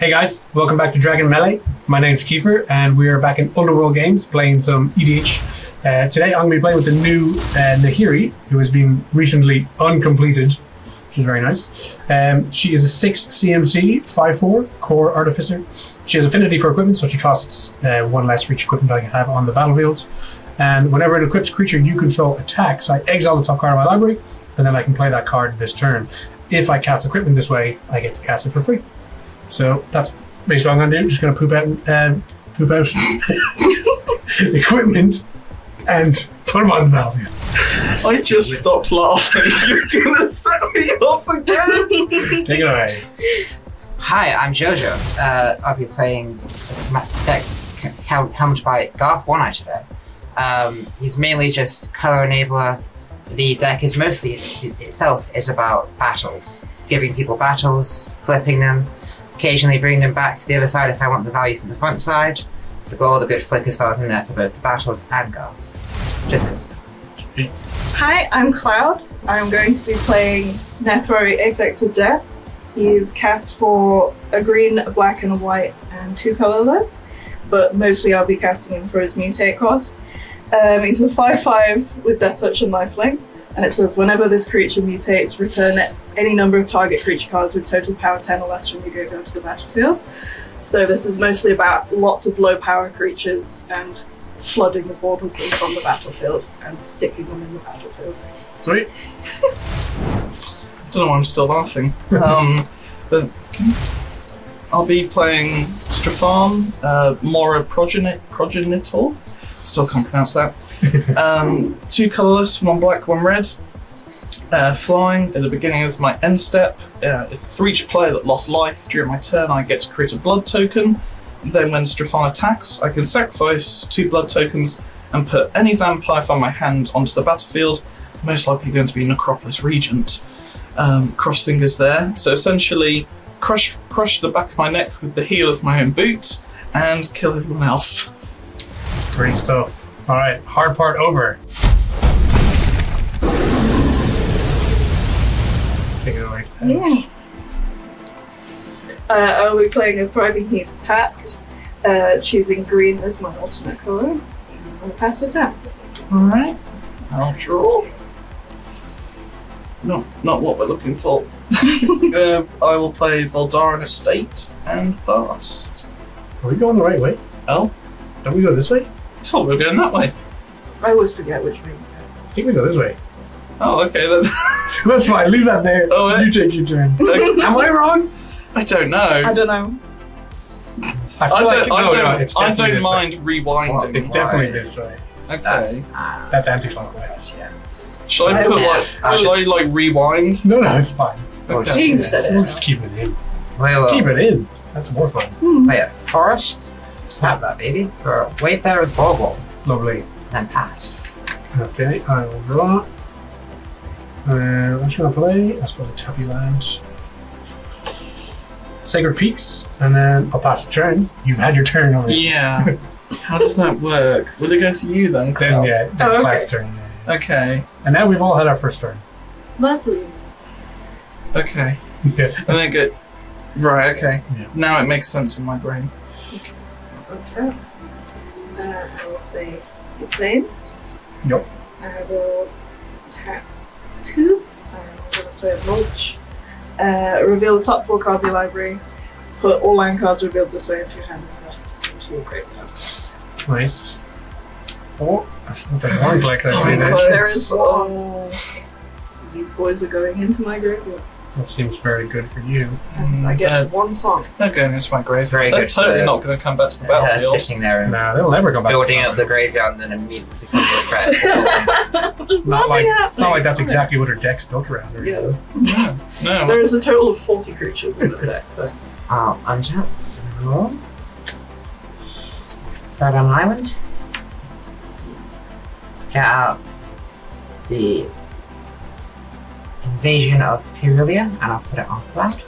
Hey guys, welcome back to Dragon Melee. My name's Kiefer, and we are back in Underworld Games playing some EDH. Today I'm going to be playing with the new Nahiri, who has been recently uncompleted, which is very nice. She is a 6 CMC, 5/4 core artificer. She has affinity for equipment, so she costs 1 less for each equipment I can have on the battlefield. And whenever an equipped creature you control attacks, I exile the top card of my library, and then I can play that card this turn. If I cast equipment this way, I get to cast it for free. So that's basically what I'm going to do. Just going to poop out equipment and put them on the battlefield. I just stopped laughing. You're going to set me up again. Take it away. Hi, I'm Jojo. I'll be playing deck helmed by Garth one today. He's mainly just color enabler. The deck is mostly itself is about battles, giving people battles, flipping them, occasionally bringing them back to the other side if I want the value from the front side. We've got all the good flicker spells in there for both the battles and Garth. Just good stuff. Hi, I'm Cloud. I'm going to be playing Nethroi, Apex of Death. He's cast for a green, a black, and a white, and 2 colorless, but mostly I'll be casting him for his mutate cost. He's a 5/5 with Death Touch and Lifelink, and it says whenever this creature mutates, return any number of target creature cards with total power 10 or less from your graveyard to the battlefield. So this is mostly about lots of low power creatures and flooding the board with them from the battlefield and sticking them in the battlefield. Sweet. I don't know why I'm still laughing. But I'll be playing Strefan, Maurer Progenitor. Still can't pronounce that. 2 colourless, 1 black, 1 red. Flying at the beginning of my end step. For each player that lost life during my turn, I get to create a blood token. Then when Strefan attacks, I can sacrifice 2 blood tokens and put any vampire from my hand onto the battlefield, most likely going to be Necropolis Regent. Cross fingers there. So essentially, crush the back of my neck with the heel of my own boot and kill everyone else. Great stuff. All right, hard part over. Take it away. Yeah. I'll be playing a Thriving Heath Attacked, choosing green as my alternate colour, and I'll pass the tap. Alright, I'll draw. Not what we're looking for. I will play Voldaran Estate and pass. Are we going the right way? Oh? Don't we go this way? I thought we were going that way. I always forget which way. I think we go this way. Oh, okay then. That's fine, leave that there. Oh, you take your turn. Okay. Am I wrong? I don't know. I don't know. I don't mind rewinding. It's definitely this way. Okay. That's anti-clockwise. Yeah. Shall I rewind? No, it's fine. Okay. You said We'll it. just keep it in. Well, Keep it in. That's more fun. oh yeah, Forest. Snap that baby. For Wayfarer's Bauble. Lovely. Then pass. Okay, I will draw. What should I play? I suppose a Tappy Land. Sacred Peaks, and then I'll pass the turn. You've had your turn already. Yeah. How does that work? Will it go to you then? Then, Cloud? yeah, Oh, okay. Cloud's turn. Yeah. Okay. And now we've all had our first turn. Lovely. Okay. Yeah. And then go. Right. Okay. Yeah. Now it makes sense in my brain. Okay. I will play the Plains. Yep. I will tap 2. I'm going to play a Mulch. Reveal the top 4 cards of your library. Put all land cards revealed this way into your hand and the rest into your graveyard. Nice. Oh, that's not that hard like I say Close. that. There is one. Oh. These boys are going into my graveyard. That seems very good for you. And I get 1 song. They're going into my grave. Very They're good. totally not going to come back to the battlefield. Sitting there and Nah, they'll never come back. building up the graveyard and then immediately becoming a threat. There's Not like, nothing it's not like that's happening. exactly what her deck's built around. Or Yeah. anything. No. There is a total of 40 creatures in this deck, so. Untap. Draw. Third on island. Get out the Invasion of Perulia, and I'll put it on Cloud.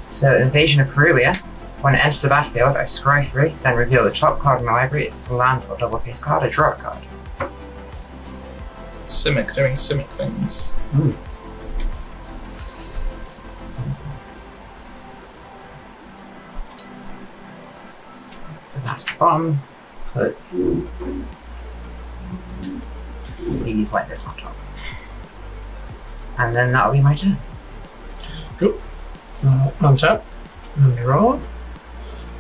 So, Invasion of Perulia. When it enters the battlefield, I scry 3, then reveal the top card of my library. If it's a land or double face card, I draw a card. Simic doing Simic things. at the bottom, put these like this on top. And then that'll be my turn. Untap and draw.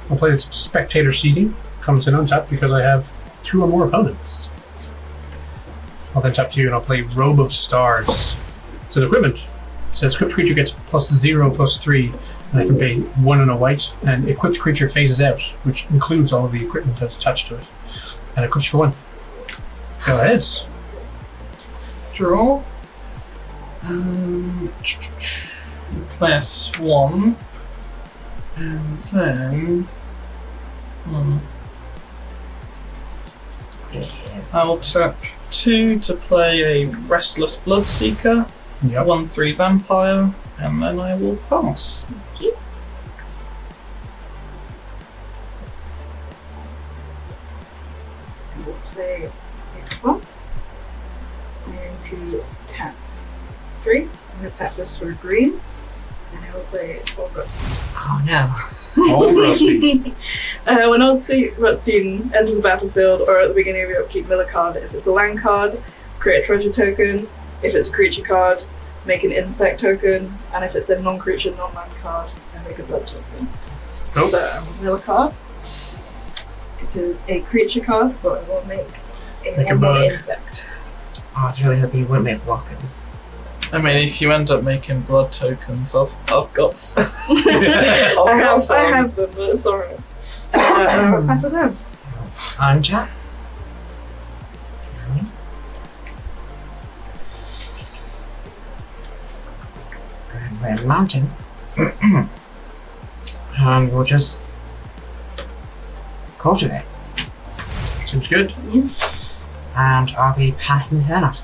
I'll play this spectator seating. Comes in untap because I have 2 or more opponents. I'll then tap 2 and I'll play Robe of Stars. It's an equipment. It says equipped creature gets +0/+3, and I can pay 1 and a white, and equipped creature phases out, which includes all of the equipment that's attached to it. And equips for 1. Go ahead. Draw. Play a Swan. And then... I will tap 2 to play a Restless Bloodseeker, Yep. 1/3 Vampire, and then I will pass. I will play this one. I'm going to tap 3. I'm going to tap this for green. And I will play Old Rusty. Oh no. All rusty. When Old Rusty enters the battlefield or at the beginning of your upkeep, mill a card. If it's a land card, create a treasure token. If it's a creature card, make an insect token. And if it's a non-creature, non-land card, then make a blood token. Cool. So I will mill a card. It is a creature card, so I will make a Make a 1/1 bug. insect. Oh, I was really hoping you wouldn't make blockers. I mean, if you end up making blood tokens, I've got some. I have them, but it's alright. I will pass it down. Untap. And play a mountain. And we'll just cultivate. Seems good. And I'll be passing the turn off.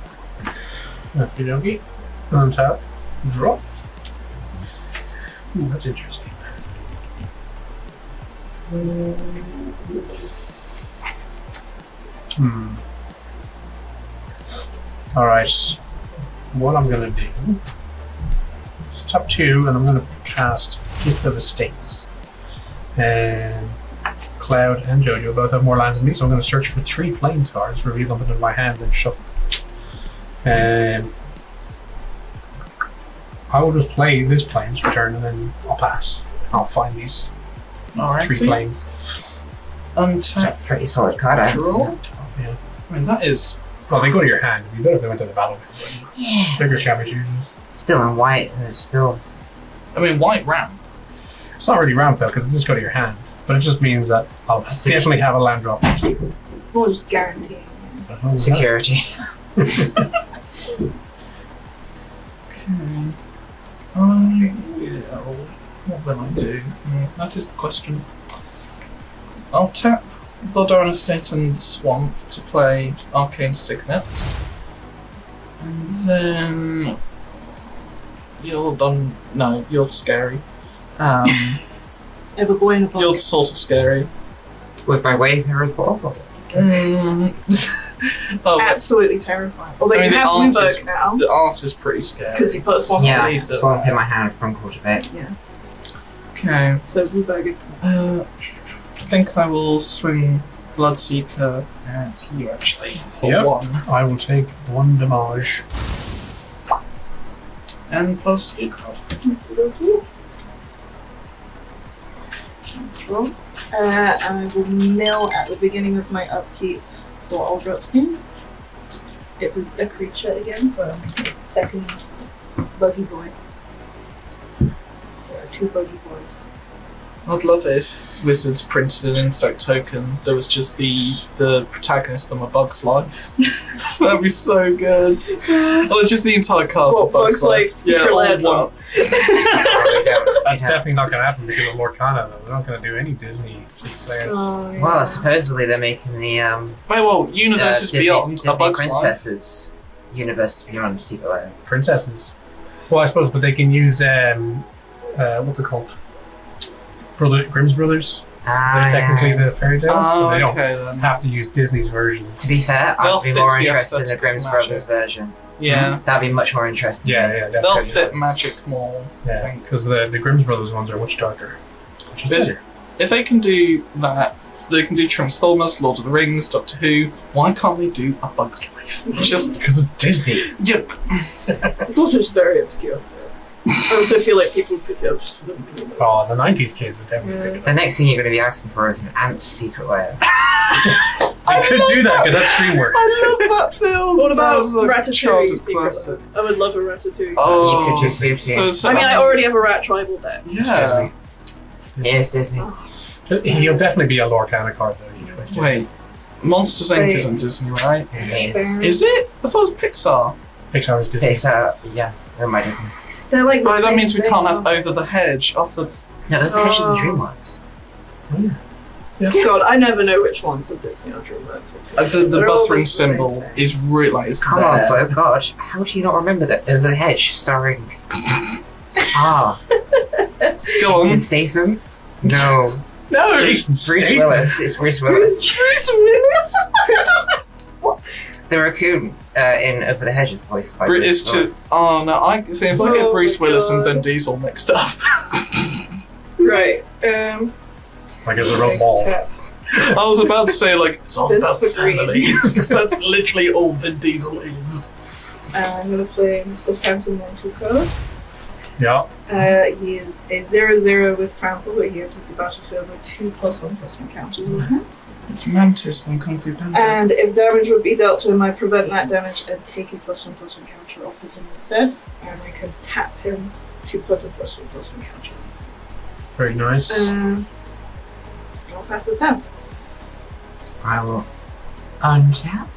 Okie dokie. Untap. Draw. Ooh, that's interesting. Alright. What I'm gonna do is tap 2 and I'm gonna cast Gift of Estates. And Cloud and Jojo both have more lands than me, so I'm gonna search for 3 plains cards, reveal them in my hand and shuffle. And I will just play this plains for turn and then I'll pass. I'll find these 3 plains. It's a Untap. pretty solid card. I haven't seen Draw. that before. Yeah. I mean, that is. Well, they go to your hand. It'd be better if they went to the battlefield. Yeah. Bigger scavengers. uses. Still in white, and it's still. I mean, white ramp. It's not really ramp though, because it just go to your hand. But it just means that I'll definitely have a land drop. It's more just guaranteeing. Security. Okay. What will I do? That is the question. I'll tap Vladar Estate and Swamp to play Arcane Signet. And then you're done. No, you're scary. Everboy in a You're box. sort of scary. With my wave here as well. Oh, Absolutely terrifying. Although I mean, you the have art Blueberg is- now, the art is pretty scary. because you put a swamp Yeah, on believe that. so I'll hit my hand from cultivate. Okay. So Blueberg is I think I will swing Bloodseeker at you actually for Yep. 1 I will take 1 damage. and pass to you card. Draw. And I will mill at the beginning of my upkeep for Old Rotstein. It is a creature again, so I'll make a second buggy boy. There are 2 buggy boys. I'd love it if Wizards printed an insect token that was just the protagonist of a Bug's Life. That'd be so good. Or just the entire cast What, of Bug's Life. Secret all Lair one. That's definitely not going to happen because of Lorcana though. They're not going to do any Disney players. Oh, yeah. Well, supposedly they're making the Well, Universes Disney, Beyond Disney a Bug's Life. Princesses Universe Beyond Secret Lair. Princesses. Well, I suppose, but they can use what's it called? Grimm's Brothers. They're technically the fairy tales, so they don't okay then. have to use Disney's versions. To be fair, They'll I'd be fix more the interested in the aesthetic Grimm's of Brothers magic. version. Yeah. That'd be much more interesting. Yeah, They'll definitely. fit magic more. I Yeah, think. because the Grimm's Brothers ones are much darker, which is better. If they can do that They can do Transformers, Lord of the Rings, Doctor Who. Why can't they do A Bug's Life? It's just Because it's Disney. yep. It's also just very obscure. I also feel like people would pick it up just for the movie. Oh, the 90s kids would definitely pick it The next thing you're going to be asking for is an ant's secret lair. up. They could do that because that's DreamWorks. I love that film. What about That was a Ratatouille? childhood Secret classic. Life? I would love a Ratatouille. Oh, You could just move to- so I mean, I already have a Rat Tribal deck. yeah. Here's Disney. He'll definitely be a Lorcana card though. You know. Wait, Monsters Inc. Wait. isn't Disney, right? Yes. Is it? I thought it was Pixar. Pixar is Disney. Okay, so, yeah, never mind Disney. They're like the Oh, that same means we thing, can't have aren't they? Over the Hedge off the. No, the Hedge is Oh. DreamWorks. God, I never know which ones are Disney or DreamWorks. The They're all buffering just the same symbol thing. is really like it's Come there. on, Flo, God, how do you not remember that Over the Hedge starring... Go on. Jason Statham? No. No. Jason Bruce Statham. Willis. It's Bruce Willis. Bruce Willis. The raccoon in Over the Hedge is voiced by Bruce It's Willis. just. Oh no! I think it's like get Oh Bruce my Willis and God. Vin Diesel mixed up. Right. Like it's a real ball. Tap. I was about to say like it's all This about for green. family because that's literally all Vin Diesel is. I'm gonna play Mr. Phantom Montuco. Yeah. He is a 0/0 with trample, but he enters the battlefield with 2+1/+1 counters on him. It's Mantis and Kung Fu Panda. And if damage would be dealt to him, I prevent that damage and take a +1/+1 counter off of him instead. And I can tap him to put a +1/+1 counter. Very nice. I'll pass the turn. I will untap.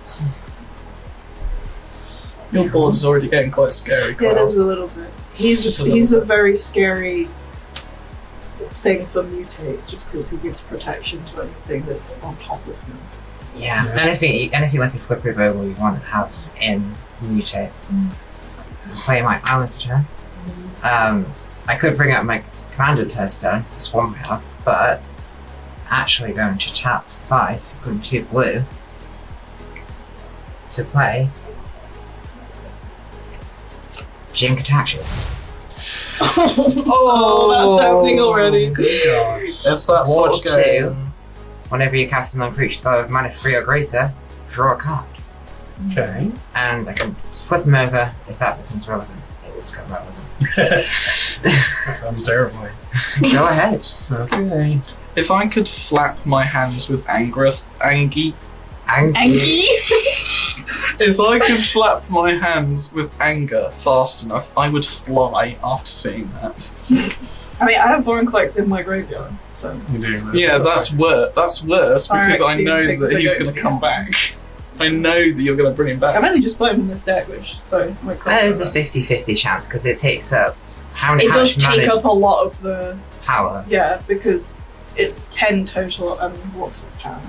Your board is already getting quite scary, Yeah, it Carl. is a little bit. He's Just a he's little a very scary thing for mutate, just because he gives protection to anything that's on top of him. Yeah, Yeah. anything like a slippery bogle you want to have in mutate. Play my island for turn. I could bring up my commander tester, the swarm I have, but actually going to tap 5, put 2 blue to play Jink attaches. Oh, that's happening already. Good gosh. That's that Ward sort of game. 2. Whenever you cast a non-creature spell of mana 3 or greater, draw a card. Okay. And I can flip them over if that becomes relevant. It will become relevant. That sounds terrifying. Go ahead. Okay. If I could flap my hands with Angie. If I could flap my hands with anger fast enough, I would fly after seeing that. I mean, I have Vorinclex in my graveyard, so. You do. Yeah, that's worse. That's worse because I Alright, know so you that think he's it's going to okay. come back. I know that you're going to bring him I've back. only just put him in this deck, which, so I'm excited. That is a about that. 50-50 chance because it takes up how It does much take mana up a lot of the. power. Yeah, because it's 10 total, and what's his power?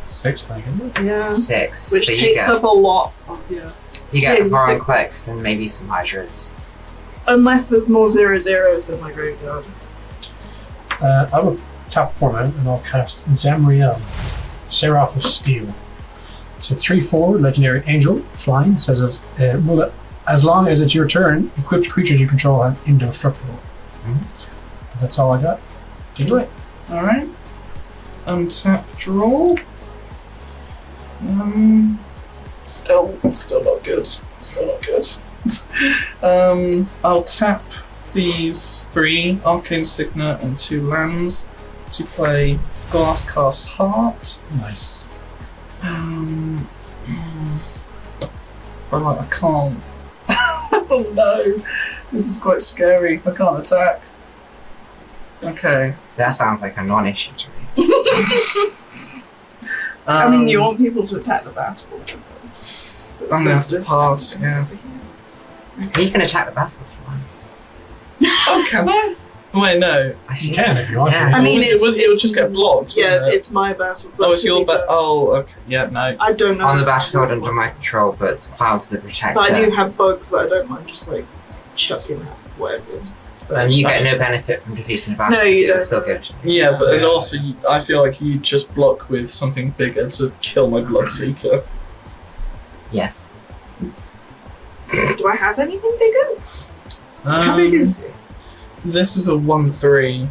6, I think. Yeah. 6. Which so you takes get up a lot of, yeah. you get yeah, Voron 6. Clicks and maybe some Hydras. Unless there's more 0/0s in my graveyard. I will tap 4 now and I'll cast Zamriel, Seraph of Steel. It's a 3/4 legendary angel, flying. It says as long as it's your turn, equipped creatures you control have indestructible. That's all I got. Do it. Alright. Untap draw. Still not good. Still not good. I'll tap these 3 Arcane Signet and 2 lands to play Glasscast Heart. Nice. But like I can't. Oh no, this is quite scary. I can't attack. Okay. That sounds like a non-issue to me. I mean, you want people to attack the battle. I'm gonna have to pass. Yeah. You can attack the battle if you want. Oh, can I? Wait, no. I You think- can if you want. Yeah. to. I mean, it would just get blocked. Yeah, wouldn't it? it's my battle. Oh, it's your but bet. Oh, okay. Yeah, no. I don't know. on the battlefield under my control, but clouds the protector. But I do have bugs that I don't mind just like chucking at whatever. So And you get no benefit from defeating the battle No, because you it was don't. still good. Yeah, but and Yeah. also I feel like you just block with something bigger to kill my Bloodseeker. Yes. do I have anything bigger? How big is it? This is a 1/3.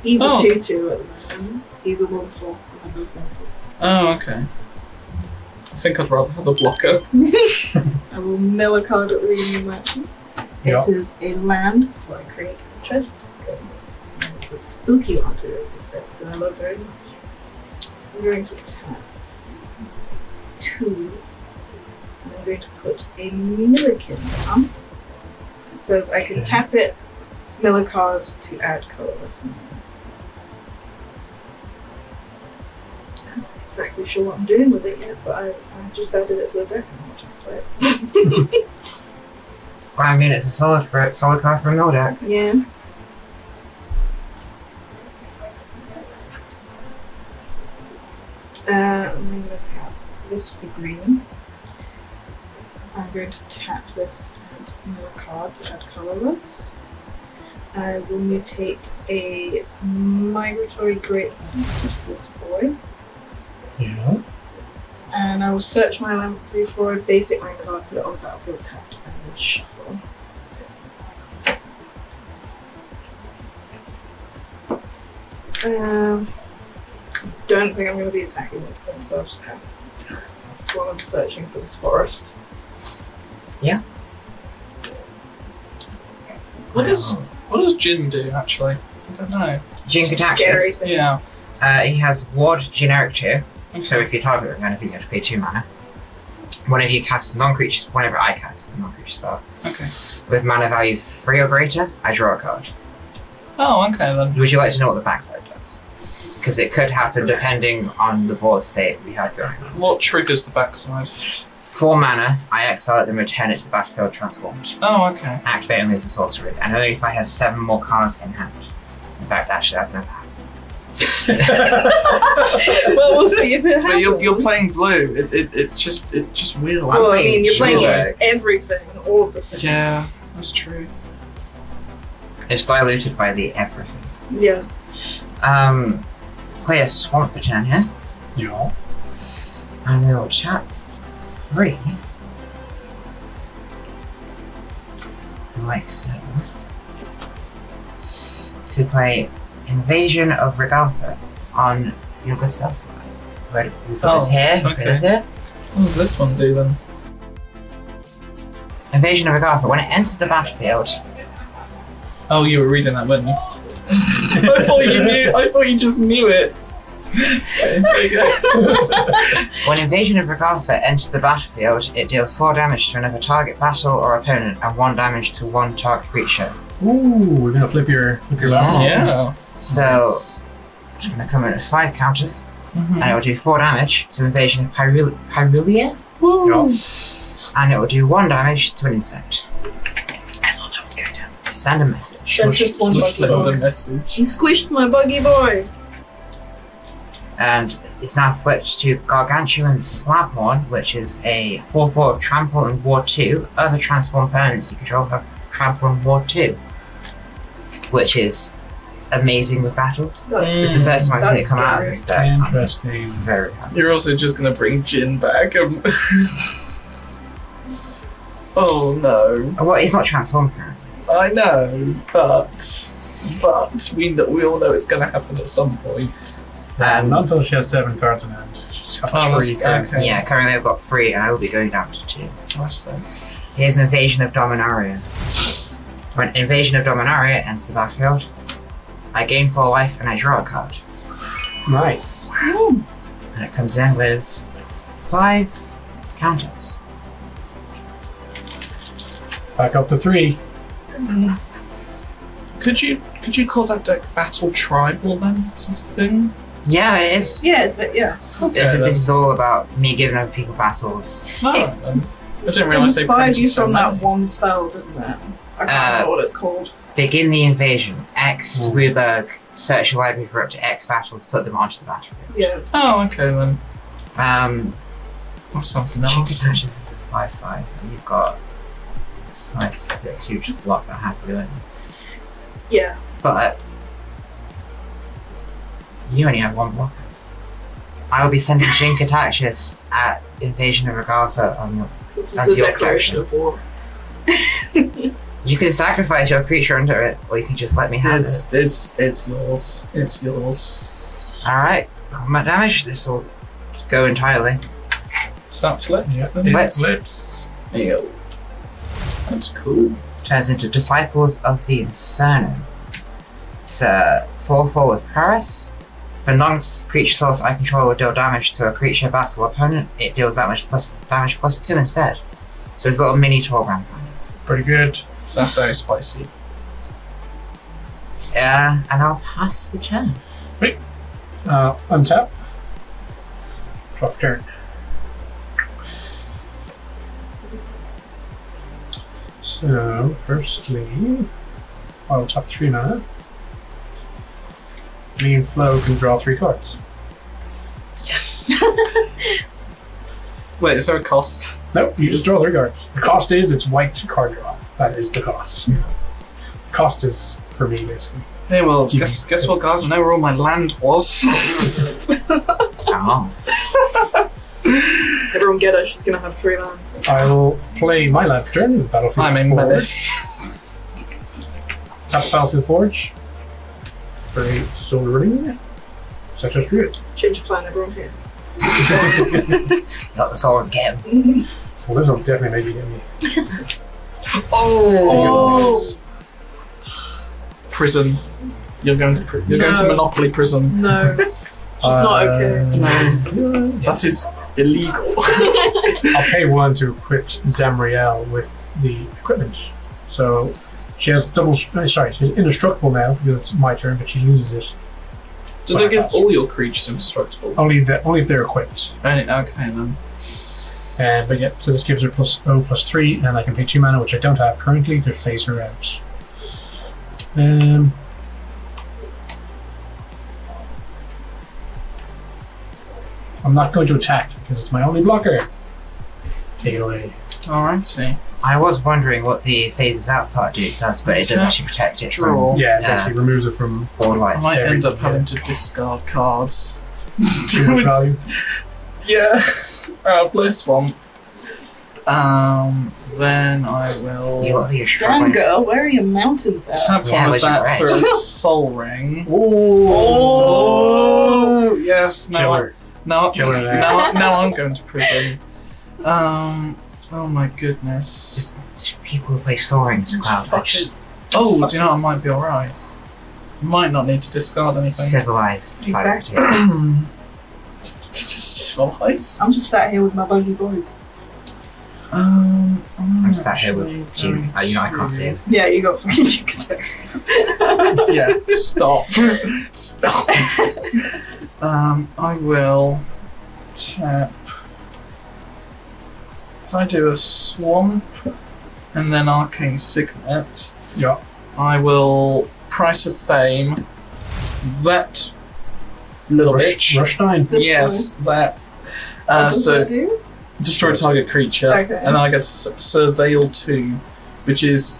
He's Oh. a 2/2 at the moment. He's a 1/4. They're both 1/4s. So Oh, okay. I think I'd rather have a blocker. I will mill a card at the beginning of my action. Yeah. It is a land, so I create a treasure. And it's a spooky one to do this deck that I love very much. I'm going to tap 2. And I'm going to put a Millikin down. It says I can Okay. tap it, mill a card to add colorless. I'm not exactly sure what I'm doing with it yet, but I just added it to the deck and I want to play it. Well, I mean, it's a solid card for a mill deck. Yeah. I'm going to tap this for green. I'm going to tap this as another card to add colorless. I will mutate a migratory grapevine to this boy. Yeah. And I will search my land for a basic land card, put it on battlefield tapped, and then shuffle. Don't think I'm going to be attacking this time, so I'll just pass. While I'm searching for this forest. What does Jin do, actually? I don't know. Jin can attack Scary this. things. Yeah. He has Ward generic 2, Okay. so if you target a mana, you have to pay 2 mana. Whenever you cast a non-creature, whenever I cast a non-creature spell, Okay. with mana value 3 or greater, I draw a card. Oh, okay then. Would you like to know what the backside does? Because it could happen depending on the board state we had going on. What triggers the backside? 4 mana, I exile it, then return it to the battlefield transformed. Oh, okay. Activate only as a sorcery, and only if I have 7 more cards in hand. In fact, actually, that's never happened. Well, we'll see if it But happens. you're playing blue. It just will. I'm Well, I mean, you're playing playing everything, all of the things. Yeah, that's true. It's diluted by the everything. Yeah. Play a swamp for turn here. Yeah. And we'll tap 3. Like so. To play Invasion of Regartha on your good self. Right, we put this here, we put okay. this here. What does this one do then? Invasion of Regartha, when it enters the battlefield, Oh, you were reading that, weren't you? I thought you knew. I thought you just knew it. There you go. when Invasion of Regartha enters the battlefield, it deals 4 damage to another target battle or opponent and 1 damage to 1 target creature. Ooh, we're gonna flip your Yeah. battle. Yeah. So, it's going to come in at 5 counters, Mhm. and it will do 4 damage to Invasion of Pyrulia, Woo. and it will do 1 damage to an insect. I thought that was going to send a message. That's just one Just buggy send a boy. message. You squished my buggy boy. And it's now flipped to Gargantuan Slabhorn, which is a 4/4 of Trample and Ward 2. Other transform opponents you control have Trample and Ward 2, which is amazing with battles. It's the first time I've seen it That's come out of scary. this deck. I'm Interesting. very happy. You're also just gonna bring Jin back. Oh no! Well, it's not transformed currently. I know, but we all know it's gonna happen at some point. Not until she has 7 cards in hand. She's got Oh, 3 currently. okay. Yeah, currently I've got 3 and I will be going down to 2. Nice then. Here's an Invasion of Dominaria. When Invasion of Dominaria enters the battlefield, I gain 4 life and I draw a card. Nice. And it comes in with 5 counters. Back up to 3. Could you call that deck Battle Tribal then? Is that a thing? Yeah, it is. Yes, but yeah. This is all about me giving other people battles. No, I didn't realise they Inspired printed you so from that many. one spell, didn't it? I can't remember what it's called. Begin the invasion. X Ooh. Ruberg, search your library for up to X battles, put them onto the battlefield. Yeah. Oh, okay then. Chink That sounds nasty. attaches is a 5/5. And you've got 5/6. You just block that happily, don't you? Yeah. But you only have 1 blocker. I will be sending Jink attaches at Invasion of Regartha on your. This That's is a your declaration of war. You can sacrifice your creature under it, or you can just let me have it. It's yours. It's yours. Alright, combat damage. This will go entirely. Start flip. Yeah, Let's- flips. There you go. That's cool. Turns into Disciples of the Inferno. It's a 4/4 with prowess. For non-creature source I control will deal damage to a creature battle opponent. It deals damage +2 instead. So it's a little mini Torbrand kind of. Pretty good. That's very spicy. And I'll pass the turn. Untap. Draw for turn. So, firstly, I'll tap 3 mana. Me and Flo can draw 3 cards. Yes. Wait, is there a cost? Nope, you just draw 3 cards. The cost is it's white card draw. That is the cost. The cost is for me, basically. Hey, well, Keep guess what, guys? I know where all my land was. Oh. Everyone get her, she's gonna have 3 lands. I'll play my land for turn. Battlefield I'm in Forge. Menace. Tap Battlefield Forge. For 8 Soul Ring. Such as Druid. Change of plan, everyone here. Got the sword, get him. Well, this will definitely maybe get me. Oh! Prison. You're going to going to No. Monopoly prison. No. Just not okay. No. That is illegal. I'll pay 1 to equip Zamriel with the equipment. So she has she's indestructible now because it's my turn, but she loses it. Does it give all your creatures indestructible? Only if they're equipped. Okay then. But yeah, so this gives her +3, and I can pay 2 mana, which I don't have currently, to phase her out. I'm not going to attack because it's my only blocker. Take it away. Alright, see. I was wondering what the phases out part does, but it does actually protect it Draw. from Yeah, it actually removes it from board I wipes. might end up Yeah. having to discard cards. too much value. Yeah. Play Swamp. Then I will You look like you're Damn struggling. girl, where are your mountains at? tap Yeah, one of where's your that for red? a Soul Ring. Oh, Yes, killer. now Killer now I'm going to prison. Oh my goodness. Just people who play Soul Rings, Cloud. I just Fuckers. Oh, do you know I might be alright. Might not need to discard anything. civilized side of Exactly. it. Civilized. I'm just sat here with my buggy boys. I'm sat here with Jim. I can't see him. Yeah, you got fucking you can Yeah, stop. Stop. I will tap. If I do a Swamp and then Arcane Signet, Yeah. I will Price of Fame. That little bitch. Rushstein. This Yes, that. What does So that do? destroy target creature, Okay. and then I get to Surveil 2, which is.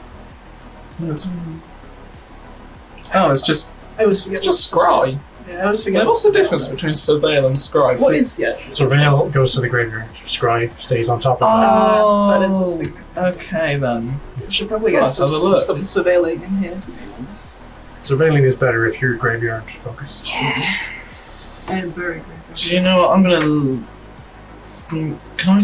Oh, it's just I always forget. Scry. Yeah, I always forget. What's the difference between Surveil and Scry? What is the actual? Surveil goes to the graveyard. Scry stays on top of Oh. That is a signet. Okay then. I should probably Oh, get let's have a look. some surveilling in here. To be honest. that. Surveilling is better if you're graveyard focused. I am very grateful. Do you know what? I'm gonna. Can I?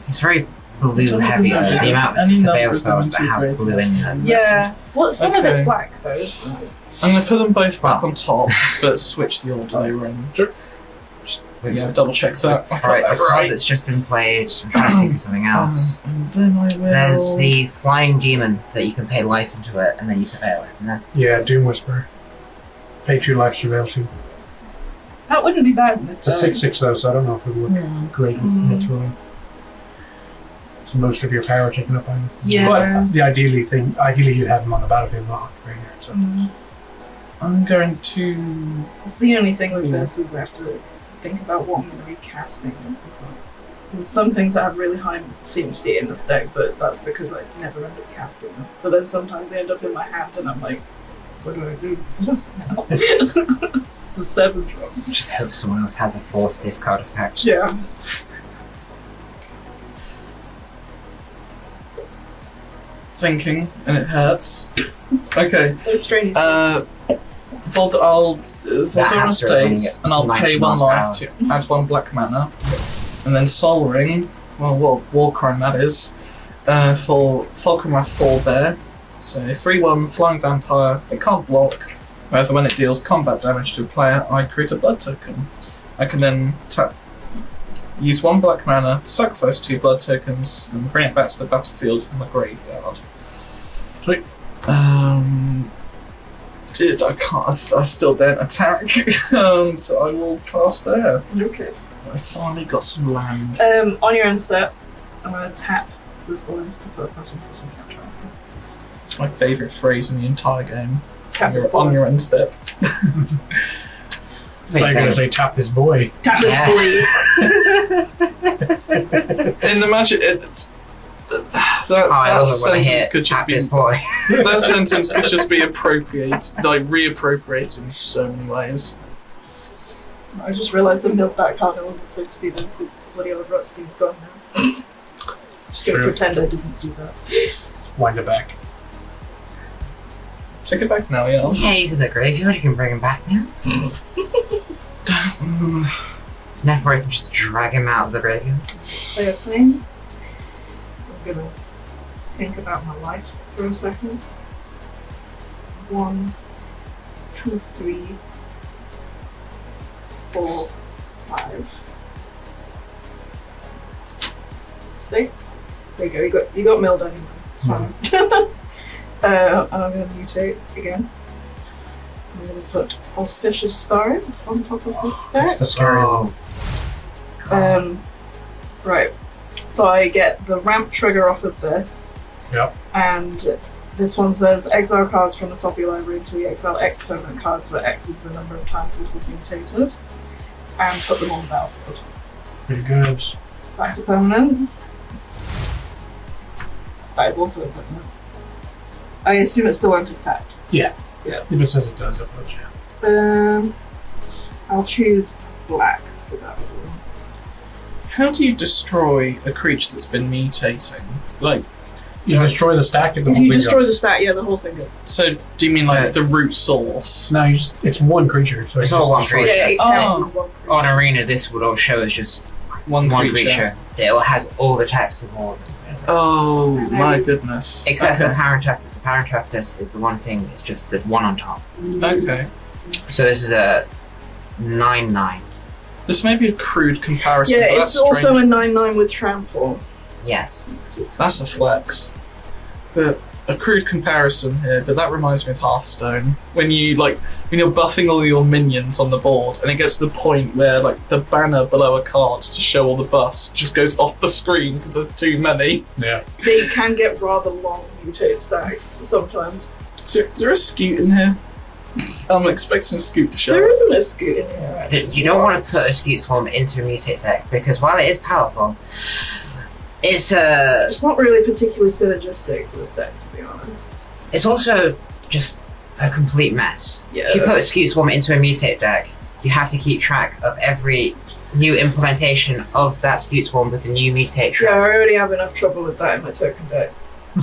It's very blue heavy. The amount of Any surveil number spells that of have them blue in them. Yeah. Well, some of it's Okay. black though. Isn't it? I'm gonna put them both back Wow. on top, but switch the order they were in. Sure. Yeah, double check that. Alright, the closet's just been played. I'm trying to think of something else. And then I will. There's the flying demon that you can pay life into it and then you surveil it, isn't there? Yeah, Doom Whisperer. Pay 2 life, Surveil 2. That wouldn't be bad in this. It's a 6/6 though, so I don't know if it would look great in Nethroi. So most of your power taken up by them. Yeah. But the ideally you have them on the battlefield, not on the graveyard. So. I'm going to. It's the only thing with this is I have to think about what I'm going to be casting. There's some things that have really high CMC in this deck, but that's because I never end up casting them. But then sometimes they end up in my hand and I'm like, what do I do with this now? It's a 7 drop. Just hope someone else has a force discard effect. thinking, and it hurts. Okay. It's strange. I'll Voldora stays, and I'll pay 1 life to add 1 black mana, and then Soul Ring. Well, what Warcry that is. For Falconwrath 4 Bear. So 3/1 Flying Vampire. It can't block. However, when it deals combat damage to a player, I create a blood token. I can then use 1 black mana, sacrifice 2 blood tokens, and bring it back to the battlefield from the graveyard. Sweet. I still don't attack, so I will pass there. Okay. I finally got some land. On your end step, I'm going to tap this boy to put a person for some capture. It's my favourite phrase in the entire game. Tap this On boy. your end step. I thought you were going to say tap this boy. Tap this boy. In the magic, I love it when I sentence hear could just tap be this boy. that sentence could just be reappropriated in so many ways. I just realised I milled that card. I wasn't supposed to be there because this bloody old Rutstein's gone now. Just going to True. pretend I didn't see that. Wind it back. Take it back now, yeah. Yeah, he's in the graveyard. You can bring him back now. Nethroi can just drag him out of the graveyard. Play a plane. I'm going to think about my life for a second. 1, 2, 3, 4, 5, 6. There you go. You got milled anyway. It's fine. And I'm going to mutate again. I'm going to put Auspicious Stars on top of this stack. That's the scary one. Right. So I get the ramp trigger off of this. Yep. And this one says exile cards from the top of your library until you exile X permanent cards, where X is the number of times this is mutated, and put them on the battlefield. Pretty good. That's a permanent. That is also a permanent. I assume it still enters tapped. Yeah. Yeah. If it says it does, it would, yeah. I'll choose black for that one. How do you destroy a creature that's been mutating? Like, You destroy the stack and the If whole you thing destroy goes. the stat, yeah, the whole thing goes. so do you mean like the root source? No, it's one creature. So It's you all just one destroy creature. it. Yeah, it counts as one. On Arena, this would all show as just One creature. It has all the text of all of them. Oh my goodness. Except for okay. the Power and Toughness. The Power and Toughness is the one thing that's just the one on top. Okay. So this is a 9/9. This may be a crude comparison, Yeah, but it's that's also strange. a 9/9 with trample. Yes. That's a flex. But a crude comparison here, but that reminds me of Hearthstone. When you're buffing all your minions on the board, and it gets to the point where like the banner below a card to show all the buffs just goes off the screen because there's too many. Yeah. They can get rather long mutated stacks sometimes. Is there a scoot in here? I'm expecting a scoot to show There up. isn't a scoot in here, actually. You don't want to put a Scute Swarm into a Mutate deck because while it is powerful, it's not really particularly synergistic for this deck, to be honest. it's also just a complete mess. Yeah. If you put a Scute Swarm into a Mutate deck, you have to keep track of every new implementation of that Scute Swarm with the new Mutate Yeah, I traits. already have enough trouble with that in my token deck,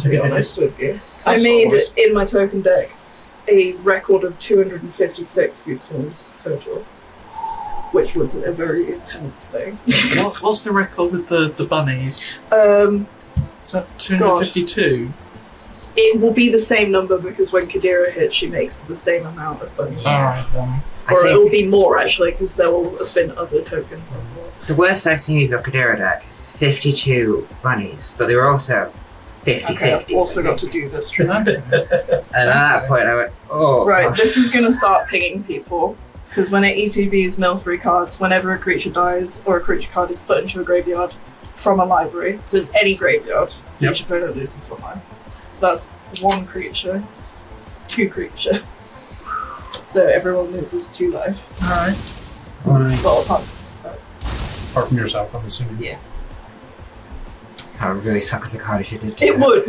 to be honest with you. I That's made, always- in my token deck, a record of 256 scoot swarms total, which was a very intense thing. What's the record with the bunnies? Is that 252? It will be the same number because when Kadira hits, she makes the same amount of bunnies. Alright then. I Or it will think be more actually, because there will have been other tokens on board. the worst I've seen with your Kadira deck is 52 bunnies, but they were also 50-50. Okay, I've also got to do this trick. And at that point, I went, oh. Right, gosh. this is going to start pinging people. Because when it ETBs mill 3 cards, whenever a creature dies or a creature card is put into a graveyard from a library, so it's any graveyard, Yep. each opponent loses 1 life. So that's 1 creature, 2 creature. So everyone loses 2 life. Alright. Nice. Well, apart Apart from yourself, I'm assuming. Yeah. That would really suck as a card if you did. It would.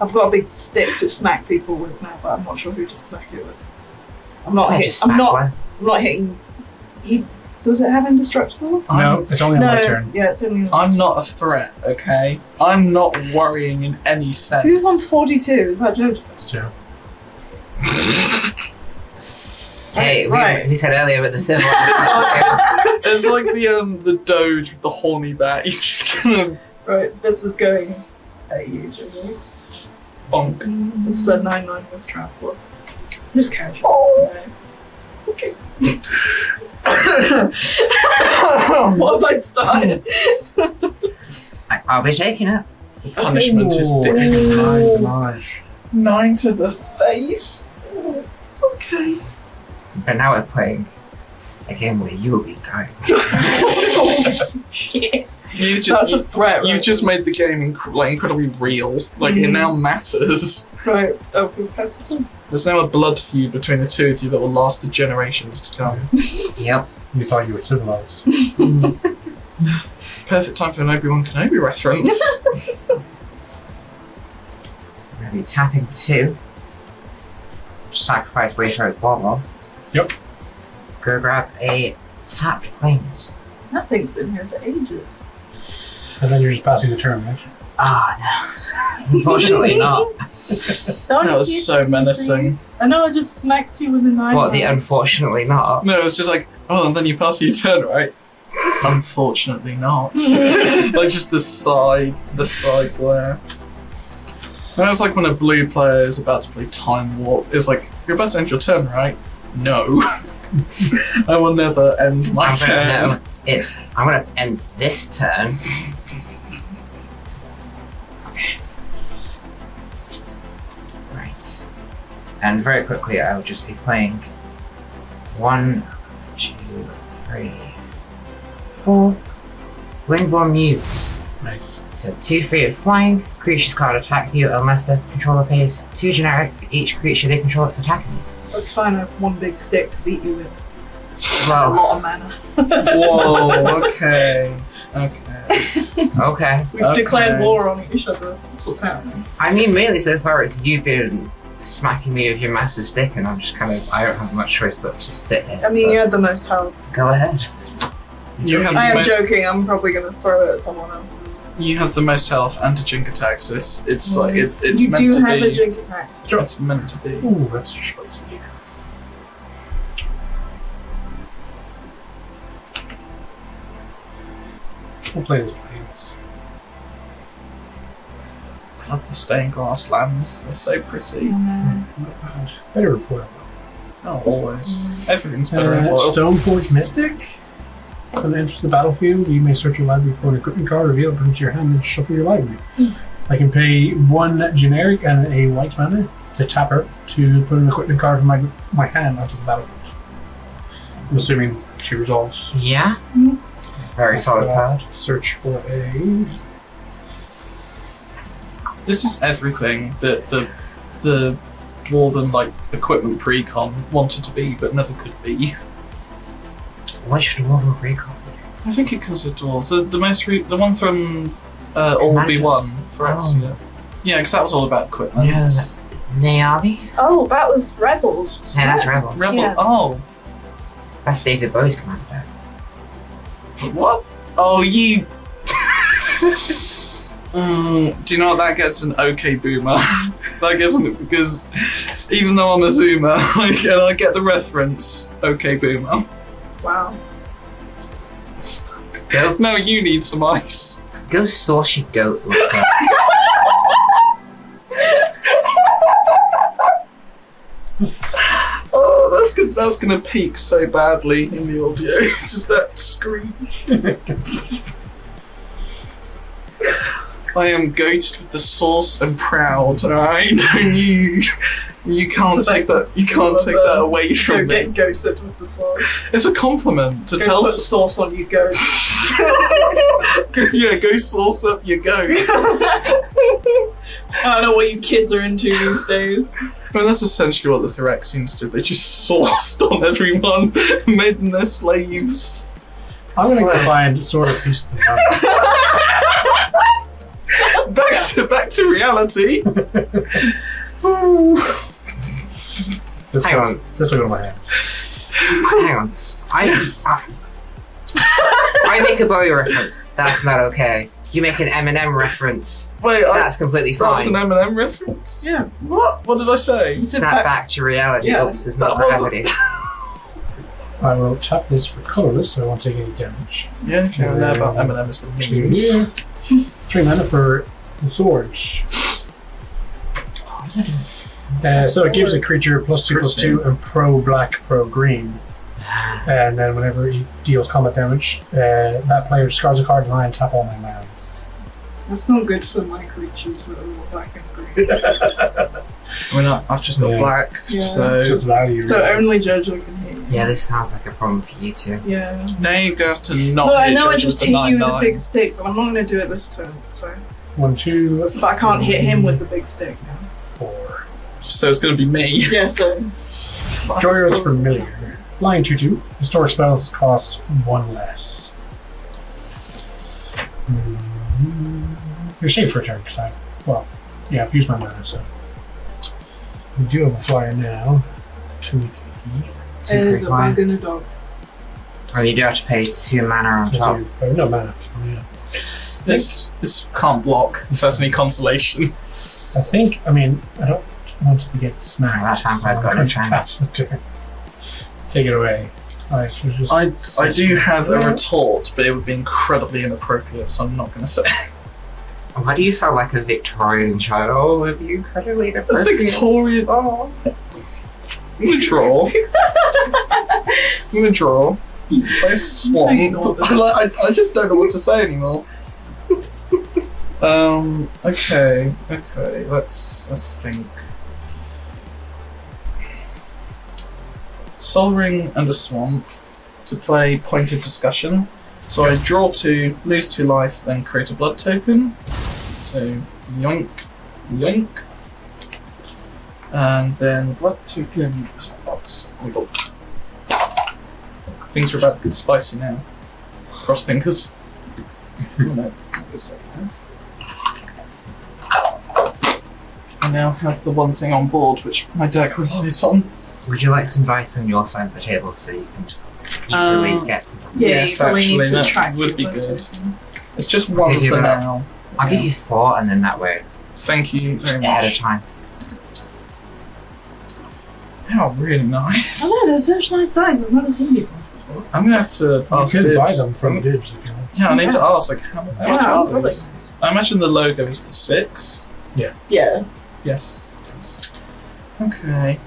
I've got a big stick to smack people with now, but I'm not sure who to smack it with. I'm not Yeah, hit, just I'm smack not one. I'm not hitting. Does it have indestructible? No, it's only on my turn. Yeah, it's only. I'm not a threat, okay? I'm not worrying in any sense. Who's on 42? Is that Jojo? That's Joe. Hey, Right. we said earlier about the civil. It's like the Doge with the horny bat. You just gonna Right, this is going at you, Jojo. bonk. This is a 9/9 with trample. Just casual. Oh. No. Okay. What have I started? I'll be taking it. The punishment is Ooh, dick. nice. 9 to the face. Okay. But now we're playing a game where you will be dying. Shit. You just, That's a threat, You've right? just made the game incredibly real. Like, it now matters. Right, oh, we pass it on. There's now a blood feud between the two of you that will last the generations to come. Yep. You thought you were civilized. Perfect time for an Obi-Wan Kenobi reference. We're going to be tapping 2. Sacrifice Wayfarer's Bauble. Yep. Go grab a tapped planes. That thing's been here for ages. And then you're just passing the turn, right? Ah, no. Unfortunately not. Don't That was you so please? menacing. I know I just smacked you with a 9. What, the unfortunately not? No, it's just like, oh, and then you pass your turn, right? Unfortunately not. Like just the side glare. And it's like when a blue player is about to play Time Warp. It's like, you're about to end your turn, right? No. I will never end my turn. I'm gonna end this turn. Okay. Right. And very quickly I'll just be playing 1, 2, 3, 4 Wingborn Muse. Nice. So 2 free of flying, creatures can't attack you unless the controller pays 2 generic for each creature they control that's attacking you. That's fine, I have one big stick to beat you with. A Well, lot of mana. Whoa, okay. Okay. okay. We've Okay. declared war on each other. That's what's happening. I mean, mainly so far it's you been smacking me with your massive stick, and I'm just kind of, I don't have much choice but to sit here. I mean, but you had the most health. go ahead. You have I the am most, joking, I'm probably going to throw it at someone else. you have the most health and a Jink attack, sis. It's like it's you meant do to have be. a jink attack. Drop. It's meant to be. Ooh, that's spicy. We'll play this planes. I love the stained glass lands. They're so pretty. Not bad. Better than foil. Oh, always. Everything's better in foil. Stoneforge Mystic. When it enters the battlefield, you may search your library for an equipment card, reveal it, put it into your hand, and shuffle your library. I can pay 1 generic and a white mana to tap her to put an equipment card from my hand onto the battlefield. I'm assuming she resolves. Yeah? Very solid card. Search for a. This is everything that the dwarven like equipment precon wanted to be, but never could be. Which dwarven precon? I think it comes with dwarves. The one from All Be One for Exia. Yeah, because that was all about equipment. Yeah, Nahiri? Oh, that was Rebels. Yeah, that's Rebels. Rebel. Yeah. Oh, That's David Bowie's commander deck. what? Oh, you. Do you know what that gets an okay boomer? That gets an, because even though I'm a zoomer, I get the reference. Okay boomer. Wow. Go, No, you need some ice. go saucy goat. Look up. Oh, that's gonna peak so badly in the audio. Just that screech. I am goated with the sauce and proud. Alright, don't you? You can't It's the take best that. You can't take that away Go from me. get ghosted with the sauce. It's a compliment to Go tell. put sauce on you, go. Yeah, go sauce up your goat. I don't know what you kids are into these days. I mean, that's essentially what the Phyrexians did. They just sauced on everyone, made them their slaves. I'm going to go find Sword of Peace. Back to reality. This Hang on. will go to my hand. Hang on. I make a Bowie reference. That's not okay. You make an Eminem reference. Wait, That's completely that was fine. an M&M reference? Yeah. What? What did I say? Snap back to reality. Yeah, Oops, there's not that wasn't- gravity. I will tap this for colorless, so I won't take any damage. The only thing I know about M&M is the Two memes. here. 3 mana for Sword. So it gives a creature +2/+2 and pro black, pro green. And then whenever he deals combat damage, that player discards a card in hand and tap all my lands. That's not good for my creatures that are all black and green. I mean, I've just got Yeah. black, Yeah. so Just value. So really. only Jojo can hit you. Yeah, this sounds like a problem for you two. Yeah. now you have to not Well, I hit know I Jojo just with hit the you with a 9/9. big stick, but I'm not going to do it this turn. So, 1, 2. but I can't hit him with the big stick now. 4. So it's going to be me. Yeah. So. Joyo's Familiar. Flying 2/2. Historic spells cost 1 less. You're safe for a turn, because I've used my mana, so. We do have a flyer now. 2, 3. Two, The 3, bug and a dog. Oh, you do have to pay 2 mana on top. No mana. Yeah. This can't block, if that's any consolation. I don't want to get smacked. Oh, that vampire's so got I'm no going to chance. pass the turn. Take it away. Alright, so just I do have a retort, but it would be incredibly inappropriate, so I'm not going to say. Why do you sound like a Victorian child? Oh, would be incredibly A inappropriate. Victorian. Oh. I'm going to draw. I'm going to draw. Play Swamp. I just don't know what to say anymore. Okay, let's think. Soul Ring and a Swamp to play Pointed Discussion. So I draw 2, lose 2 life, then create a blood token. So yoink, yoink. And then blood token spots. Things are about to get spicy now. Cross fingers. No, this way, no. I now have the one thing on board which my deck relies on. Would you like some dice on your side of the table so you can easily get to them? Yeah, Yes, you probably actually, need to that track would be your good. tokens. It's just one Give you for a- now. I'll give you 4 and then that way, Thank you just very ahead of much. time. How really nice. I know, they're such nice dice. I've never seen these ones before. I'm gonna have to You ask can dibs. buy them from Dibs if you want. Yeah, I need to ask, like, how much Yeah, are probably these? nice. I imagine the logo is the 6. Yeah. Yes. it is. Okay.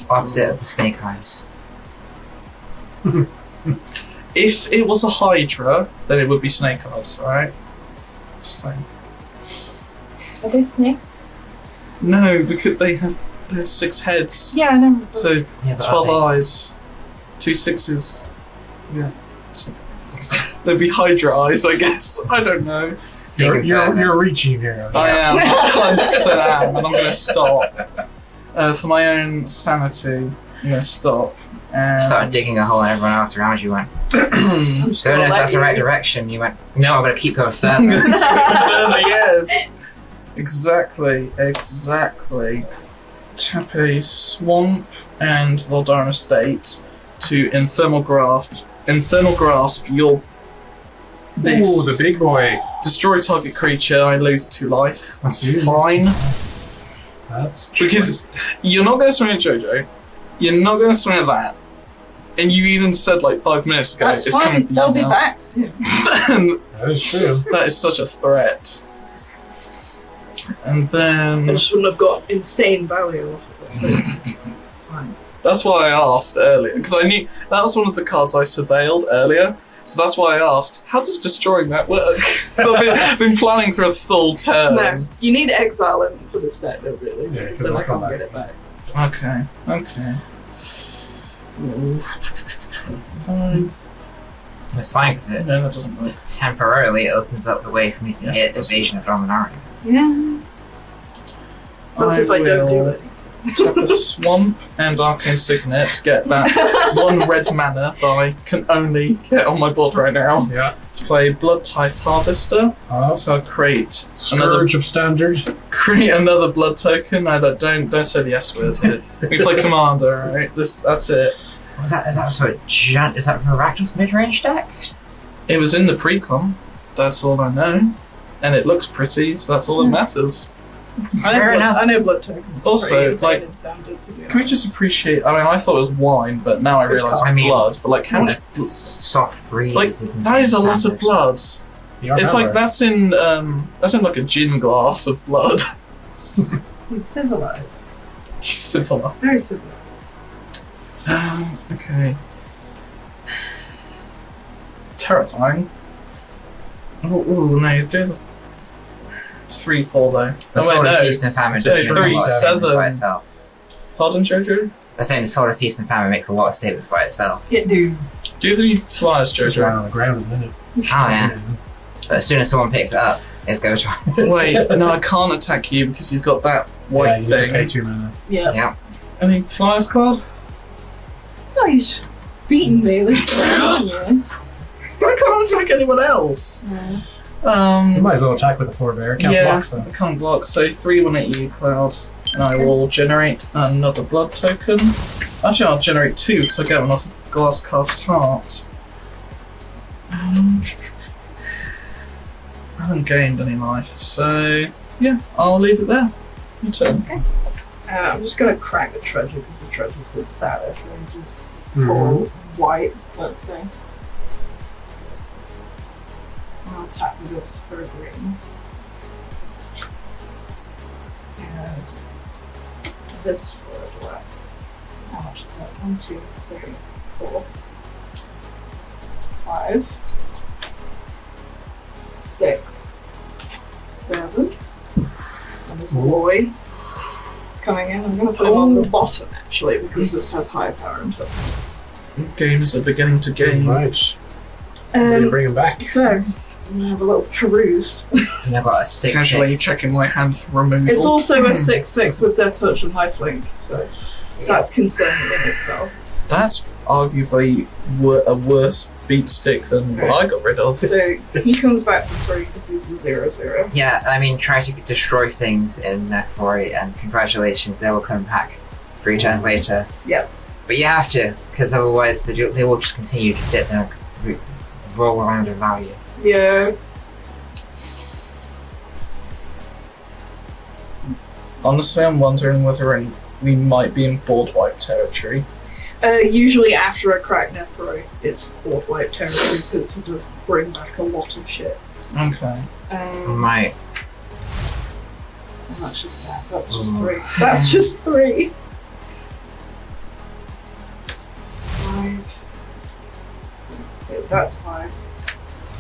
Opposite of the snake eyes. If it was a Hydra, then it would be Snake Eyes, right? Just saying. Are they snakes? No, because there's 6 heads. Yeah, I know. So Yeah, but 12 are eyes. 2 6s. Yeah. So, there'd be Hydra eyes, I guess. I don't know. You're reaching here. I am. I 100% am, and I'm going to stop. For my own sanity, I'm going to stop. And they started digging a hole and everyone else around you went, I'm just don't know gonna if let that's the you- right direction. You went, no, I'm going to keep going further. Yes. Exactly. Tap a Swamp and Voldaren Estate to Infernal Grasp your this. Ooh, the big boy. Destroy target creature, I lose 2 life. That's That's it. fine. That's Because you're not going to swing at Jojo. You're not going to swing at that. And you even said like 5 minutes ago That's it's coming fine. for They'll you be now. back soon. that is true. That is such a threat. And I then just wouldn't have got insane value off of it. It's fine. that's why I asked earlier, because I knew that was one of the cards I surveilled earlier. So that's why I asked, how does destroying that work? Because I've been planning for a full turn. No, you need exile in for this deck, though, really. Yeah, 'cause so it'll I come can't back. get it back. Okay. It's fine because it No, that doesn't work. temporarily opens up the way for me to Yes, hit it does. Evasion of Dominaria. Yeah. That's if I don't do it. Tap a Swamp and Arcane Signet to get that 1 red mana that I can only get on my board right now. Yeah. To play Blood Type Harvester. So I'll create Scourge of Standard. another blood token. No, don't say the S word. We play Commander, right? That's it. Was that? Is that sort of giant? Is that from a Rakdos mid-range deck? It was in the pre-com. That's all I know. And it looks pretty, so that's all that matters. Fair enough. I know blood tokens. are Also, pretty insane like, in standard, to be Can we honest. just appreciate? I mean, I thought it was wine, but now I Good realise card. it's I mean, blood. But like, how much? Soft breeze Like, is that insane is a lot of standard. blood. You are It's like Maurer. that's in like a gin glass of blood. He's civilized. Similar. Very civilized. Okay. Terrifying. Oh no, do the 3-4 though. The Oh Sword wait, of no. Feast and Famine So does make a lot of 3, statements 7. by itself. Pardon, Jojo? I'm saying the Sword of Feast and Famine makes a lot of statements by itself. It do. Do the flyers, Just lying Jojo. on the ground in a minute. Oh yeah. But as soon as someone picks it up, it's go time. Wait, no, I can't attack you because you've got that white Yeah, you have to pay thing. 2 mana. Yeah. Yeah. Any flyers, Claude? No, he's beaten me. This yeah. I can't attack anyone else. You might as well attack with the forebear. It can't Yeah, block though. I can't block. So 3-1 at you, Cloud. And I will generate another blood token. Actually, I'll generate 2 because I get one off of Glass Cast Heart. I haven't gained any life, so yeah, I'll leave it there. Your turn. I'm just gonna crack the treasure because the treasure's good savage ranges Mhm. for white, let's say. I'll attack with this for a green. And this for a black. How much is that? 1, 2, 3, 4, 5, 6, 7. And this boy is coming in. I'm going to put him on the bottom actually because this has high power and toughness. Games are beginning to gain. Right. Ready to bring him back. So, I'm going to have a little peruse. And I've got a 6/6. Casually checking my hand for removal. It's also a 6/6 with Death Touch and High Flink, so that's concerning in itself. That's arguably a worse beat stick than what I got rid of. So, he comes back for 3 because he's a 0/0. Yeah, I mean, try to destroy things in Nethroi, and congratulations, they will come back 3 turns later. Yep. But you have to, because otherwise they will just continue to sit there and roll around in value. Yeah. Honestly, I'm wondering whether we might be in board wipe territory. Usually after a crack Nethroi, it's board wipe territory because he does bring back a lot of shit. Okay. Might. And that's just that. That's just 3. That's just 3. 5. Okay, that's 5.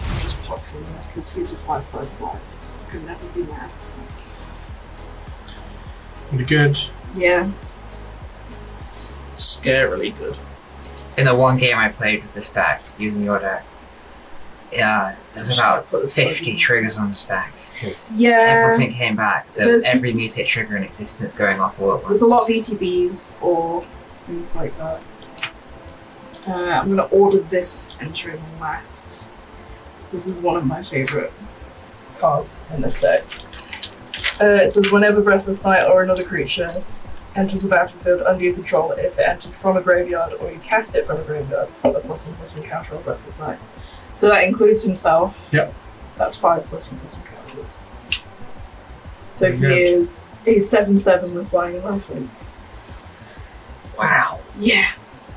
I'm just popping that because he's a 5/5/5, so I could never be mad. Pretty good. Yeah. Scarily good. In the one game I played with this deck, using your deck, yeah, there's Just about put this 50 button. triggers on the stack, because Yeah. everything came back. There was There's- every mutate trigger in existence going off all at once. There's a lot of ETBs or things like that. I'm going to order this entering last. This is one of my favourite cards in this deck. It says whenever Breathless Knight or another creature enters a battlefield under your control, if it entered from a graveyard or you cast it from a graveyard, put a +1/+1 counter on Breathless Knight. So that includes himself. Yep. That's 5 +1/+1 counters. So Very he's 7/7 with flying and lifelink. Wow. Yeah.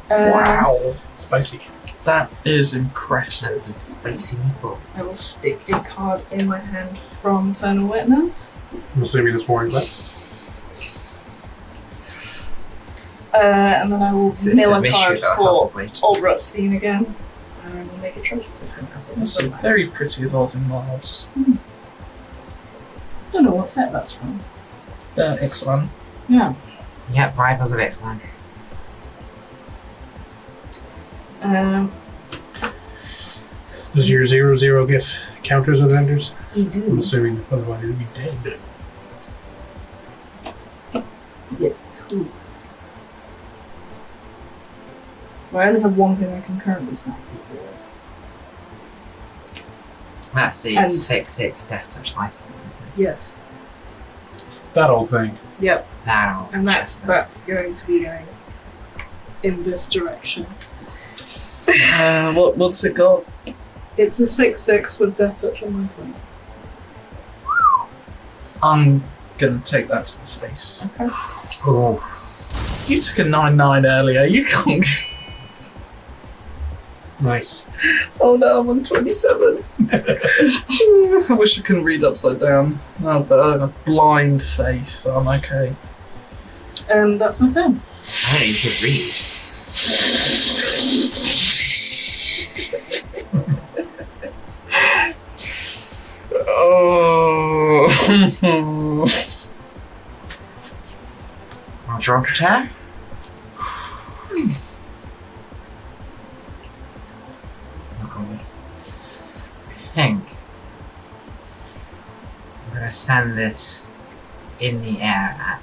Wow. Spicy. That is impressive. That's a spicy meatball. I will stick a card in my hand from Eternal Witness. I'm assuming it's 4 less. And then I will It's mill a a mystery card that'll for help us later. Old Rut Scene again. And I will make a treasure token as it That's comes some up. very pretty evolving wilds. Don't know what set that's from. Excellent. Yeah. Yep, Rivals of Excellent. Does your 0/0 get counters with vendors? You I'm do. assuming otherwise it'd be dead. Yes, 2. But I only have one thing I can currently snap people with. That's the And- 6/6 Death Touch Life, isn't it? Yes. That old thing. Yep. That'll And that's going to be going in this direction. What's it got? It's a 6/6 with Death Touch on my phone. I'm gonna take that to the face. Okay. Oh, You took a 9/9 earlier. You can't. nice. Oh no, I'm on 27. I wish I could read upside down. No, but I have a blind faith. I'm okay. That's my turn. I don't think you should read. Oh. Want your own attack? I think I'm gonna send this in the air at.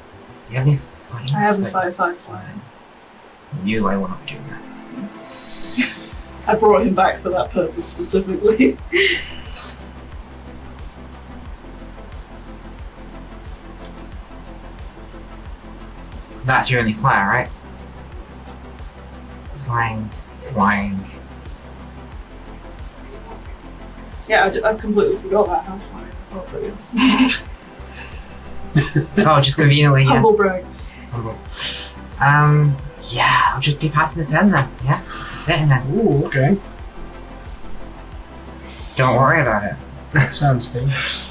Do you have any flying? I have a Like, 5/5 flying. You, I will not be doing that. I brought him back for that purpose specifically. That's your only flyer, right? Flying. Yeah, I completely forgot that house flying as well for you. Oh, just conveniently, yeah. Humble brag. Yeah, I'll just be passing the turn then. Yeah, sitting there. Ooh, okay. Don't worry about it. That sounds dangerous.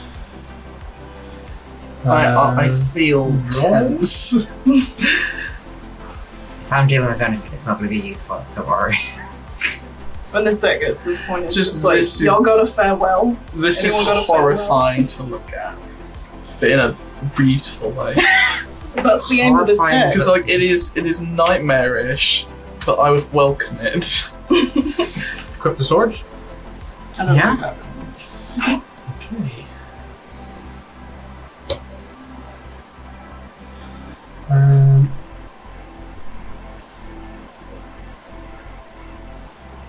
I feel no. tense. If I'm dealing with anything, it's not going to be you, but don't worry. When this deck gets to this point, it's Just just like, this is- y'all got a farewell. This is Anyone got a horrifying to look at, but in a beautiful way. That's the aim of this Horrifying. deck. Because like it is nightmarish, but I would welcome it. Equip the sword. I don't Yeah. like that. Okay.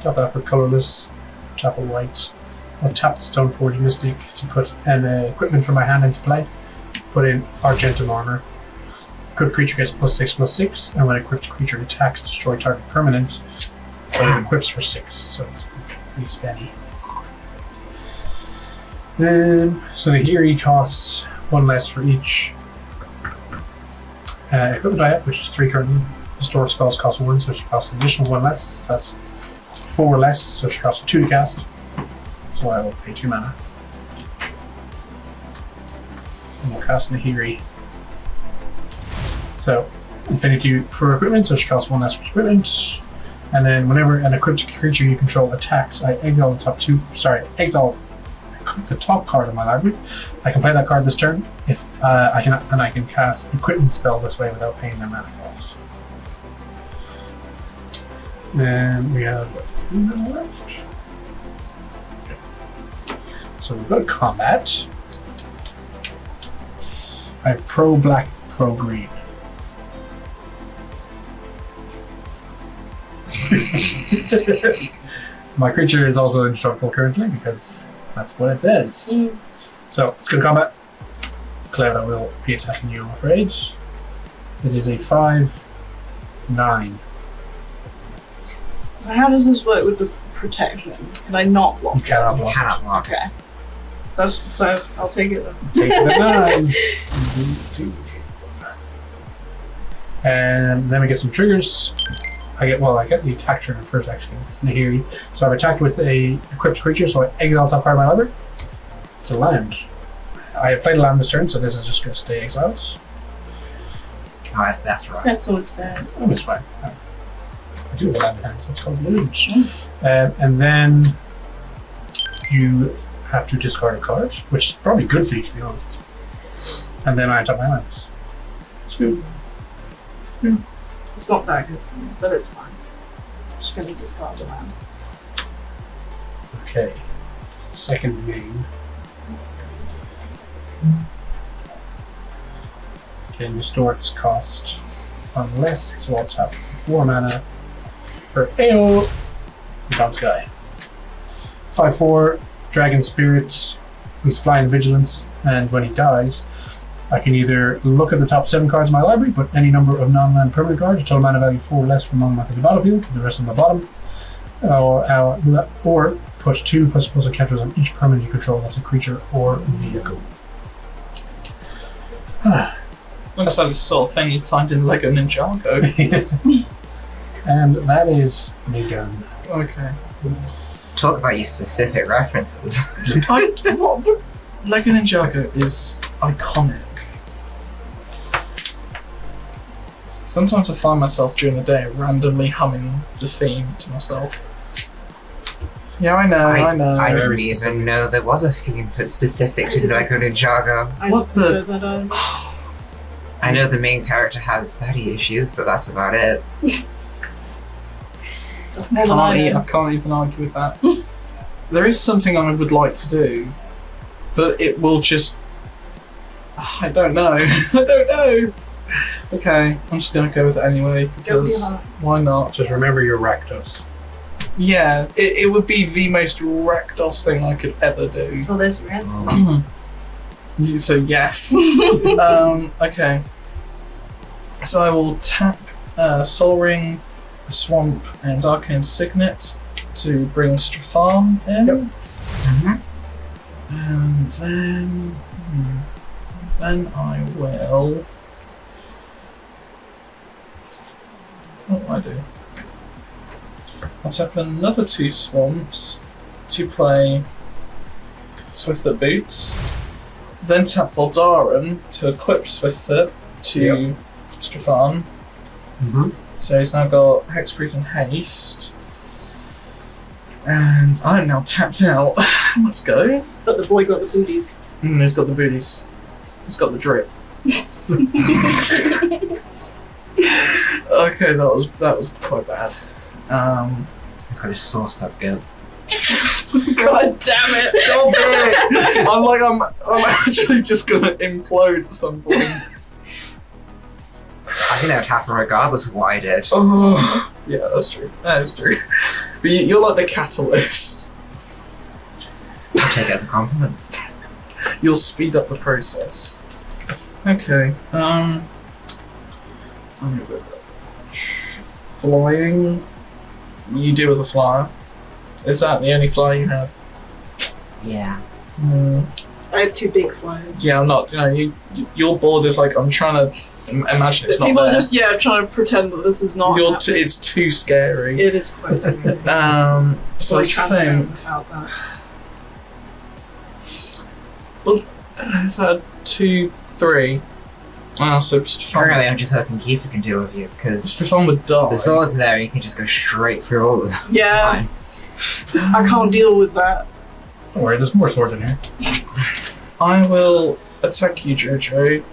Tap that for colorless. Tap on white. I'll tap the Stoneforge Mystic to put an equipment from my hand into play. Put in Argentum armor. Equipped creature gets +6/+6, and when equipped creature attacks, destroy target permanent. But it equips for 6, so it's pretty steady. So Nahiri costs 1 less for each equipment I have, which is 3 currently. Historic spells cost 1, so she costs an additional 1 less. That's 4 less, so she costs 2 to cast. So I will pay 2 mana. And we'll cast Nahiri. So, Infinity for equipment, so she costs 1 less for equipment. And then whenever an equipped creature you control attacks, I exile the top card of my library. I can play that card this turn. If I can cast equipment spell this way without paying their mana cost. Then we have 3 mana left. So we go to combat. I have pro black, pro green. My creature is also indestructible currently because that's what it says. So let's go to combat. Clara will be attacking you, I'm afraid. It is a 5/9. So how does this work with the protection? Can I not block? You cannot You block. cannot block. Okay. So I'll take it then. Take the 9. And then we get some triggers. I get the attack trigger first actually. It's Nahiri. So I've attacked with a equipped creature, so I exile top card of my library. It's a land. I have played a land this turn, so this is just going to stay exiled. Oh, that's right. That's what it said. Oh, it's fine. I do have a land in hand, so it's called Luge. And then you have to discard a card, which is probably good for you to be honest. And then I untap my lands. It's good. It's not that good for me, but it's fine. I'm just going to discard the land. Okay. Second game. Okay, restore its cost unless, so I'll tap 4 mana for AO Bounce Guy. 5/4 Dragon Spirit, who's flying vigilance, and when he dies, I can either look at the top 7 cards in my library, put any number of non-land permanent cards, total mana value 4 or less from among them to the battlefield, the rest on the bottom, or put 2 ++ counters on each permanent you control. That's a creature or vehicle. Looks like the sort of thing you'd find in Lego Ninjago. And that is me done. Okay. Talk about your specific references. Lego Ninjago is iconic. Sometimes I find myself during the day randomly humming the theme to myself. Yeah, I know. I didn't Very even specific. know there was a theme for specific to Lego Ninjago. What the- I know the main character has daddy issues, but that's about it. That's more than I know. I can't even argue with that. There is something I would like to do, but it will just... I don't know. I don't know. Okay, I'm just going to go with it anyway, because why not? Just remember your Rakdos. Yeah, it would be the most Rakdos thing I could ever do. Oh, there's your answer. So yes. Okay. So I will tap Soul Ring, Swamp, and Arcane Signet to bring Strefan in. Yep. And then I will. What do I do? I'll tap another 2 swamps to play Swiftfoot Boots. Then tap Voldaren to equip Swiftfoot to Strefan. So he's now got Hexproof and Haste. And I'm now tapped out. Let's go. But the boy got the booties. He's got the booties. He's got the drip. Okay, that was quite bad. He's got his sauced up goat. God damn it! Stop it! I'm actually just gonna implode at some point. I think that would happen regardless of what I did. Oh, yeah, that's true. That is true. But you're like the catalyst. I'll take it as a compliment. You'll speed up the process. Okay. I'm gonna go flying. You deal with a flyer. Is that the only flyer you have? Yeah. I have 2 big flyers. Yeah, I'm not. Your board is like I'm trying to imagine it's not People there. are just trying to pretend that this is not. It's too scary. It is quite scary. So I think about that. is that 2, 3? So Currently, I'm just hoping Kiefer can deal with you because Strefan would die. the sword's there. You can just go straight through all of them. Yeah. It's fine. I can't deal with that. Don't worry, there's more swords in here. I will attack you, Jojo,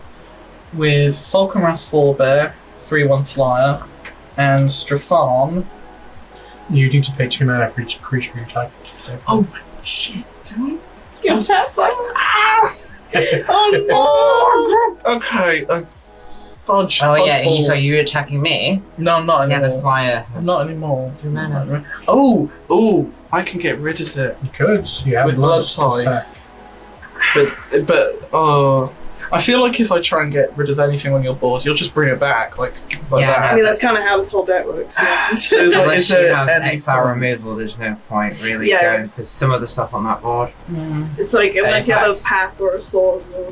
with Falconwrath Forebear, 3/1 flyer, and Strefan. You need to pay 2 mana for each creature you attack. Oh shit! Do You're tapped out. Oh no! Okay, fudge. Oh fudge yeah, balls. so you're attacking me? No, I'm not Yeah, anymore. the flyer. has Not anymore. 2 mana. Oh! I can get rid of it. You could. You have With blood blood to type. sack. But I feel like if I try and get rid of anything on your board, you'll just bring it back like Yeah, that. I mean, that's kind of how this whole deck works. Yeah. So is Unless you there have any exile point? removal, there's no point really Yeah. going for some of the stuff on that board. It's like unless you have a Exact. path or a sword or.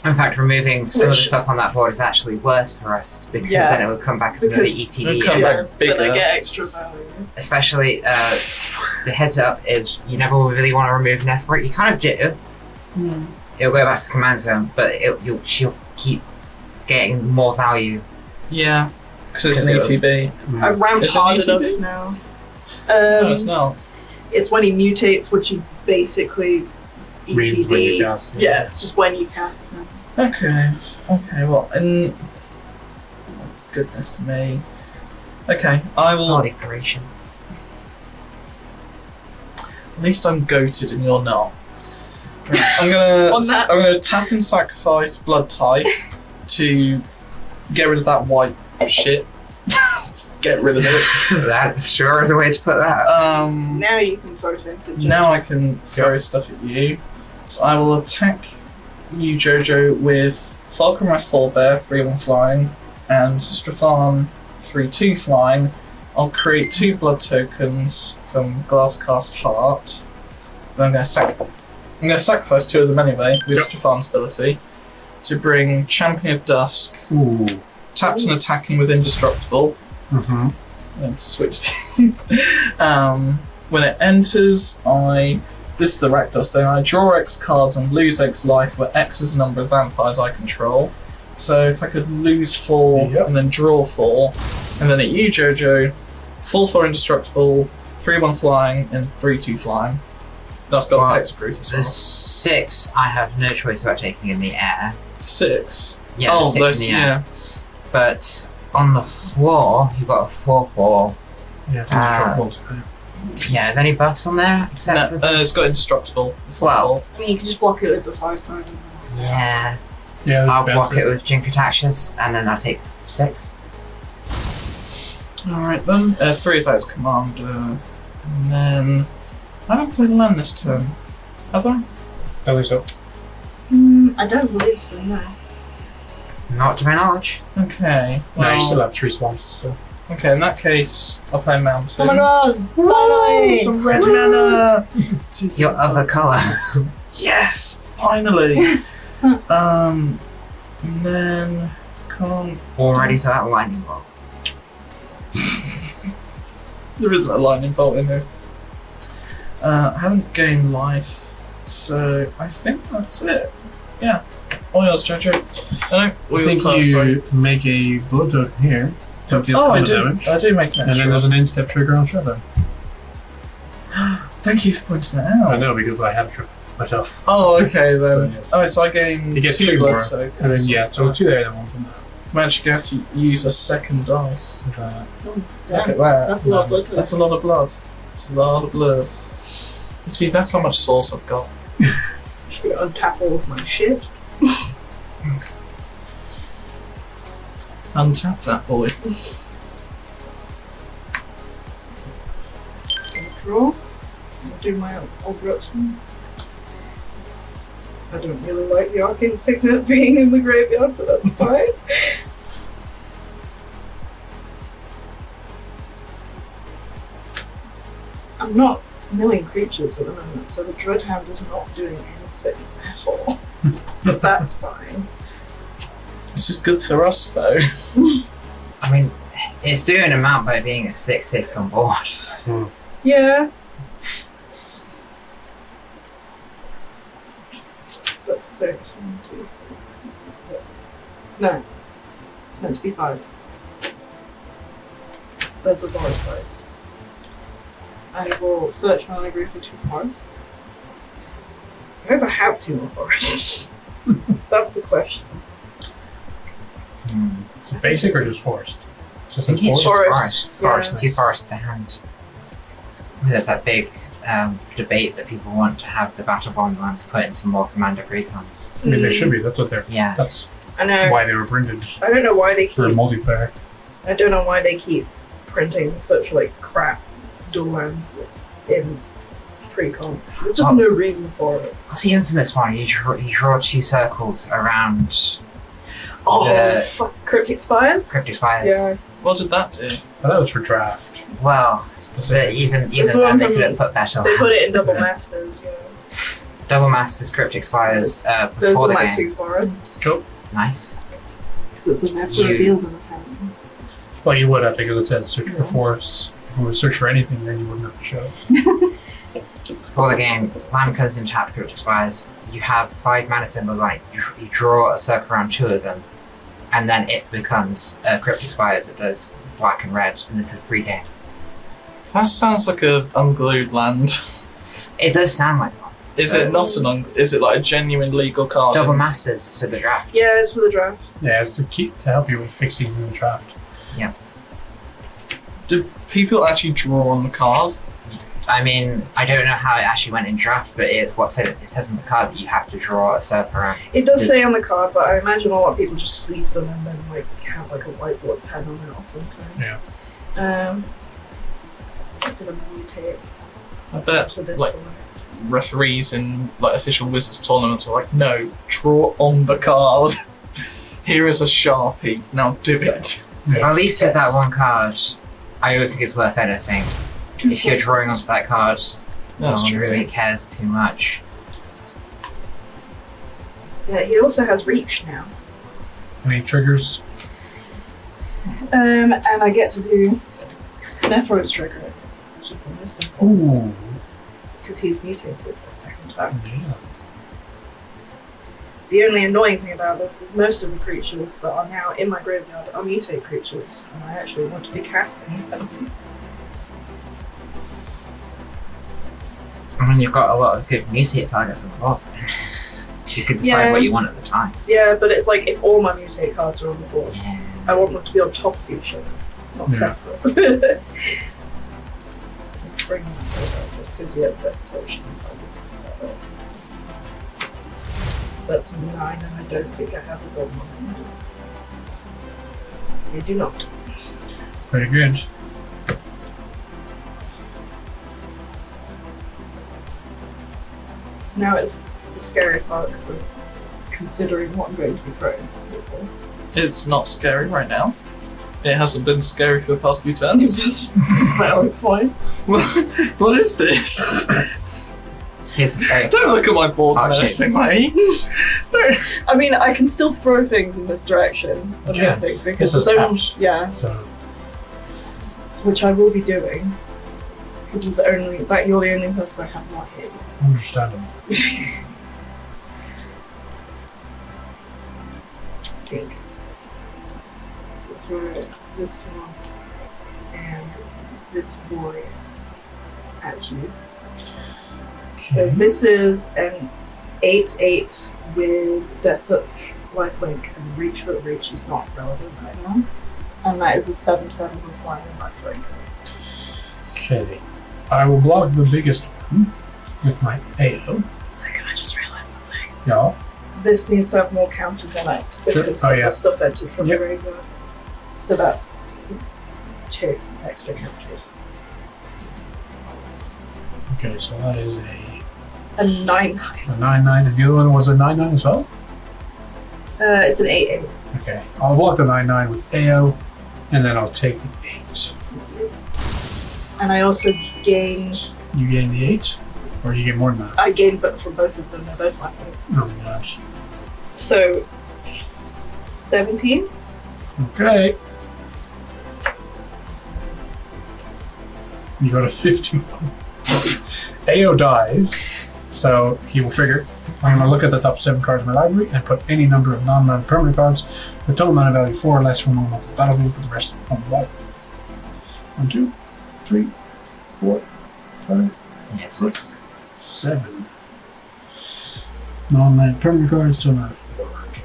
In fact, removing some of the Which- stuff on that board is actually worse for us because Yeah. then it would come back as another Because ETB. it'll come and back bigger. Then I get extra value. especially the heads up is you never really want to remove Nethroi. You kind of do. It'll go back to command zone, but she'll keep getting more value. Yeah, because it's an Because ETB. I've ramped Is it hard ETB? enough now. No, it's not. It's when he mutates, which is basically Means when you ETB. cast. Yeah, it's just when you cast. Okay. Well, and oh, goodness me. Okay, I will. Holy gracious. At least I'm goated and you're not. I'm On that- gonna tap and sacrifice Blood Type to get rid of that white shit. Just get rid of it. That sure is a way to put that. Now you can throw things at Now I can throw stuff at you. So I will attack you, Jojo, with Falconry 4 bear, 3/1 flying, and Strefan 3/2 flying. I'll create 2 blood tokens from Glasscast Heart. Then I'm going to sacrifice 2 of them anyway with Strefan's ability to bring Champion of Dusk. Ooh. Tapped and attacking with Indestructible. Mm-hmm. And switch these. When it enters, this is the Rakdos thing. I draw X cards and lose X life, where X is the number of vampires I control. So if I could lose 4 and then draw 4, and then at you, Jojo, 4/4 Indestructible, 3/1 flying, and 3/2 flying. That's got hexproof as well. The 6 I have no choice about taking in the air. 6? Yeah, the 6 in the air. But on the floor, you've got a 4/4. Yeah, Yeah, is there any buffs on there? Except it's got Indestructible. Well, I mean, you can just block it with the 5/5. yeah. Yeah, I'll block it with Jink Attachers, and then I'll take 6. Alright then. 3 of that is Commander. And then... I haven't played land this turn. Have I? I think so. I don't believe so, no. Not to my knowledge. Okay. No, Well, you still have 3 swamps, so. okay, in that case, I'll play Mountain. Oh my god! Finally! Some red mana! Your other colour. Yes! Finally! And then... Can't... All ready for that lightning bolt. There isn't a lightning bolt in here. I haven't gained life, so I think that's it. Yeah. All yours, Jojo. I think you make a blood token here. Don't deal combat damage. I do make an And extra. then there's an in-step trigger on Strefan. Thank you for pointing that out. I know, because I have Strefan myself. Oh, okay then. So, yes. Oh, so I gain You get 2 2 blood more. tokens. And then, yeah, so 2 there, then 1 from that. I'm actually going to have to use a second dice. Oh, Look damn. at that. That's a lot of blood. That's a lot of blood. It's a lot of blood. You see, that's how much sauce I've got. Should untap all of my shit. Untap that boy. Draw. I'll do my old Rutsman. I don't really like the Arcane Signet being in the graveyard, but that's fine. I'm not milling creatures at the moment, so the Dreadhound is not doing anything at all. But that's fine. This is good for us, though. I mean, it's doing an amount by being a 6/6 on board. Yeah. That's 6. 1, 2, 3. No. It's meant to be 5. That's the forest fight. I will search my library for 2 forests. I hope I have 2 more forests. That's the question. Is it basic or just forest? Just I as think it's forest? just Forest, forest, yeah. 2 forests to hand. There's that big debate that people want to have the Battlebond lands put in some more Commander Precons. I mean, they should be. That's what they're. Yeah. That's I know. why they were printed I don't know why they for keep. multiplayer. I don't know why they keep printing such like crap dual lands in precons. There's just no reason for it. What's the infamous one? You draw 2 circles around Oh, The- fuck, Cryptic Spires? Cryptic Spires. Yeah. What did that do? But that was for draft. Well, but even It's the then one they from- could have put better They put it in lands. double masters, yeah. Double Masters, Cryptic Spires Those before are the my game. 2 forests. Cool. Nice. Because it's a never You- revealed in the family. Well, you would have, because it says search for forests. If we would search for anything, then you wouldn't have to show. Before the game, land comes in tapped Cryptic Spires. You have 5 mana symbols on it. You draw a circle around 2 of them, and then it becomes Cryptic Spires that does black and red, and this is pre-game. That sounds like a unglued land. It does sound like one. Is it not an is it like a genuine legal card? Double Masters is for the draft. Yeah, it's for the draft. Yeah, it's to keep to help you with fixing in the draft. Do people actually draw on the card? I mean, I don't know how it actually went in draft, but it says on the card that you have to draw a circle around. It does say on the card, but I imagine a lot of people just sleeve them and then like have like a whiteboard pen on it or something. Yeah. I'm gonna mutate I bet to this like one. referees in like official Wizards tournaments are like, no, draw on the card. Here is a Sharpie. Now do it. Yeah. At least with that one card, I don't think it's worth anything. If you're drawing onto that card, no That's one true. really cares too much. Yeah, he also has reach now. Any triggers? And I get to do Nethroi's trigger, which is the most important Ooh. because he's mutated the second time. Yeah. The only annoying thing about this is most of the creatures that are now in my graveyard are mutate creatures, and I actually want to be casting them. I mean, you've got a lot of good mutate targets on the board. You could decide Yeah. what you want at the time. Yeah, but it's like if all my mutate cards are on the board, Yeah. I want them to be on top of each other, not Yeah. separate. Bring them over just because you have Desperation. That's 9, and I don't think I have a gold one. You do not. Pretty good. Now it's the scary part because I'm considering what I'm going to be throwing. It's not scary right now. It hasn't been scary for the past few turns. It's just valid point. What is this? Here's the scary Don't look at my board Oh, menacingly. I mean, I can still throw things in this direction, I'm Yeah. guessing, because This is there's only, tapped. yeah, So, which I will be doing. Because it's only that you're the only person I have not hit. understandable. I think. Throw this one and this boy at you. So this is an 8/8 with Death Hook, Lifelink, and Reach, but Reach is not relevant right now. And that is a 7/7 with Flying and Lifelink. Okay. I will block the biggest one with my AO. Second, I just realized something. Yeah. This needs to have more counters on it because Oh, of yeah. the stuff entered from Yep. the graveyard. So that's 2 extra counters. Okay, so that is A 9/9. a 9/9, and the other one was a 9/9 as well? It's an 8/8. Okay. I'll block the 9/9 with AO, and then I'll take the 8. And I also gain. You gain the 8? Or you get more than that? I gain, but from both of them, they're both lifelink. Oh my gosh. So 17. Okay. You got a 51. AO dies, so he will trigger. I'm going to look at the top 7 cards of my library and put any number of non-mana permanent cards with total mana value 4 or less from one of the battlefield for the rest of the library. 1, 2, 3, 4, 5, Yes. 6, 7. Non-mana permanent cards, total mana 4. Okay.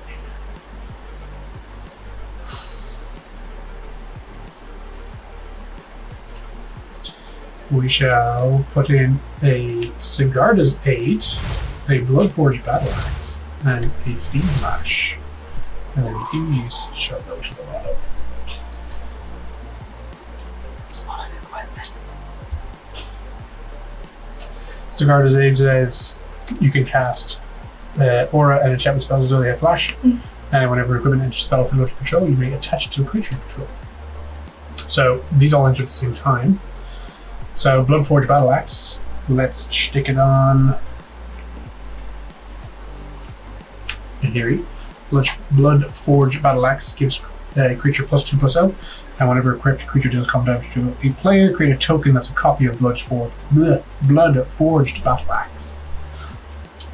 We shall put in a Sigarda's 8, a Bloodforged Battle Axe, and a Fiend Lash. And then these shall go to the bottom. It's a lot of equipment. Sigarda's 8 says you can cast Aura and enchantment spells as though they have Flash, and whenever equipment enters the battlefield under control, you may attach it to a creature you control. So these all enter at the same time. So Bloodforged Battle Axe, let's stick it on Nahiri. Bloodforged Battle Axe gives a creature +2/+0, and whenever equipped creature deals combat damage to a player, create a token that's a copy of Bloodforged Battle Axe.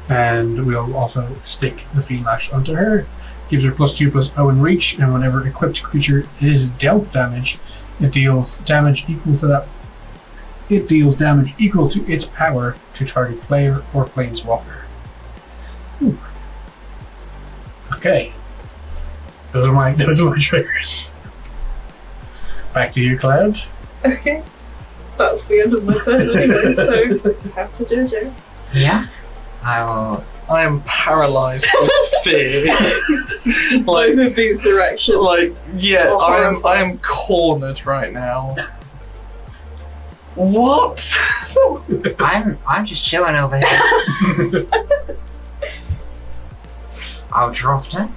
And we'll also stick the Fiend Lash onto her. Gives her +2/+0 in reach, and whenever equipped creature is dealt damage, it deals damage equal to that. It deals damage equal to its power to target player or planeswalker. Ooh. Okay. Those are my triggers. Back to you, Cloud. Okay. That's the end of my turn anyway, so have to Jojo. Yeah. I will. I am paralyzed with fear. Just both of these directions. Yeah, Oh, I am cornered right now. What? I'm just chilling over here. I'll draw for 10.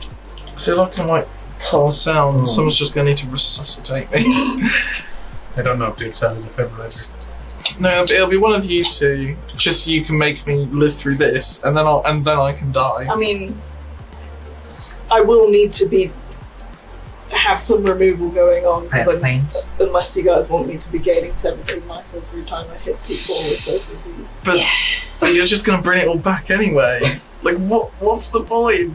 feel like I might pass out and someone's just going to need to resuscitate me. I don't know if they've sounded a defibrillator. No, it'll be one of you two. Just so you can make me live through this, and then I can die. I mean, I will need to have some removal going on Planes. unless you guys want me to be gaining 17 life every time I hit people with those disease. But you're just going to bring it all back anyway. Like, what's the point?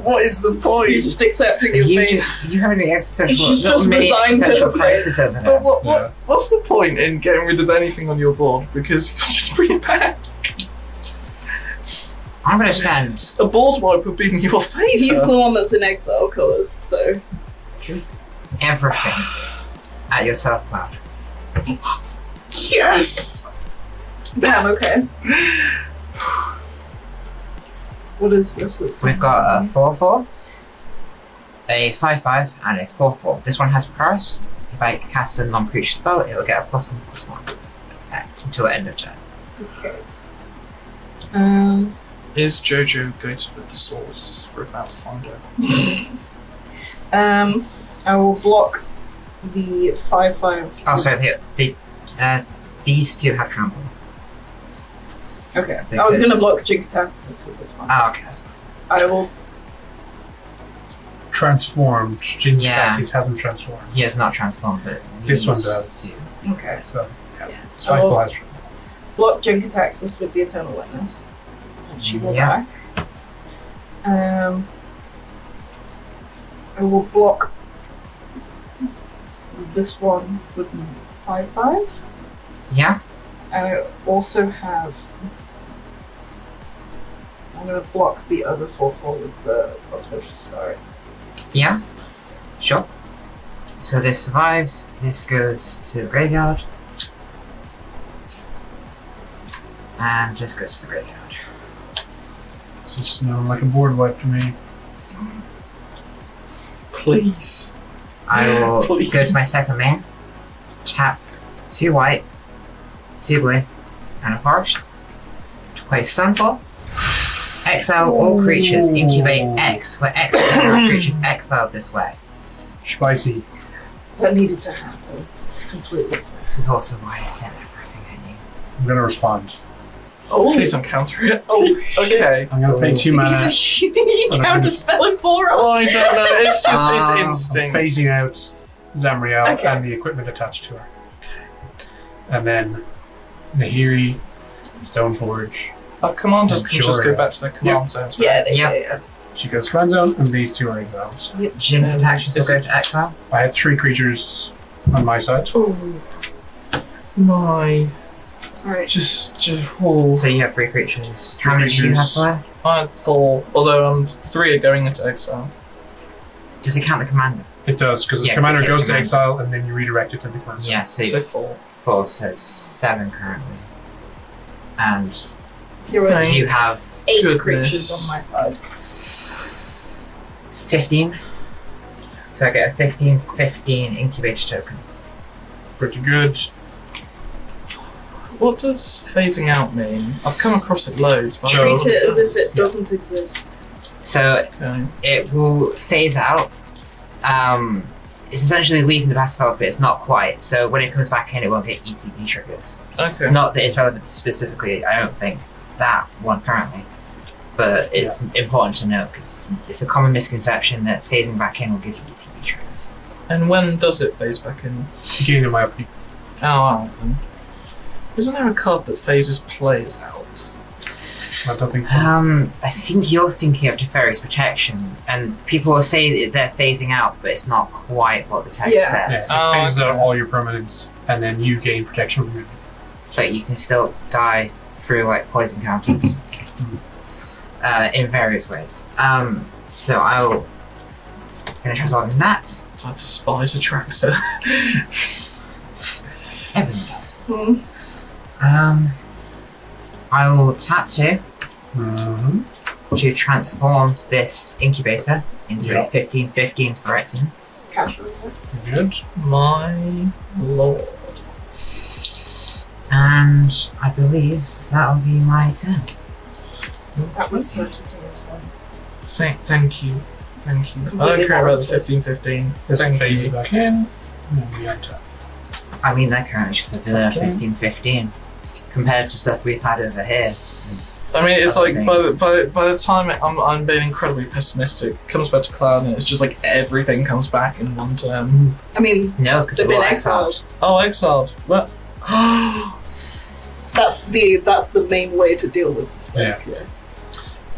What is the point? You're just accepting your fate. You have an existential, He's just resigned to the crisis over there. But what's the point in getting rid of anything on your board? Because you'll just bring it back. I'm going to send A board wipe would be in your favour. He's the one that's in exile colours, so. everything at yourself, Cloud. Yes! Damn, okay. What is this? We've got a 4/4, a 5/5, and a 4/4. This one has Paris. If I cast a non-creature spell, it will get a +1/+1 effect until the end of turn. Okay. Is Jojo going to put the source? We're about to find out. I will block the 5/5. Oh, sorry, these two have trample. Okay. I was going to block Jig Attack. That's what this one. Oh, okay, that's fine. I will. Transformed. Jin Yeah. Practice hasn't transformed. He has not transformed, but This one he's- does. Okay. So, yeah. Yeah. Spiteful has Block Jink attacks this with the Eternal Witness. And she will Yeah. die. I will block this one with 5/5. Yeah? And I also have. I'm going to block the other 4/4 with the Auspicious Stars. Yeah? Sure. So this survives, this goes to the graveyard. And this goes to the graveyard. It's just like a board wipe to me. Please. I will Please. go to my second main, tap 2 white, 2 blue, and a forest to play Sunfall. Exile all creatures, incubate X, where X is all creatures exiled this way. Spicy. That needed to happen. It's completely. This is also why I sent everything at you. I'm gonna respond. Oh, Please don't counter it. Oh, shit. Okay. I'm gonna pay 2 mana. You counter spell in 4 Well, I don't know. It's just it's Ah. instinct. Phasing out Zamriel Okay. and the equipment attached to her. And then Nahiri, Stoneforge. Our commanders can just go Sure. back to their command zones. right? Yeah, Yeah. yeah. She goes command zone, and these two are exiles. Gym actions will Is go it- to exile. I had 3 creatures on my side. Oh my! Alright. Just oh. So you have 3 creatures. Three How many do you have creatures. there? I thought, although 3 are going into exile. Does it count the commander? It does, because Yeah, the commander 'cause it goes to gets exile, and then you redirect it to the command zone. Yeah, so, So 4. 4, so 7 currently. And You're right. Thank you have 8 goodness. creatures on my side. 15. So I get a 15/15 incubator token. Pretty good. What does phasing out mean? I've come across it loads, but Sure. Treat it as if it Yeah. doesn't exist. So Okay. it will phase out. It's essentially leaving the battlefield, but it's not quite. So when it comes back in, it won't get ETB triggers. Okay. Not that it's relevant specifically, I don't think, that one currently. But it's important to note because it's a common misconception that phasing back in will give you ETB triggers. And when does it phase back in? Beginning of my upkeep. Oh, alright then. Isn't there a card that phases players out? I don't think so. I think you're thinking of Teferi's Protection, and people will say that they're phasing out, but it's not quite what the text Yeah. Yeah, says. it Oh, phases out okay. all your permanents, and then you gain protection from it. But you can still die through like poison counters in various ways. So I'll finish resolving that. I despise Atraxa. Everything does. Hmm. I will tap 2 Mm-hmm. to transform this incubator into Yeah. a 15/15 Phyrexian. Counter it. Good. My lord. And I believe that'll be my turn. That was such a Thank you. Thank you. I don't care about the 15-15. This Thank phase you. back in. And then we untap. I mean, they're currently just a vanilla 15-15 compared to stuff we've had over here. I mean, it's Other like by the time I'm being incredibly pessimistic, it comes back to Cloud and it's just like everything comes back in one turn. I mean, No, because they've been exiled. Oh, exiled. What? That's the main way to deal with this stuff.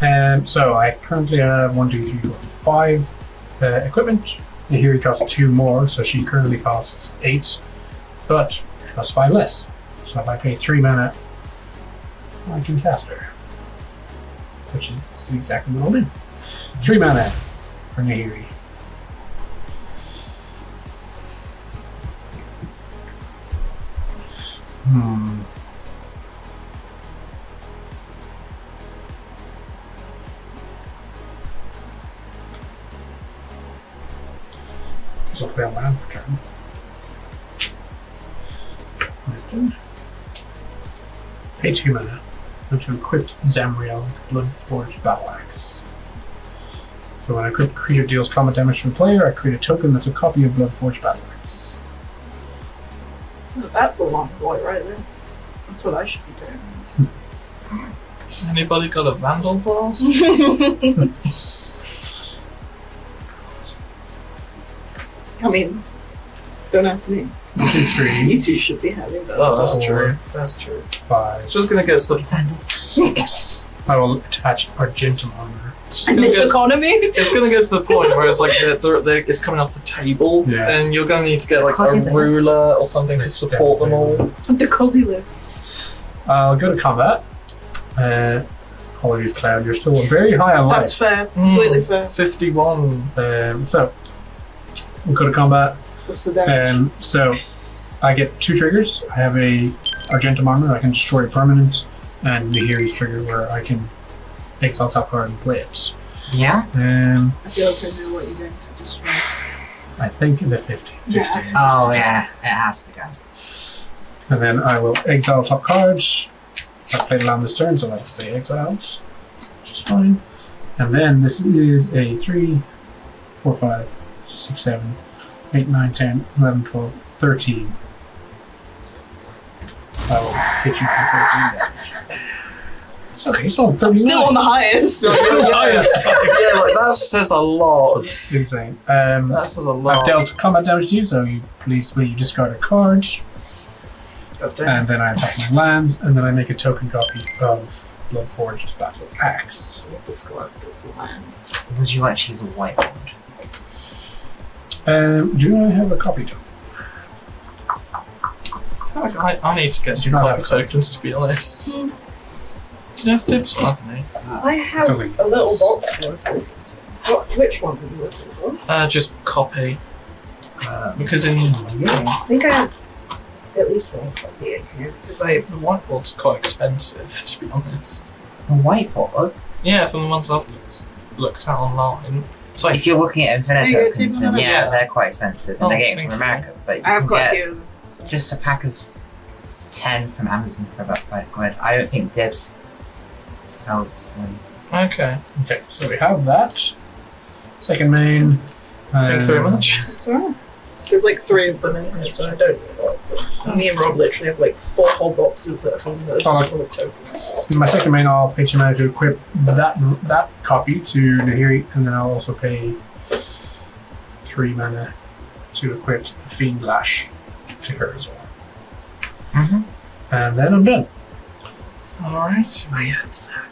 Yeah. So I currently have 1, 2, 3, 4, 5 equipment. Nahiri costs 2 more, so she currently costs 8, but she costs 5 less. So if I pay 3 mana, I can cast her. Which is exactly what I'll do. 3 mana for Nahiri. So I'll play on my own turn. Pay 2 mana. And to equip Zamriel with Bloodforged Battle Axe. So when I equip a creature deals combat damage to the player, I create a token that's a copy of Bloodforged Battle Axe. That's a long boy right there. That's what I should be doing. Anybody got a Vandal Blast? I mean, don't ask me. 1, 2, 3, You two should be having that. Oh, that's Four. true. That's true. 5, Just gonna get the 6. I will attach Argentum Armor. It's just And gonna this get. economy? It's gonna get to the point where it's like it's coming off the table, Yeah. and you're gonna need to get like Cozy a bits. ruler or something to It's support them all. The cozy lips. I'll go to combat. Apologies, Cloud, you're still very high on That's life. fair. Completely fair. 51. So, we'll go to combat. What's the damage? So, I get 2 triggers. I have a Argentum Armor, I can destroy a permanent, and Nahiri's trigger where I can exile top card and play it. Yeah? I feel like I know what you're going to destroy. I think the 50. Yeah. 50. Oh, yeah. It has to go. And then I will exile top cards. I played land this turn, so that'll stay exiled, which is fine. And then this is a 3, 4, 5, 6, 7, 8, 9, 10, 11, 12, 13. I will hit you for 13 damage. So he's on 39. Still on the highest. Yeah, like that says a lot. It's insane. That says a I've lot. dealt combat damage to you, so you discard a card, God damn. and then I attack my lands, and then I make a token copy of Bloodforged Battle Axe. Discard this land. Would you like to use a whiteboard? Do I have a copy token? I need to get some Not copy that tokens, to be honest. Do you have tips on me? I have Totally. a little box for it. Which one are you looking for? Just copy. Because in I think I have at least one copy in here. Because the whiteboard's quite expensive, to be honest. A whiteboards? Yeah, from the ones I've looked at online. It's like If you're looking at infinite There you go, tokens, take then one. yeah, Yeah. they're quite expensive, and Oh, they're getting thank from you. America. But you I have can quite a get few of them. just a pack of 10 from Amazon for about £5. I don't think Dibs sells them. okay. Okay, so we have that. Second main. Thank you very much. That's alright. There's like 3 of them in here, so I don't know what. Me and Rob literally have like 4 whole boxes at home that are just full of tokens. In my second main, I'll pay 2 mana to equip that copy to Nahiri, and then I'll also pay 3 mana to equip Fiend Lash to her as well. Mm-hmm. And then I'm done. Alright. I am sad.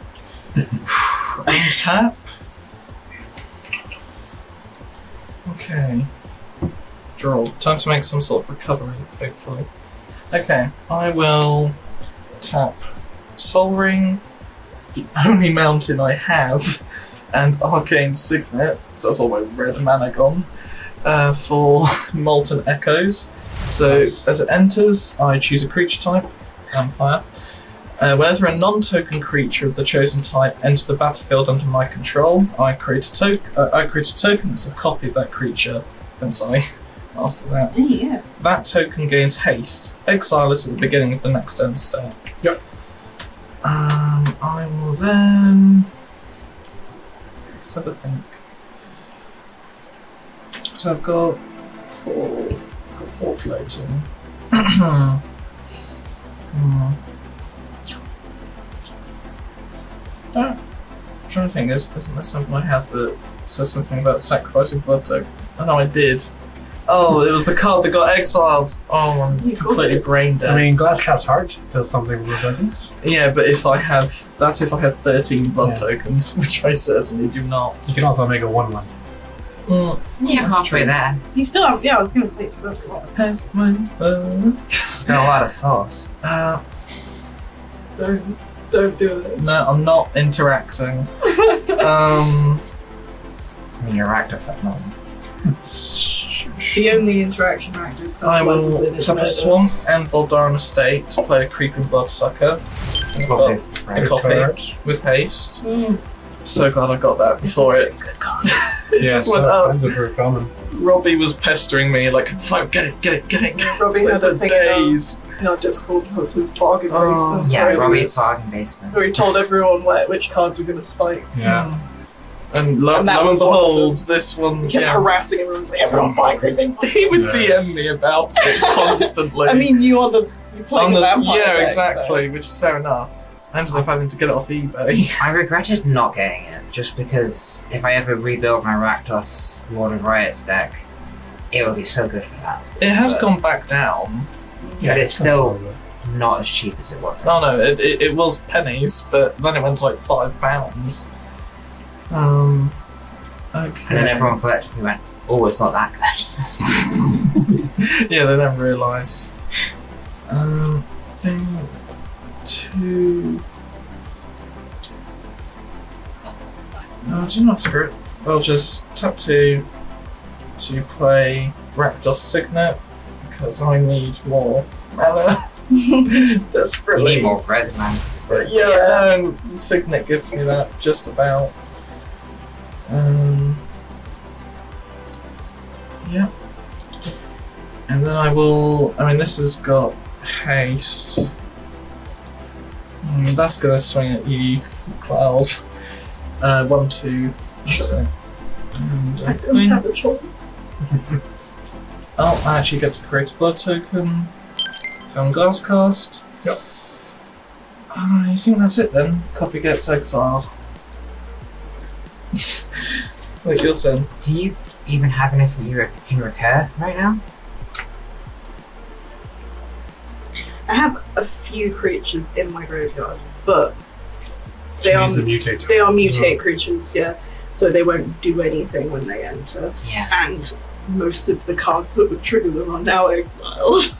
Untap. Okay. Draw. Time to make some sort of recovery, hopefully. Okay, I will tap Soul Ring, the only mountain I have, and Arcane Signet, so that's all my red mana gone, for Molten Echoes. So, as it enters, I choose a creature type, Vampire. Whenever a non-token creature of the chosen type enters the battlefield under my control, I create a token that's a copy of that creature. Once I master that, Yeah. that token gains haste. Exile it at the beginning of the next turn step. Yep. I will then. Let's have a think. So I've got four floating. I'm trying to think, isn't there something I had that says something about sacrificing blood token? I know I did. Oh, it was the card that got exiled. Oh, I'm completely brain dead. I mean, Glasscast Heart does something with blood tokens. Yeah, but if I have 13 blood tokens, which I certainly do not. You can also make a 1/1. Yeah, halfway there. You still have, yeah, I was going to say, you still have a lot. Have my Got a lot of sauce. Don't do it. No, I'm not interacting. I mean, you're Rakdos, that's not. The only interaction Rakdos I specializes in will is tap a murder. swamp and Voldaren Estate to play a Creeping Bloodsucker. I've got a copy with haste. So glad I got that before it. Good card. It Yeah, just so went up. friends are very common. Robbie was pestering me like, "Fuck, get it. Robbie had For a thing days. in our Discord was his bargain basement. Yeah, where he Robbie's was- bargain basement. Where he told everyone which cards were going to spike. Yeah. And lo And that and was one of behold, this one, He kept yeah, harassing everyone, saying, everyone buy Creeping he would Yeah. DM me about it constantly. I mean, you playing On the the, vampire yeah, deck, exactly, which is fair enough. I ended up having to get it off eBay. I regretted not getting it, just because if I ever rebuild my Rakdos Lord of Riots deck, it would be so good for that. It has But- gone back down. Yeah, it's still not as cheap as it was. Oh no, it was pennies, but then it went to like £5. Okay. And then everyone collectively went, oh, it's not that good. Yeah, they never realised. Thing 2. No, do not script. I'll just tap 2 to play Rakdos Signet because I need more mana. You Desperately. need more red man specific. Yeah, and the Signet gives me that just about. Yeah. And then I will. I mean, this has got haste. That's gonna swing at you, Cloud. 1, 2. So. And I I don't think. have a choice. Oh, I actually get to create a blood token. Film Glasscast. Yep. I think that's it then. Copy gets exiled. Wait, your turn. Do you even have anything you can recur right now? I have a few creatures in my graveyard, but She they are needs to mutate. they are mutate creatures, yeah. So they won't do anything when they enter. Yeah. And most of the cards that would trigger them are now exiled.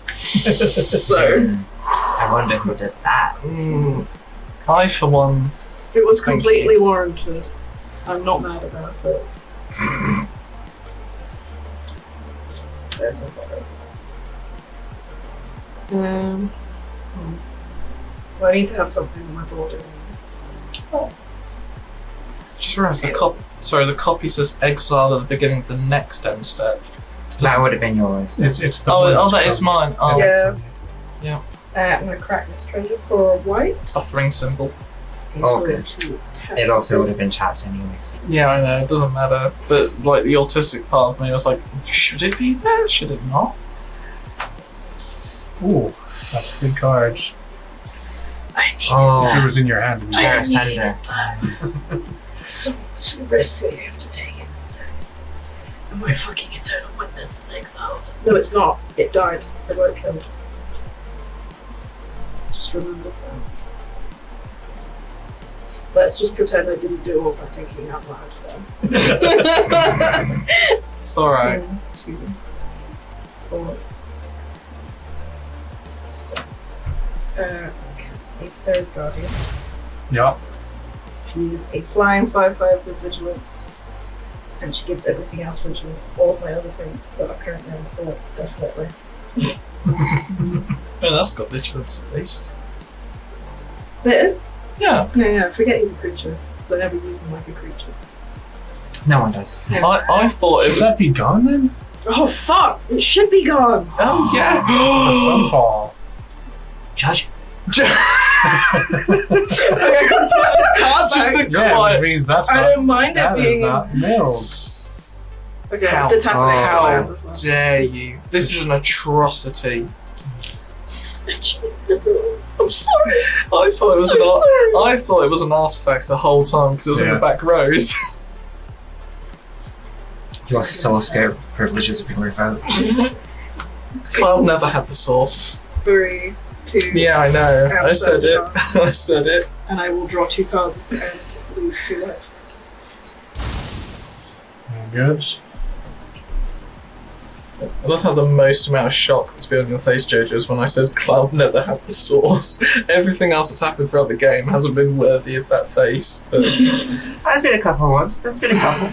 So I wonder who did that. I, for one, it was Thank completely warranted. I'm not mad about it. There's a photo. Well, I need to have something on my board. just realised the copy says exile at the beginning of the next end step. That would have been yours. It's the Oh, one that that's is mine. Oh, Yeah. I'm going to crack this treasure for a white. buffering symbol. Oh, good. It also would have been chapped anyways. Yeah, I know, it doesn't matter. But, like, the autistic part of me was like, should it be there? Should it not? Ooh, that's a good card. If it Oh, was in your hand. it'd be- Terra Sender. So much risk that you have to take in this deck. And my fucking Eternal Witness is exiled. No, it's not. It died. It won't kill. Just remember that. Let's just pretend I didn't do all that thinking out loud then. It's alright. 1, 2, 4, 6. Cast a Ceres Guardian. Yeah. She is a flying 5/5 with vigilance. And she gives everything else vigilance. All of my other things that are currently on the board, definitely. Oh, that's got vigilance at least. This? Yeah. Yeah, forget he's a creature. Because I never use him like a creature. No one does. I thought it Should was. that be gone then? Oh fuck! It should be gone! Oh, yeah! The Sunfall. Judge. Just the Yeah, quiet. which means that's I not, don't mind it that is being. not milled. Okay, How- the tap next How round as well. dare you? This is an atrocity. I'm sorry. I thought it was So sorry. I thought it was an artifact the whole time because it was in Yeah. the back rows. Your source scope privileges have been revoked. Cloud never had the source. 3, 2, Yeah, I know. I said it. Outside I said it. and I will draw 2 cards and lose 2 life. Good. I love how the most amount of shock that's been on your face, Jojo, is when I said Cloud never had the source. Everything else that's happened throughout the game hasn't been worthy of that face. But There's been a couple of ones. There's been a couple.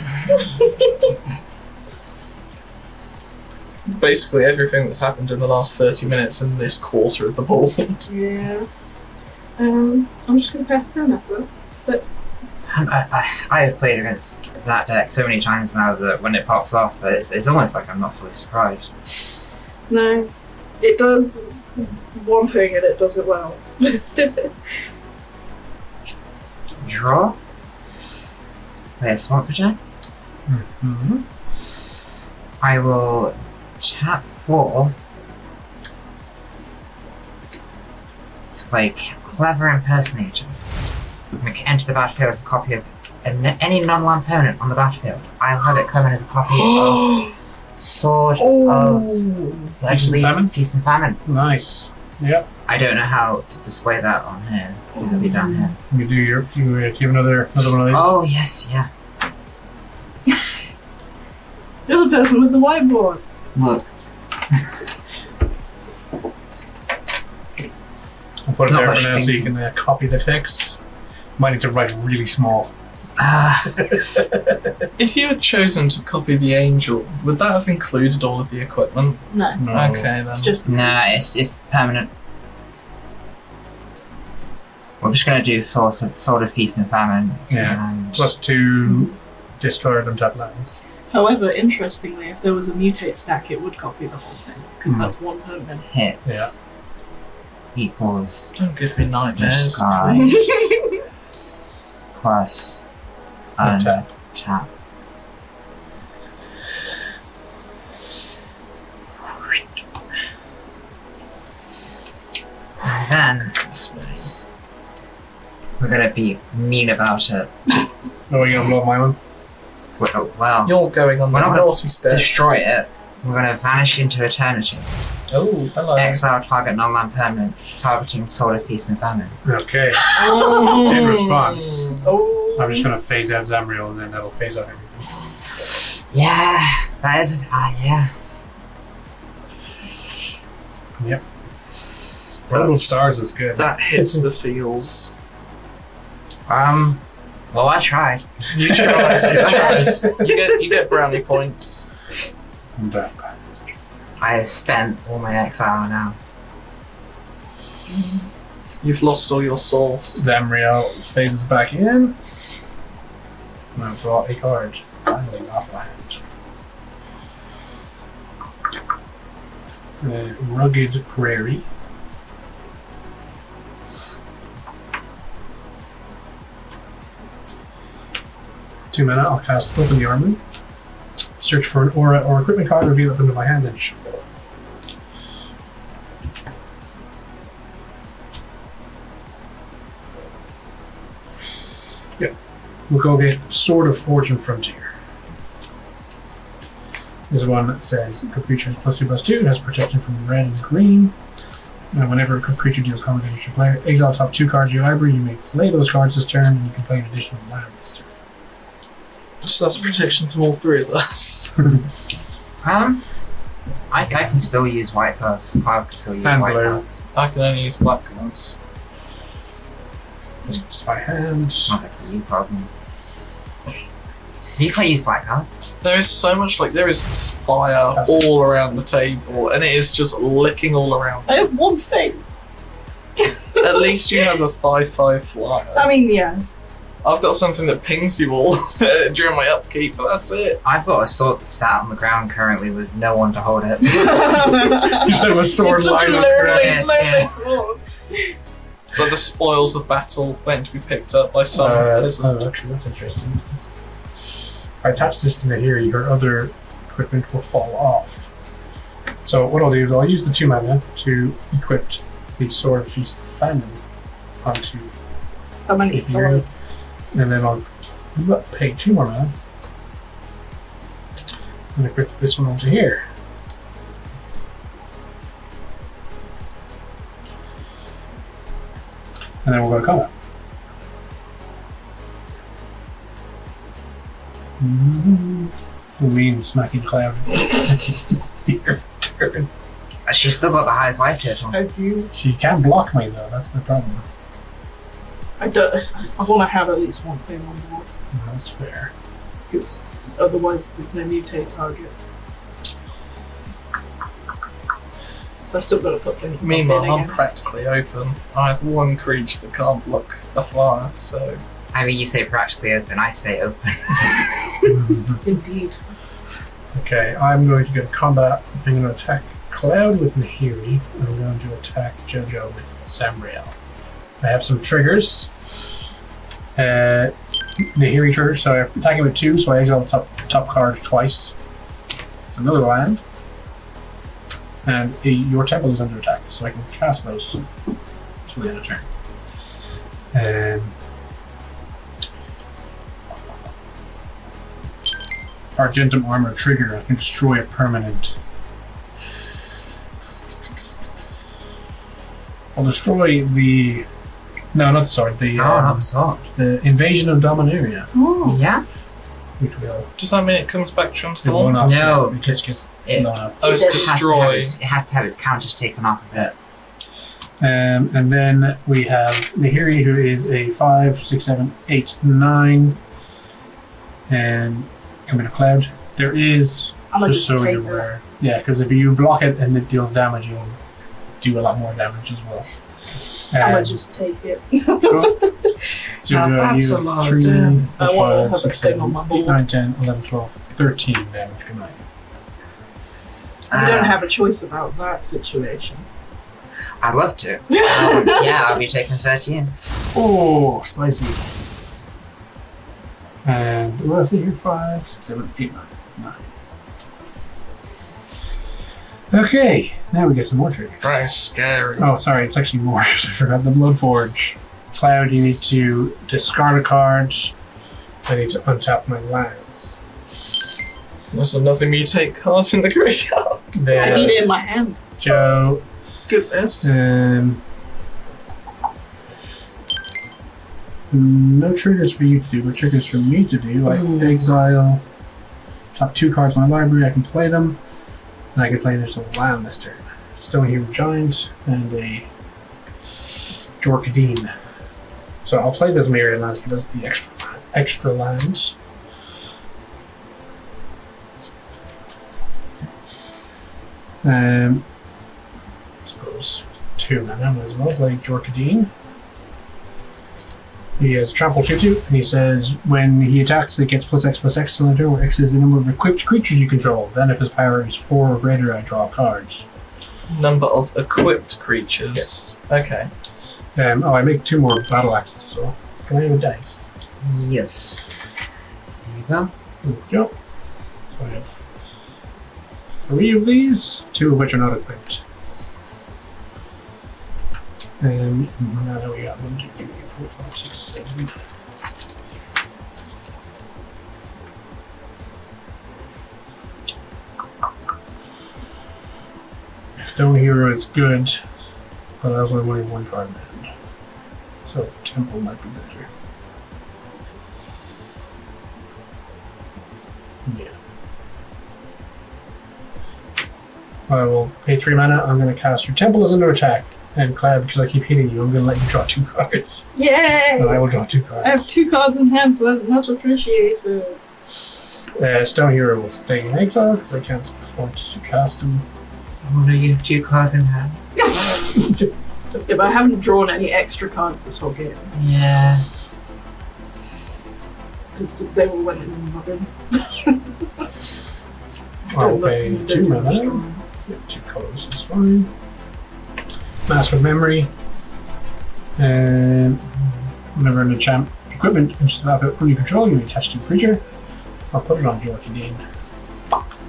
basically everything that's happened in the last 30 minutes in this quarter of the board. Yeah. I'm just going to pass turn after. So, I have played against that deck so many times now that when it pops off, it's almost like I'm not fully surprised. no. It does one thing and it does it well. Draw. Play a Swamp Protect. Mm-hmm. I will tap 4 to play Clever Impersonator. Enter the battlefield as a copy of any non-land opponent on the battlefield. I'll have it come in as a copy of Sword of Legendary Feast and Famine. Nice. Yep. I don't know how to display that on here. It'll be down here. You do your. You have another one of these. Oh yes, yeah. You're the person with the whiteboard. Look, I'll put it Not there much for now so you thinking. can copy the text. Might need to write really small. If you had chosen to copy the angel, would that have included all of the equipment? No. No. Okay then. It's just nah, it's permanent. We're just gonna do full Sword of Feast and Famine. Yeah. And +2 discard and tap lands. However, interestingly, if there was a mutate stack, it would copy the whole thing because Hmm. that's one permanent. hits Yeah. equals Don't give me nightmares, Discard. please. plus And tap. tap. And then we're gonna be mean about it. Oh, you're gonna blow up my one? Well, You're going on the We're not gonna naughty step. destroy it. We're gonna vanish into eternity. Oh, hello. Exile target non-land permanent, targeting Sword of Feast and Famine. Okay. Oh. In response. Oh. I'm just gonna phase out Zamriel and then that'll phase out everything. Yeah, that is yeah. Yep. Little stars is good. That hits the feels. Well, I tried. You tried. You tried. You get brownie points. And tap. I have spent all my exile now. You've lost all your souls. Zamriel phases back in. And I'll draw a card. Finally, not land. Rugged Prairie. Two mana, I'll cast Open the Armory. Search for an aura or equipment card, reveal it into my hand, and shuffle. Yeah. We'll go get Sword of Fortune Frontier. This is one that says creature is +2/+2, it has protection from red and green. And whenever a creature deals combat damage to your player, exile top 2 cards of your library, you may play those cards this turn, and you can play an additional land this turn. So that's protection from all three of us. I can still use white cards. I can still use And white blue. cards. I can only use black cards. This is my hand. Sounds like a you problem. You can't use black cards. There is so much, there is fire all around the table, and it is just licking all around. I have one thing. At least you have a 5/5 flyer. I mean, yeah. I've got something that pings you all during my upkeep, but that's it. I've got a sword that's sat on the ground currently with no one to hold it. You should have a sword It's such a lying on the ground. Yes, lonely yeah. sword. So the spoils of battle went to be picked up by some peasant. Actually, that's interesting. If I attach this to Nahiri, her other equipment will fall off. So what I'll do is I'll use the 2 mana to equip the Sword of Feast of Famine onto, So many If you're- swords. and then I'll pay 2 more mana and equip this one onto here. And then we'll go to combat. Mean smacking cloud. Your turn. She's still got the highest life total. I do. She can't block me though, that's the problem. I don't. I want to have at least one thing on board, That's fair. because otherwise there's no mutate target. I still got to put things. in Meanwhile, again. I'm practically open. I have one creature that can't block a flyer, so I mean, you say practically open, I say open. Indeed. Okay, I'm going to go to combat. I'm going to attack Cloud with Nahiri. I'm going to attack Jojo with Samriel. I have some triggers. Nahiri trigger, so I'm attacking with 2, so I exile the top card twice. It's another land. And your temple is under attack, so I can cast those till the end of turn. Argentum Armor trigger, I can destroy a permanent. I'll destroy the. No, not the sword. The Invasion of Dominaria, Oh. Yeah? which will. does that mean it comes back It will transformed? not. No, it just just it gets blown up. Oh, it's It destroy. it has to have its counters taken off of it. And then we have Nahiri, who is a 5, 6, 7, 8, 9. And coming to Cloud. There is. I'm gonna Just just so take you're that. aware. Yeah, because if you block it and it deals damage, you'll do a lot more damage as well. I'm gonna just take it. Cool. Now Jojo, that's you a lot have of 3, damage. 4, I wanna 5, have 6, a thing 7, on my 8, board. 9, 10, 11, 12, 13 damage combined. I don't have a choice about that situation. I'd love to. Yeah, I'll be taking 13. Oh, spicy. And what else is here? 5, 6, 7, 8, 9. Okay, now we get some more triggers. That's scary. Oh, sorry, it's actually more. I forgot the Bloodforge. Cloud, you need to discard a card. I need to untap my lands. There's another mutate card in the graveyard. I need it in my hand. Joe. Goodness. No triggers for you to do, but triggers for me to do, like exile. Top 2 cards in my library, I can play them. And I can play this land this turn. Stone Hero Giant and a Jorkadine. So I'll play this Myriad Lands because it's the extra land. I suppose 2 mana, might as well play Jorkadine. He has Trample 2/2, and he says when he attacks, it gets +X/+X till the turn, where X is the number of equipped creatures you control. Then, if his power is 4 or greater, I draw cards. Number of equipped creatures. Yes. Okay. I make 2 more battle axes as well. Can I have a dice? Yes. There you go. There we go. So I have 3 of these, 2 of which are not equipped. And now we got 1, 2, 3, 4, 5, 6, 7. Stone Hero is good, but I also only 1 card man. So Temple might be better. Yeah. I will pay 3 mana. I'm going to cast your Temple is under attack. And Cloud, because I keep hitting you, I'm going to let you draw 2 cards. Yay! And I will draw 2 cards. I have 2 cards in hand, so that's much appreciated. Stone Hero will stay in exile because I can't afford to cast him. Oh no, you have 2 cards in hand. Yeah, but I haven't drawn any extra cards this whole game. Yeah. Because they all went in the muggin. I'll pay 2 mana. Yeah, 2 colors is fine. Mask of Memory. And whenever an enchant equipment is not under control, you may attach to a creature. I'll put it on Jorkadine.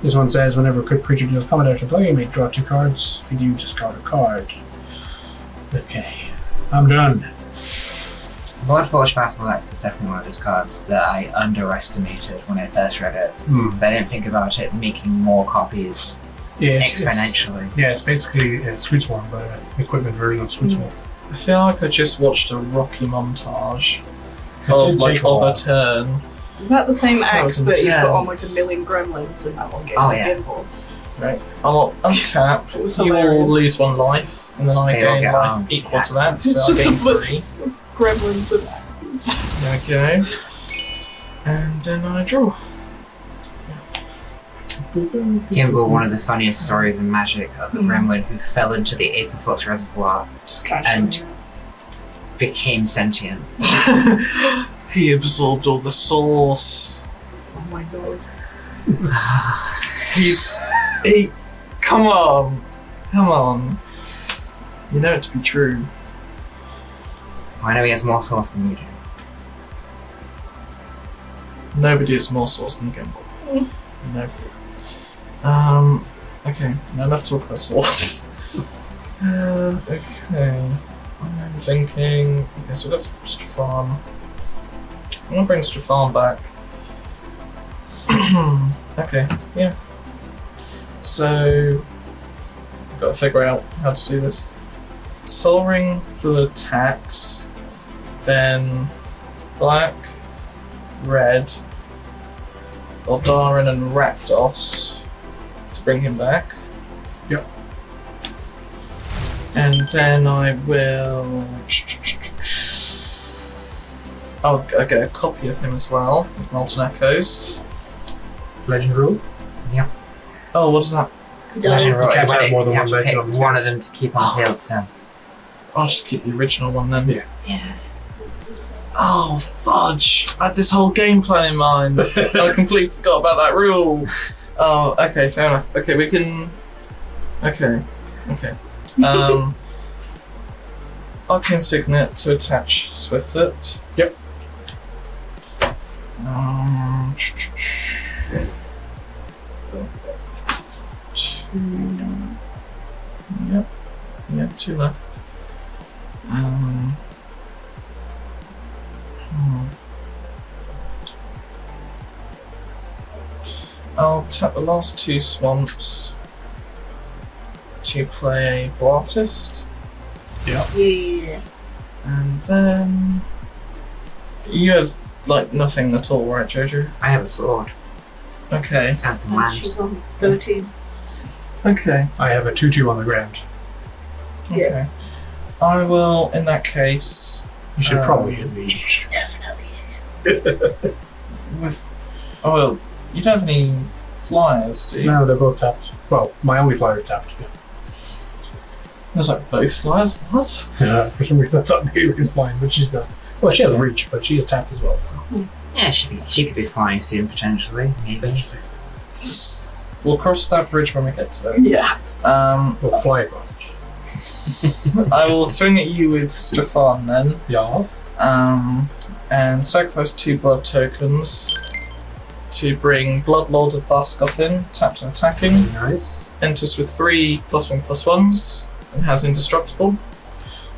This one says whenever a crit creature deals combat after play, you may draw 2 cards. If you do, just card a card. Okay, I'm done. Bloodforge Battle Axe is definitely one of those cards that I underestimated when I first read it. Hmm. So I didn't think about it making more copies Yeah, exponentially. It's basically a Sweet Swarm, but an equipment version of Sweet Swarm. I feel like I just watched a Rocky montage It of did like take a while. of a turn. Is that the same That was axe that you've got on like a intense. million gremlins in that one game? Oh, like yeah. Gimbal? Right. I'll untap. It was You will hilarious. lose 1 life, and then I They all gain get life armed equal to that. It's So I just gain a foot. 3. Gremlins with axes. There we go. And then I draw. Gimbal, one of the funniest stories in Magic of a gremlin who fell into the Aetherflux Reservoir, Just casually. And- became sentient. He absorbed all the sauce. Oh my god. He. Come on. Come on. You know it to be true. I know he has more sauce than you do. Nobody has more sauce than Gimbal. Nobody. Okay, now enough talk about sauce. Okay. I'm thinking. Okay, so we've got Strefan. I'm gonna bring Strefan back. Okay, yeah. So, I've got to figure out how to do this. Soul Ring for the attacks, then black, red, Eldarin and Rakdos to bring him back. Yep. And then I will. I'll get a copy of him as well with Molten Echoes. Legend rule. Oh, what's that? Legend rule. Right, Can't when have more than you one have to legend pick on the one team. of them to keep on the field, so. I'll just keep the original one then. Yeah. Oh, fudge! I had this whole game plan in mind. I completely forgot about that rule. Oh, okay, fair enough. Okay, we can. Okay. Arcane Signet to attach Swiftfoot. Yep. Two. Yep, 2 left. I'll tap the last 2 swamps to play Blartist, Yeah. and then you have like nothing at all, right, Jojo? I have a sword Okay. and some And lands. she's on 13. Okay. I have a 2/2 on the ground. Yeah. Okay. I will, in that case, You should Um, probably hit me. Definitely. with. Oh, well, you don't have any flyers, do you? No, they're both tapped. Well, my only flyer is tapped. There's like both flyers. What? Yeah, for some reason I thought Nahiri was flying, but she's not. Well, she has reach, but she is tapped as well. So. Yeah, she could be flying soon, potentially, maybe. We'll cross that bridge when we get to it. Yeah. We'll fly across. I will swing at you with Strefan then. Yeah. And sacrifice 2 blood tokens to bring Bloodlord of Varskoth in, taps and attacking, Nice. enters with 3 +1/+1s, and has indestructible.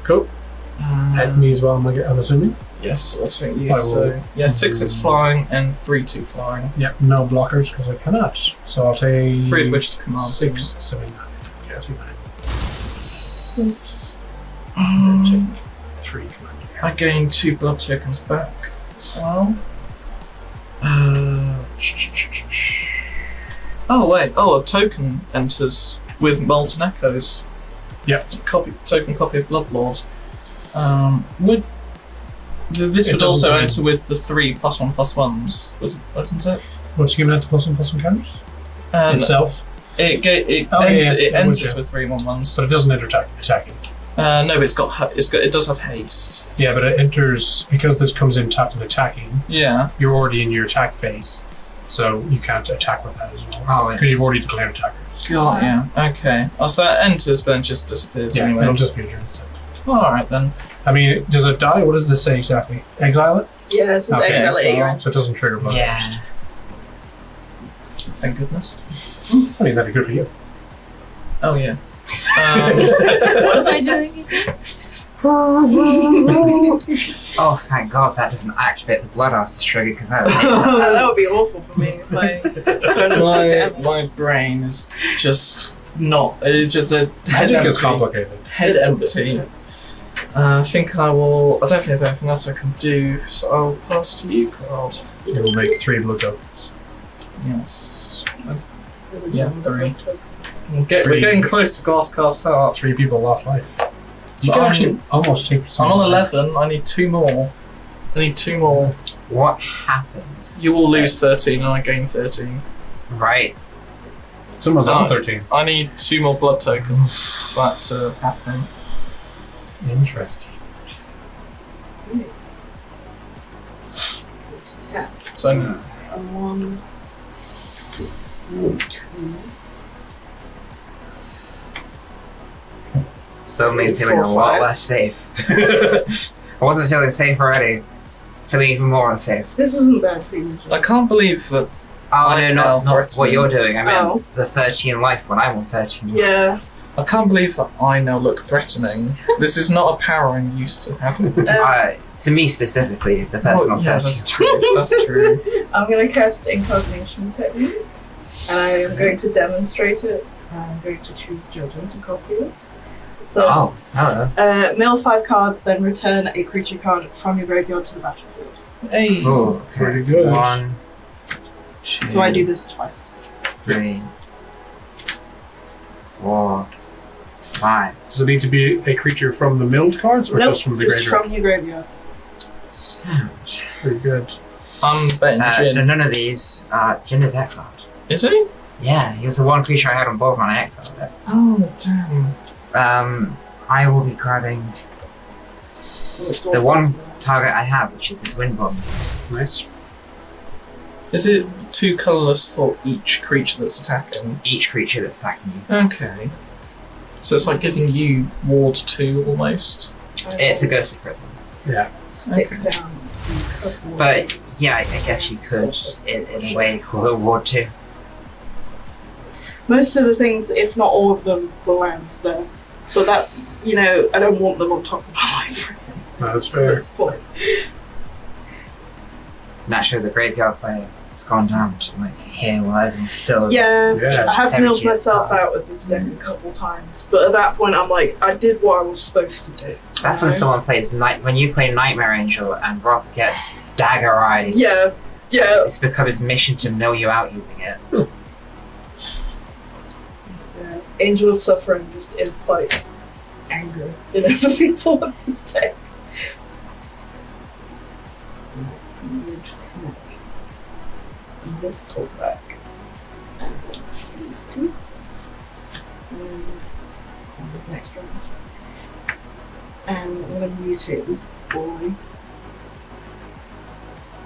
Cool. Hit me as well, I'm assuming. Yes, I'll swing at you. I will- So, yeah, 6/6 flying and 3/2 flying. Yep, no blockers because I cannot. So I'll take 3 of which is command. 6, 7, 9. Yeah, I'll take 9. 6. Um, Take 3 command. I gain 2 blood tokens back as well. Oh wait, a token enters with Molten Echoes. Yep. Token copy of Bloodlord. This It would also doesn't- enter with the 3 +1/+1s, wouldn't it? What's giving that to +1/+1 counters? Oh, Itself. It It enters would, yeah. with 3 1/1s. But it doesn't enter attacking. No, but it does have haste. Yeah, but it enters, because this comes in tapped and attacking, Yeah. you're already in your attack phase. So you can't attack with that as well. Oh, Because you've already declared attackers. God, yeah. Okay. Oh, so that enters, but then just disappears Yeah, anyway. it'll just be a turn set. Alright then. I mean, does it die? What does this say exactly? Exile it? Yeah, it says Okay, Escalating. So it doesn't trigger blood. Yeah. Thank goodness. I mean, that'd be good for you. Oh yeah. What am I doing again? Oh, thank God that doesn't activate the blood artist trigger because that would hate That would be awful for me if I bonus took damage. my brain is just not. The head Magic is empty. complicated. Head empty. I think I will. I don't think there's anything else I can do, so I'll pass to you, Garth. It will make 3 blood tokens. Yes. Yeah, 3. We're getting close to Glass Cast Heart. 3 people lost life. So You can I'm- actually almost take some. I'm on 11. I need 2 more. I need 2 more. What happens? You will lose 13, and I gain 13. Right. Someone's on Oh. 13. I need 2 more blood tokens for that to happen. Interesting. Tap. So A 1, 2. Suddenly feeling a 4, lot 5. less safe. I wasn't feeling safe already. Feeling even more unsafe. This isn't bad for you. I can't believe that. Oh I no, know, not what threatening. you're doing. I meant Oh. the 13 life when I'm on 13. Yeah. I can't believe that I now look threatening. This is not a power I'm used to having. To me specifically, the person on 13. That's true. That's true. I'm going to cast Incarnation Technique, and I am going to demonstrate it. I'm going to choose Jojo to copy it. So Oh, it's hello. mill 5 cards, then return a creature card from your graveyard to the battlefield. Hey. Oh, Pretty good. 1, 2, So I do this twice. 3, 4, 5. Does it need to be a creature from the milled cards or Nope, just from the just graveyard? from your graveyard. Pretty good. I'm betting Jin. So none of these. Jin is exiled. Is he? Yeah, he was the one creature I had on board when I exiled it. Oh, damn. I will be grabbing the one target I have, which is this wind bonus. Nice. Is it 2 colourless for each creature that's attacking? Each creature that's attacking you. Okay. So it's like giving you Ward 2 almost. It's a ghostly prison. Yeah. Stick Okay. down. But yeah, I guess you could, in a way, call it Ward 2. Most of the things, if not all of them, will lands there. But that's, I don't want them on top of my library No, that's at fair. this point. Naturally, the graveyard player has gone down to like here while everyone's still. Yeah, Yeah. I have 70 milled myself cards. out with this deck a couple times, but at that point I'm like, I did what I was supposed to do. That's when someone plays when you play Nightmare Angel and Rob gets dagger eyes. Yeah. It's become his mission to mill you out using it. Yeah. Angel of Suffering just incites anger in other people with this deck. This hold back. And these 2. And this next round. And I'm going to mutate this boy.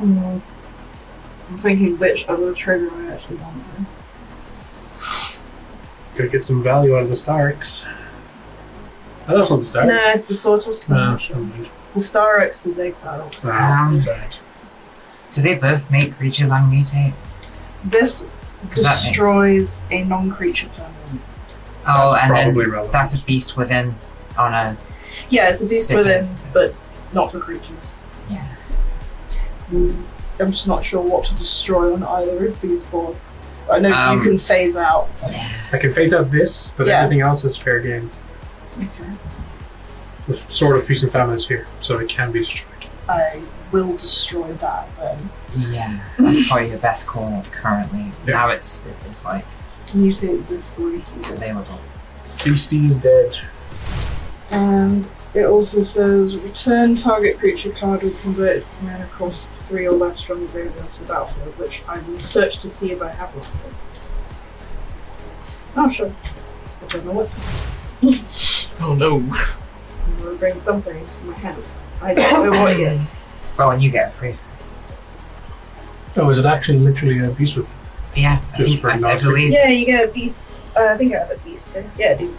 I'm thinking which other trigger I actually want here. Gotta get some value out of the Starks. Oh, that's not the Starks. No, it's the sort of No, smash. never mind. The Star X is exiled. Bad. Do they both make creatures unmutate? This 'Cause that makes- destroys a non-creature permanent. Oh, That's and then probably relevant. that's a beast within on a. Yeah, it's a beast Stick within, it. but not for creatures. Yeah. I'm just not sure what to destroy on either of these boards. I know you Um, can phase out. Yes. I can phase out this, but Yeah. everything else is fair game. Okay. The Sword of Feast and Famine is here, so it can be destroyed. I will destroy that then. Yeah, that's probably the best call currently. Yeah. Now it's like Mutate this boy here. available. Feasty is dead. And it also says return target creature card with converted mana cost 3 or less from the graveyard to the battlefield, which I will search to see if I have one. Oh, sure. I don't know what. Oh no. I'm going to bring something to my hand. I don't know what yet. Well, and you get it free. Oh, is it actually literally a beast with Yeah, Just for I not- believe. Yeah, you get a beast. I think I have a beast here. Yeah, I do.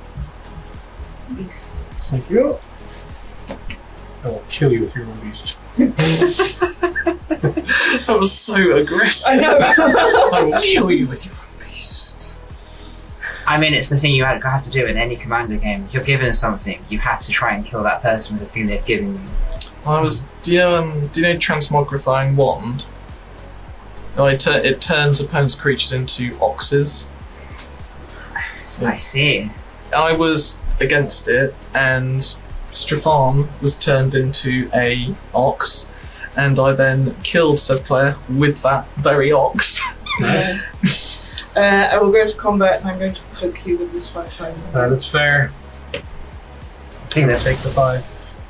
Beast. Thank you. I will kill you with your own beast. That was so aggressive. I know. I will kill you with your I mean, it's the thing you have to do in any commander game. If you're given something, you have to try and kill that person with the thing they've given you. Do you know Transmogrifying Wand? Oh, it turns opponent's creatures into oxes. So I see. I was against it, and Strefan was turned into a ox, and I then killed said player with that very ox. Nice. I will go to combat and I'm going to poke you with this flashlight. That's fair. I think I'll that take the 5.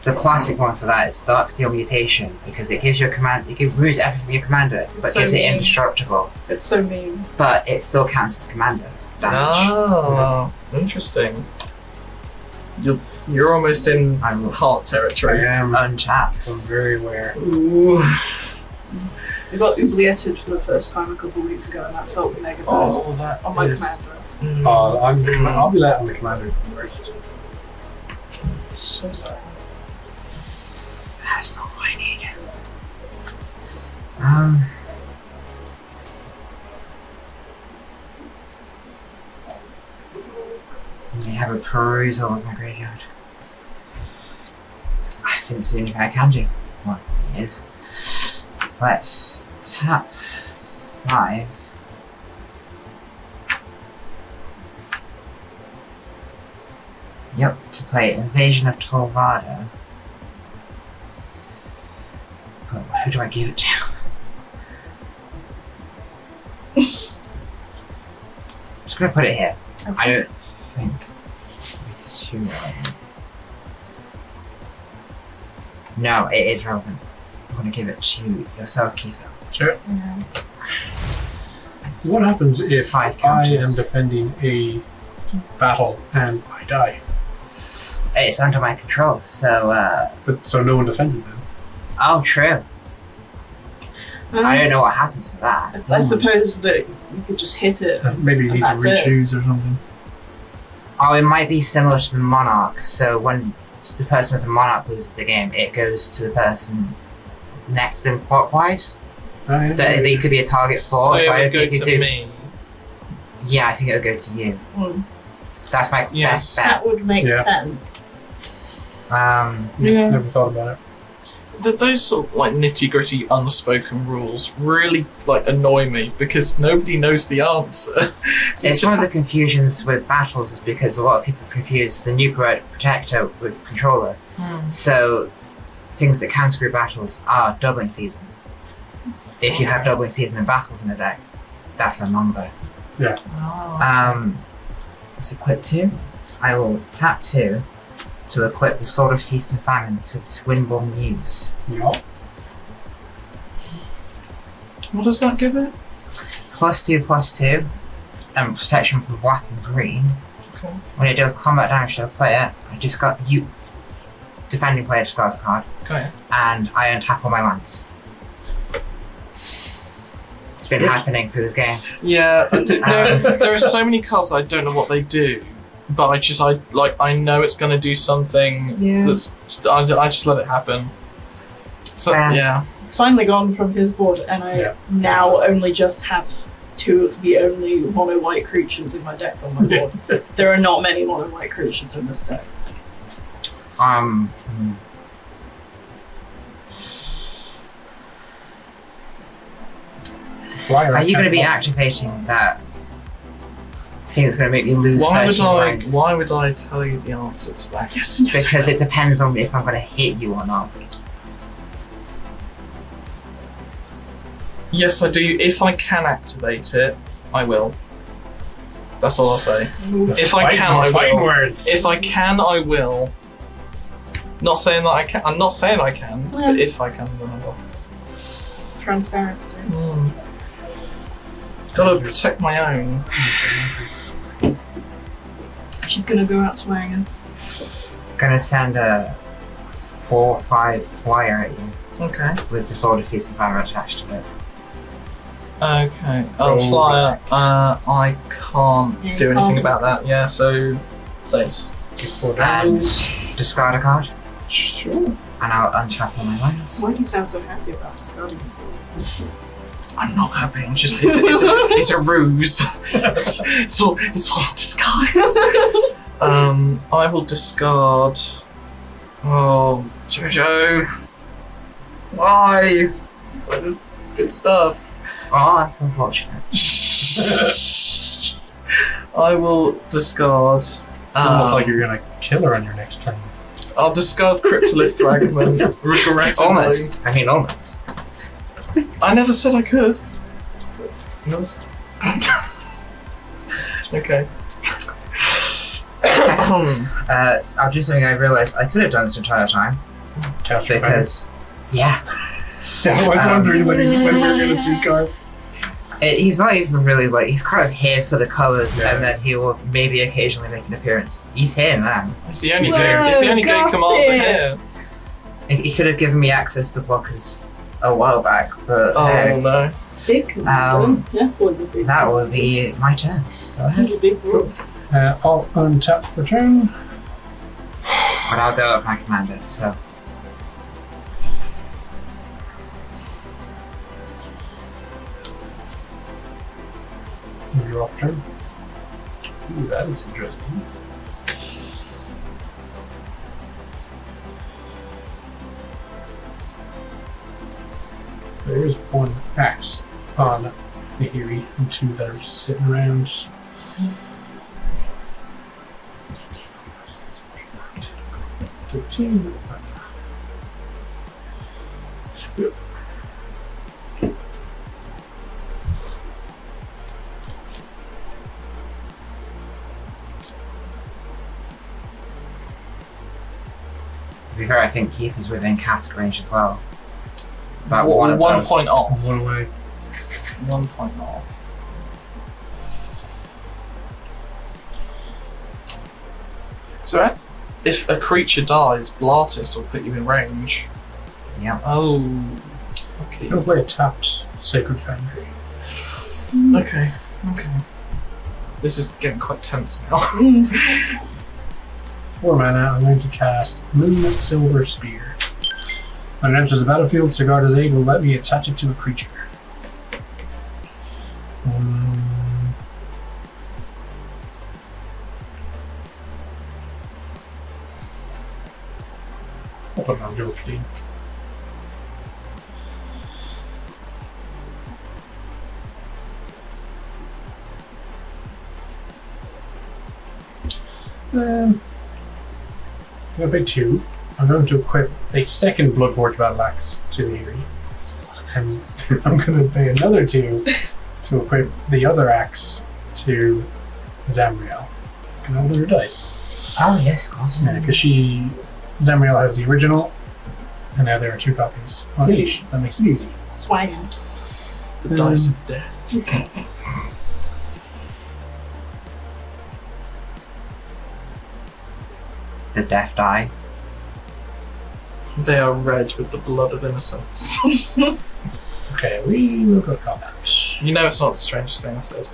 the classic one for that is Darksteel Mutation, because it gives your command, it removes everything from your commander, but so gives it mean. indestructible. It's so mean. But it still counts as commander damage. Oh, interesting. You're almost in I'm heart I territory. am. untapped. I'm very aware. Ooh. I got oublieted for the first time a couple of weeks ago and that felt mega bad Oh, that on my is- commander. I'll be let on the commander first. So sorry. That's not what I need. Let me have a perusal of my graveyard. I think it's the only thing I can do. Well, it is. Let's tap 5. Yep, to play Invasion of Tolvada. But who do I give it to? I'm just gonna put it here. I don't think it's too relevant. No, it is relevant. I'm gonna give it to yourself, Kiefer. Sure. Yeah. What happens if 5 I am counters. defending a battle and I die? It's under my control, so But so no one defends it then. oh true. I don't know what happens for that. I suppose that you could just hit it. Maybe you And need to that's it. re-choose or something. Oh, it might be similar to the Monarch, so when the person with the Monarch loses the game, it goes to the person next to them clockwise. Oh, yeah. They could be a target for, so it I would go think you to do. me. Yeah, I think it would go to you. Mm. That's my Yes. best bet. That would make Yeah. sense. Yeah. Never thought about it. Those sort of like nitty gritty unspoken rules really like annoy me because nobody knows the answer. So It's you one of just the confusions with battles is because a lot of people confuse the Nuclear Protector with Controller. So things that can screw battles are doubling season. If you have doubling season and battles in a deck, that's a number. Oh. Let's equip 2. I will tap 2 to equip the Sword of Feast and Famine to Swinburne Muse. Yeah. What does that give it? +2/+2 and protection from black and green. Okay. When it does combat damage to a player, I discard you. Defending player discards a card, Okay. and I untap all my lands. It's been Good. happening through this game. Yeah, there are so many cards I don't know what they do, but I know it's going to do something. Yeah. I just let it happen. So Fair. yeah. It's finally gone from his board, and I now only just have 2 of the only mono white creatures in my deck on my board. There are not many mono white creatures in this deck. Flyer. Are you going to be activating that thing that's going to make you lose first in rank? Why would I tell you the answer to that? Yes. Because it depends on if I'm going to hit you or not. Yes, I do. If I can activate it, I will. That's all I'll say. If I can, I Fighting will. words. If I can, I will. Not saying that I can. I'm not saying I can, but if I can, then I will. Transparency. Gotta protect my own. She's gonna go out swinging. Gonna send a 4/5 flyer at you Okay. with the Sword of Feast and Famine attached to it. Okay. Oh, flyer. I can't Yeah, do you anything can't. about that. Yeah. So, says. And discard a card, Sure. and I'll untap all my lands. Why do you sound so happy about discarding? I'm not happy. I'm just. It's a ruse. it's all disguise. I will discard. Oh, Jojo. Why? That is good stuff. Oh, that's unfortunate. I will discard. It's almost like you're gonna kill her on your next turn. I'll discard Cryptolith Fragment. Regrettably. Almost. I mean, almost. I never said I could. Okay. I'll do something I realised I could have done this entire time. Cast your Because, yeah. Yeah, I was wondering when we were gonna see Garth. He's not even really like, he's kind of here for the colours, Yeah. and then he will maybe occasionally make an appearance. He's here now. It's the only Whoa, game. It's the only game Garth's commander here. here. He could have given me access to blockers a while back, but Oh no. Big. Yeah, was a big. that will be my turn. Go ahead. He's a big bro. I'll untap for turn. But I'll go with my commander, so. Draw for turn. Ooh, that is interesting. There is one axe on Nahiri and two that are just sitting around. Two. To be fair, I think Keith is within cast range as well. About One one of point off. One away. 1 point off. So, if a creature dies, Blartist will put you in range. Yeah. Oh. Okay. Don't play a tapped Sacred Foundry. Okay. This is getting quite tense now. 4 mana, I'm going to cast Moon Silver Spear. When it enters the battlefield, Sigarda's Aid will let me attach it to a creature. I'll put it on Jojo. I'm going to pay 2. I'm going to equip a second Bloodforge Battle Axe to the Nahiri. And I'm going to pay another 2 to equip the other axe to Zamriel. Can I roll her dice? Oh, yes, of course. Yeah, because Zamriel has the original, and now there are 2 copies on each. That makes it easy. Swine. The dice of death. The death die. They are red with the blood of innocence. Okay, we will go combat. You know it's not the strangest thing I said.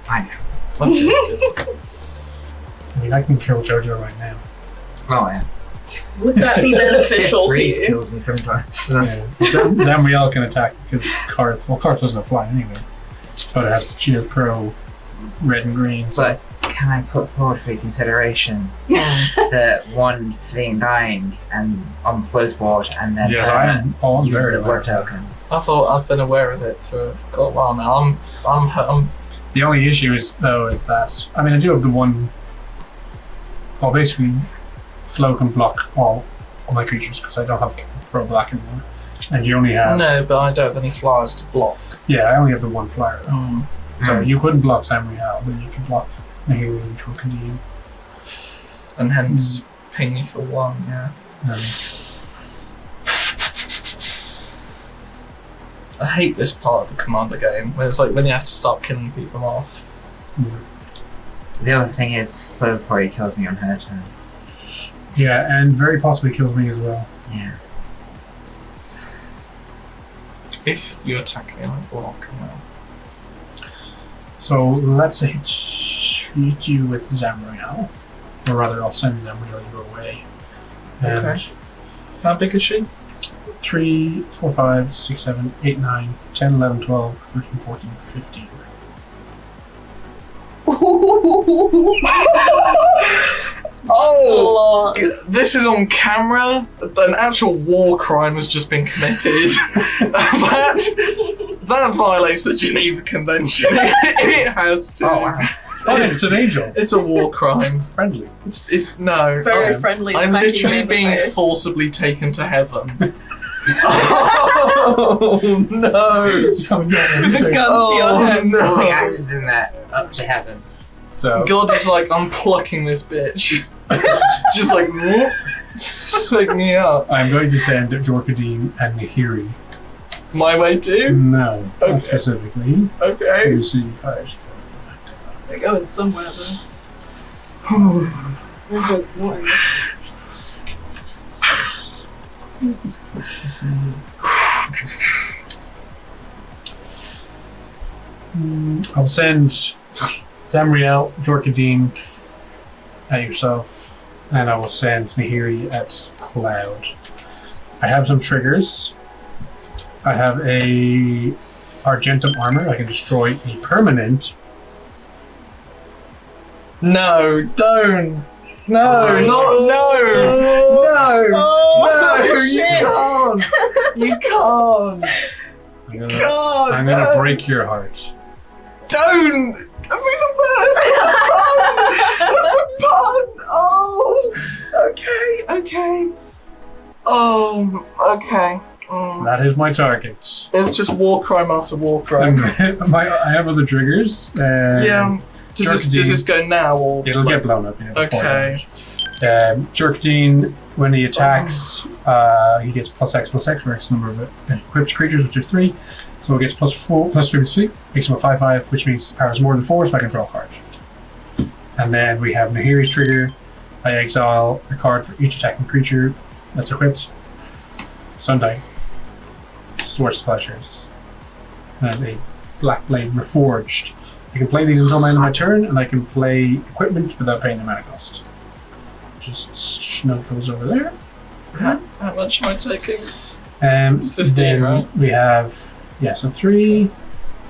I know. I mean, I can kill Jojo right now. Oh, yeah. Would that be beneficial to Freeze you? kills me sometimes. Yeah. Zamriel can attack because Garth doesn't fly anyway. But she has pro red and green. So But can I put forward for your consideration the one thing dying and on Flo's board and then yeah, I am all using very the blood aware. tokens? I thought I've been aware of it for a while now. I'm The only issue is that I mean I do have the one. Well, basically, Flo can block all my creatures because I don't have pro black anymore, and you only have. no, but I don't have any flyers to block. Yeah, I only have the one flyer. Though. Mm. So you couldn't block Zamriel, but you could block Nahiri, which will continue. And hence ping you for 1, yeah. I hate this part of the commander game where it's like when you have to start killing people off. The other thing is Flo probably kills me on her turn. Yeah, and very possibly kills me as well. Yeah. If you attack me, I block. So let's treat you with Zamriel, or rather, I'll send Zamriel your way. And Okay. How big is she? 3, 4, 5, 6, 7, 8, 9, 10, 11, 12, 13, 14, 15. Oh, this is on camera. An actual war crime has just been committed. that violates the Geneva Convention. It has to. Oh wow. It's fine, it's an angel. It's a war crime. Friendly. It's no. Very I'm- friendly. I'm smacking literally me in the being face. forcibly taken to heaven. Oh no! The gun to your head. All the no! axes in there, up to heaven. So, God is like, I'm plucking this bitch. Just like, whoop. Take me out. I'm going to send Jorkadine and Nahiri. My way too? No, Okay. not specifically. Okay. You see 5, 6, 7, They're going somewhere though. I'll send Zamriel, Jorkadine at yourself, and I will send Nahiri at Cloud. I have some triggers. I have a Argentum armor. I can destroy a permanent. No, don't. No, Oh, not, no, Oh, no, you shit. can't. You can't. I'm gonna, God, I'm gonna no. break your heart. Don't. That's even worse. That's a pun. Oh. Okay. Oh. Okay. That is my target. It's just war crime after war crime. I have other triggers. Yeah. Does this go now or? It'll get blown up. Yeah, before Okay. Jorkadine, when he attacks, he gets +X for X number of equipped creatures, which is 3. So it gets +4, +3, makes him a 5/5, which means his power is more than 4, so I can draw a card. And then we have Nahiri's trigger. I exile a card for each attacking creature that's equipped. Sundial. Source Pleasures. And a Black Blade Reforged. I can play these until the end of my turn, and I can play equipment without paying the mana cost. Just note those over there. How much am I taking? It's 15, then right? we have, so 3,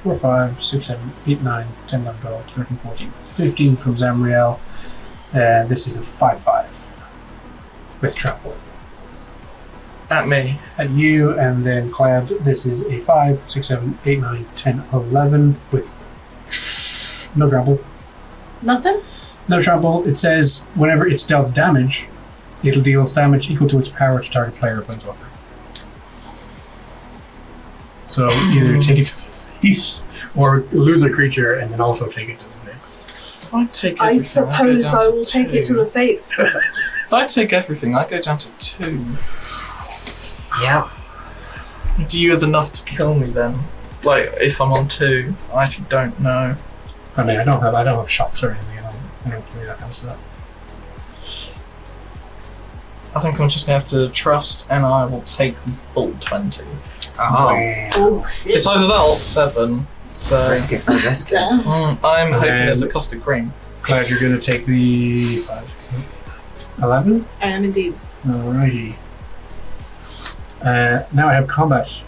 4, 5, 6, 7, 8, 9, 10, 11, 12, 13, 14, 15 from Zamriel. This is a 5/5 with trample. At me. At you, and then Cloud, this is a 5, 6, 7, 8, 9, 10, 11 with no trample. Nothing? No trample. It says whenever it's dealt damage, it'll deal damage equal to its power to target player or planeswalker. So either take it to the face or lose a creature and then also take it to the face. If I take I everything, go suppose down I to will take it to 2. the face. If I take everything, I go down to 2. Yeah. Do you have enough to kill me then? Like, if I'm on 2, I actually don't know. I mean, I don't have shots or anything. I don't play that kind of stuff. I think I'm just gonna have to trust, and I will take the full 20. Oh. Wow. Oh shit. It's either that or 7. So Risk it for the risk. Damn. I'm hoping And- it's a custard cream. Glad you're going to take the 5, 6, 8, 11. I am indeed. Alrighty. Now I have combat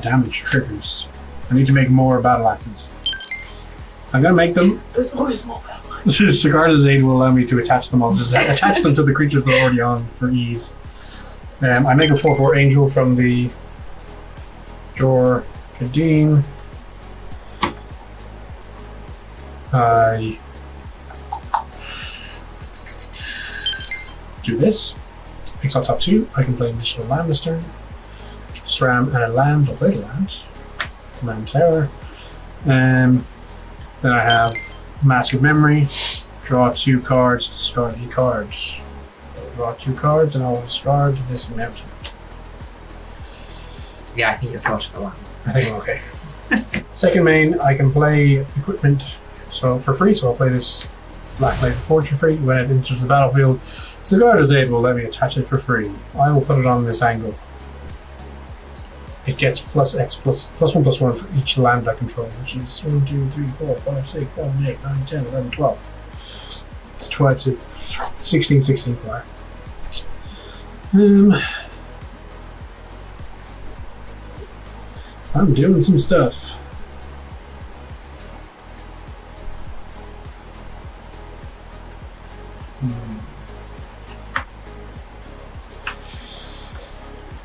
damage triggers. I need to make more battle axes. I'm going to make them. There's always more battle. Sigarda's aid will allow me to attach them. I'll just attach them to the creatures they're already on for ease. I make a 4/4 angel from the Jorkadine. I do this. Exile top 2. I can play an additional land this turn. SRAM and a land, or play a land. Command Tower. Then I have Mask of Memory. Draw 2 cards, discard the cards. I'll draw 2 cards and I'll discard this mountain. Yeah, I think you're sorted for once. I think I'm okay. Second main, I can play equipment for free, so I'll play this Black Blade Forge for free. When it enters the battlefield, Sigarda's aid will let me attach it for free. I will put it on this angle. It gets +X +1/+1 for each land I control, which is 1, 2, 3, 4, 5, 6, 7, 8, 9, 10, 11, 12. It's 12 to 16 for I'm doing some stuff.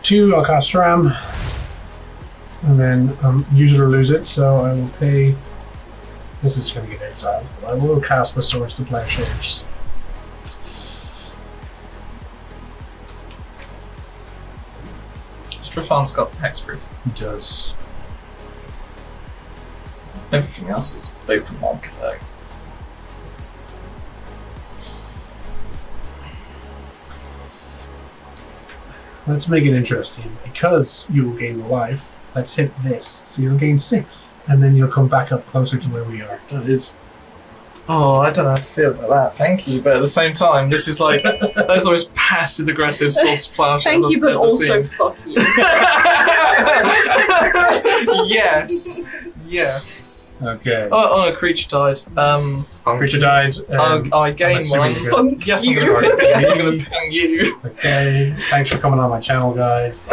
Two, I'll cast Ram. And then use it or lose it, so I will pay. This is going to get exiled. I will cast the Swords to Plowshares. Strefan's got hexproof. He does. Everything else is open market though. Let's make it interesting. Because you will gain a life, let's hit this. So you'll gain 6. And then you'll come back up closer to where we are. That is. Oh, I don't know how to feel about that. Thank you, but at the same time, this is like those are the most passive aggressive Swords to Plowshares Thank you, I've but ever also seen. fuck you. Yes. Yes. Okay. Oh, a creature died. Creature died. I gained assuming one. you're Yes, I'm you. gonna. Yes, I'm gonna bang you. Okay. Thanks for coming on my channel, guys.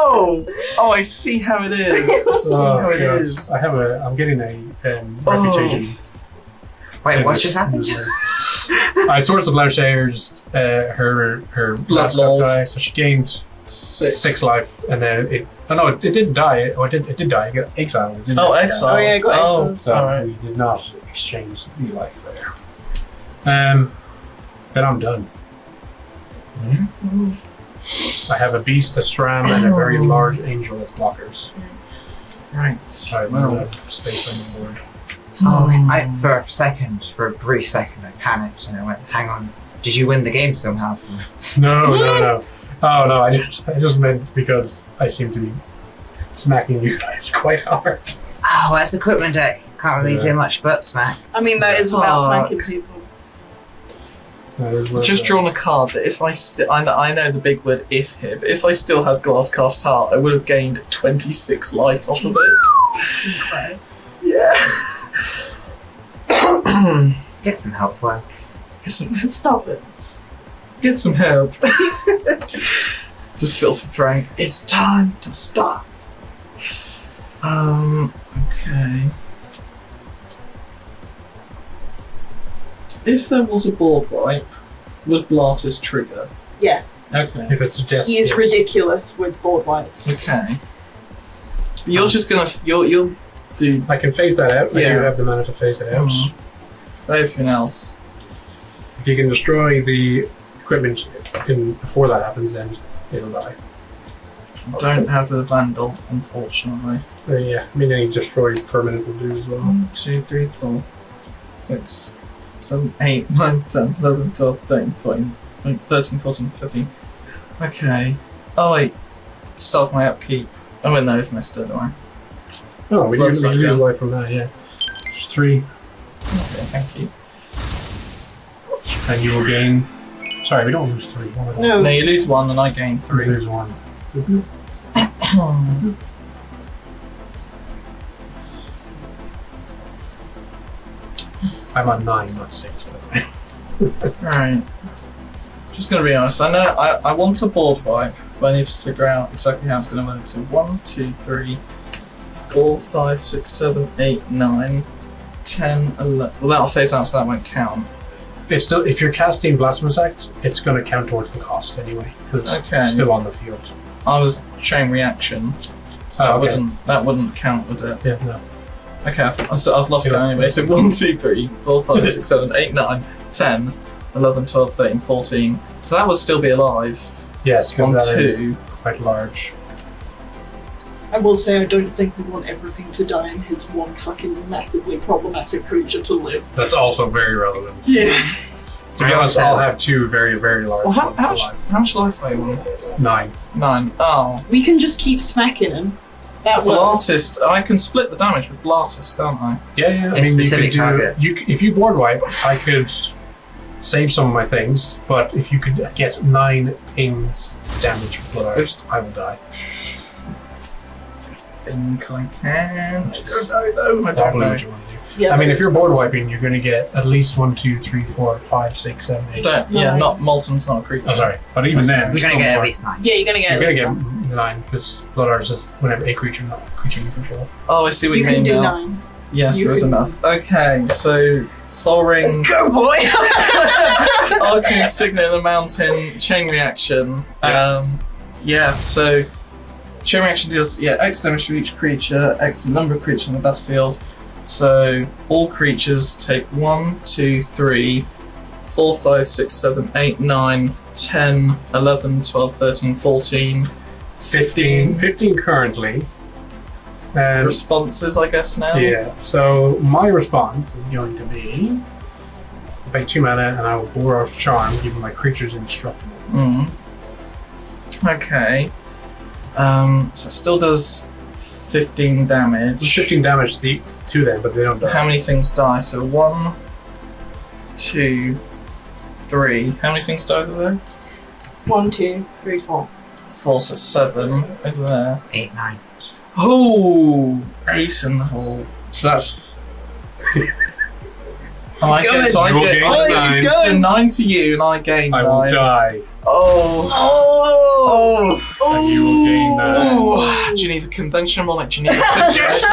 Oh, I see how it is. I see how it gosh. is. I'm getting a reputation. Wait, what's just happened? I Swords of Plowshares, her last Lord. guy, so she gained 6 life, and then it didn't die. Oh, it did die. It got exiled. It didn't Oh, die. exile. Oh, yeah, it got exiled. So alright. we did not exchange the life there. Then I'm done. I have a beast, a Stram, and a very large angel as blockers. Right. I don't have space on the board. Oh, okay. For a brief second, I panicked and I went, hang on, did you win the game somehow? No. Oh no, I just meant because I seem to be smacking you guys quite hard. Oh, that's equipment deck. Can't really do much but smack. I mean, that is about Fuck. smacking people. That is what Just it drawn a is. card that if I still, I know the big word if here, but if I still had Glasscast Heart, I would have gained 26 life off of it. Okay. Yeah. Get some help, Flo. Stop it. Get some help. Just filthy Frank. It's time to stop. Okay. If there was a board wipe, would Blartis trigger? Yes. Okay. If it's a death, He is yes. ridiculous with board wipes. Okay. You're just gonna you'll do I can phase that out. I Yeah. do have the mana to phase it out. Mhm. everything else. If you can destroy the equipment before that happens, then it'll die. Don't have a Vandal, unfortunately. Yeah, I mean any destroyed permanent will do as well. 1, 2, 3, 4, 6, 7, 8, 9, 10, 11, 12, 13, 14, 13, 14, 15. Okay. Oh wait. Start my upkeep. Oh wait, no, it's missed it, don't I? No, we Blood lose Sucker. life from that, yeah. Just 3, Okay, thank you. and you will gain. Sorry, we don't lose 3. Oh my God. No. No, you lose 1 and I gain 3. Lose 1. I'm on 9, not 6. Alright. Just gonna be honest, I know I want a board wipe, but I need to figure out exactly how it's gonna work. So 1, 2, 3, 4, 5, 6, 7, 8, 9, 10, 11. Well, that'll phase out, so that won't count. It's still, if you're casting Blasphemous Act, it's going to count towards the cost anyway, because Okay. it's still on the field. I was chain reaction, so Oh, okay. that wouldn't count, would it? Yeah, no. Okay, I've lost it anyway. So 1, 2, 3, 4, 5, 6, 7, 8, 9, 10, 11, 12, 13, 14. So that would still be alive. Yes, because 1, that is 2. quite large. I will say I don't think we want everything to die and his one fucking massively problematic creature to live. That's also very relevant. Yeah. To be honest, I'll have 2 very, very large Well, ones how much life are you on? alive. 9. 9. Oh. We can just keep smacking him. That works. Blartist, I can split the damage with Blartist, can't I? Yeah, yeah. A specific target. If you board wipe, I could save some of my things, but if you could get 9 pings damage with Blood Artist, I will die. I think I can. I don't know though. I don't Probably know. what you want to do. Yeah, I mean, but if you're board wiping, you're going to get at least 1, 2, 3, 4, 5, 6, 7, 8. Don't, yeah, Nine. not Molten's not a creature. Oh, sorry. But even then, You're it's gonna still get at more. least 9. Yeah, you're gonna get. You're at going to least get 9 because Blood Art is just whenever a creature, not a creature you control. Oh, I see what you, You mean can do now. 9. Yes, You there's can- enough. Okay, so Soul Ring, Let's go, boy! Arcane Signet in the Mountain, Chain Reaction. So Chain Reaction deals X damage to each creature, X the number of creatures on the battlefield. So all creatures take 1, 2, 3, 4, 5, 6, 7, 8, 9, 10, 11, 12, 13, 14, 15 currently. And responses, I guess, now. yeah, so my response is going to be I pay 2 mana and I will Bore Out Charm, giving my creatures indestructible. Okay. So it still does 15 damage. It's 15 damage to them, but they don't die. How many things die? So 1, 2, 3. How many things die over there? 1, 2, 3, 4. 4, so 7 over there. 8, 9. Oh, ace in the hole. So that's. I going. get, so I You will get, gain I- 9. he's going. So 9 to you, and I gain 9. I will die. Oh. And you will gain 9. Oh. Geneva Convention, more like Geneva Suggestion.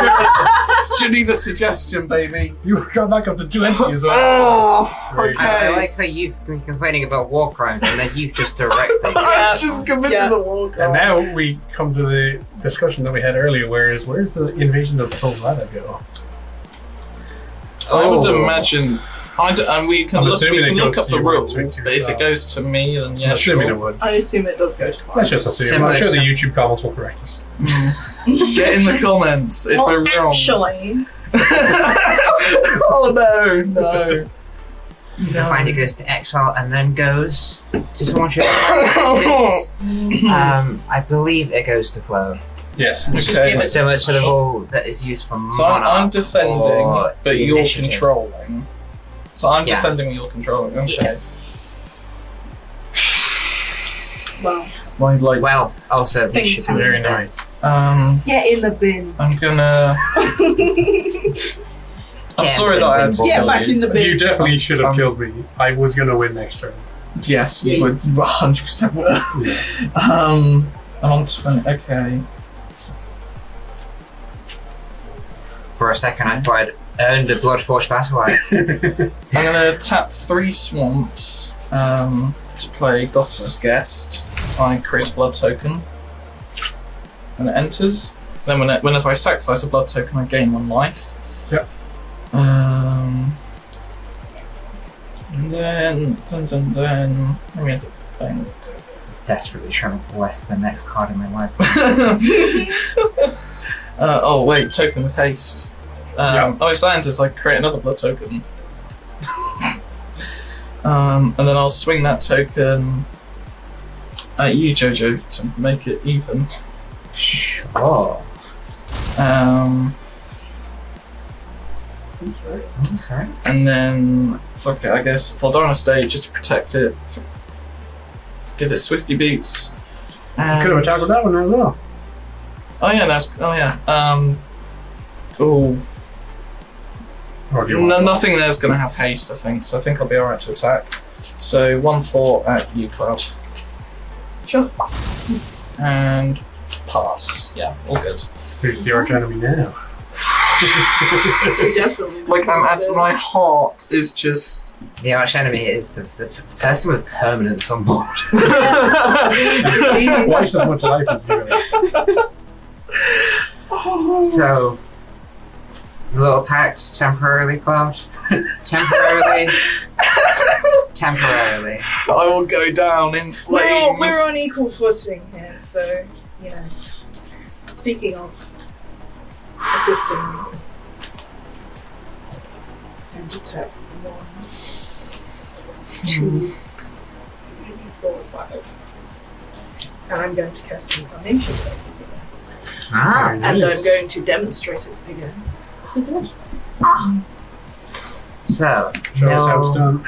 Geneva Suggestion, baby. You got back up to 20 as well. Oh, Great. okay. I like how you've been complaining about war crimes and then you've just directly. I've just committed Yeah. a war crime. And now we come to the discussion that we had earlier, where's the invasion of Tolvada go? I would Oh. imagine. And we can I'm look, assuming we can it look goes up to the you, rules, to but if yourself. it goes to me, then yeah, I'm assuming sure. it would. I assume it does go to 5. Let's just assume. Similar I'm sure the to- YouTube comments will correct us. Get in the comments if we're wrong. Actually, Oh no. I find it goes to exile and then goes to someone who I believe it goes to flow. Yes. Okay. give it Similar to the rule that is used for So I'm Monarch defending, or but you're Initiative. controlling. So I'm Yeah. defending, you're controlling. Okay. Yeah. Well, My like. Well, also Things should be happen. Very nice. get in the bin. I'm gonna. I'm Yeah, sorry that I had to Yeah, kill back you. in the bin. You definitely should have killed me. I was gonna win next turn. Yes, you would. You 100% were. Yeah. I'm on 20. Okay. For a second, I thought I'd earned a Bloodforged Battle Axe. I'm gonna tap 3 swamps to play Doctor's Guest. I create a blood token. And it enters. Then whenever I sacrifice a blood token, I gain 1 life. Yep. And then let me have a bang. Desperately trying to bless the next card in my life. Oh wait, token with haste. Yeah. Oh, it's that enters. I create another blood token. And then I'll swing that token at you, Jojo, to make it even. Sure. I'm sorry. And then, fuck it, I guess, Voldorna stage just to protect it. Give it Swifty Boots. Could have attacked with that one as well. Oh yeah, oh, Or do you want? nothing there's gonna have haste, I think, so I think I'll be alright to attack. So 1 thought at you, Cloud. sure. And pass. Yeah, all good. Who's the arch enemy now? Definitely. Like, my heart is just. The arch enemy is the person with permanence on board. Twice as much life as you. So, the little pact temporarily, Cloud? Temporarily? Temporarily. I will go down in flames. We're on equal footing here, so, you know. Speaking of assisting me. And attack 1, 2, 3, 4, 5. And I'm going to cast Incarnation. Ah. And I'm Nice. going to demonstrate it again. So, Show us how it's done.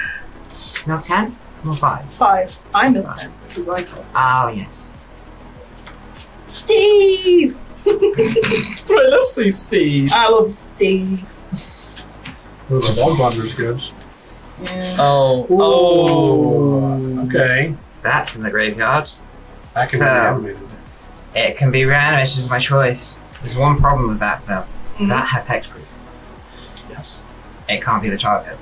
no 10? No 5? 5. I'm in 10 because I can. Oh, yes. Steve! Right, let's see, Steve. I love Steve. Oh, the Bond Wanderer's good. Yeah. Oh. Okay. That's in the graveyard. That can So- be animated. It can be reanimated as my choice. There's one problem with that though. Mhm. That has hexproof. Yes. It can't be the target.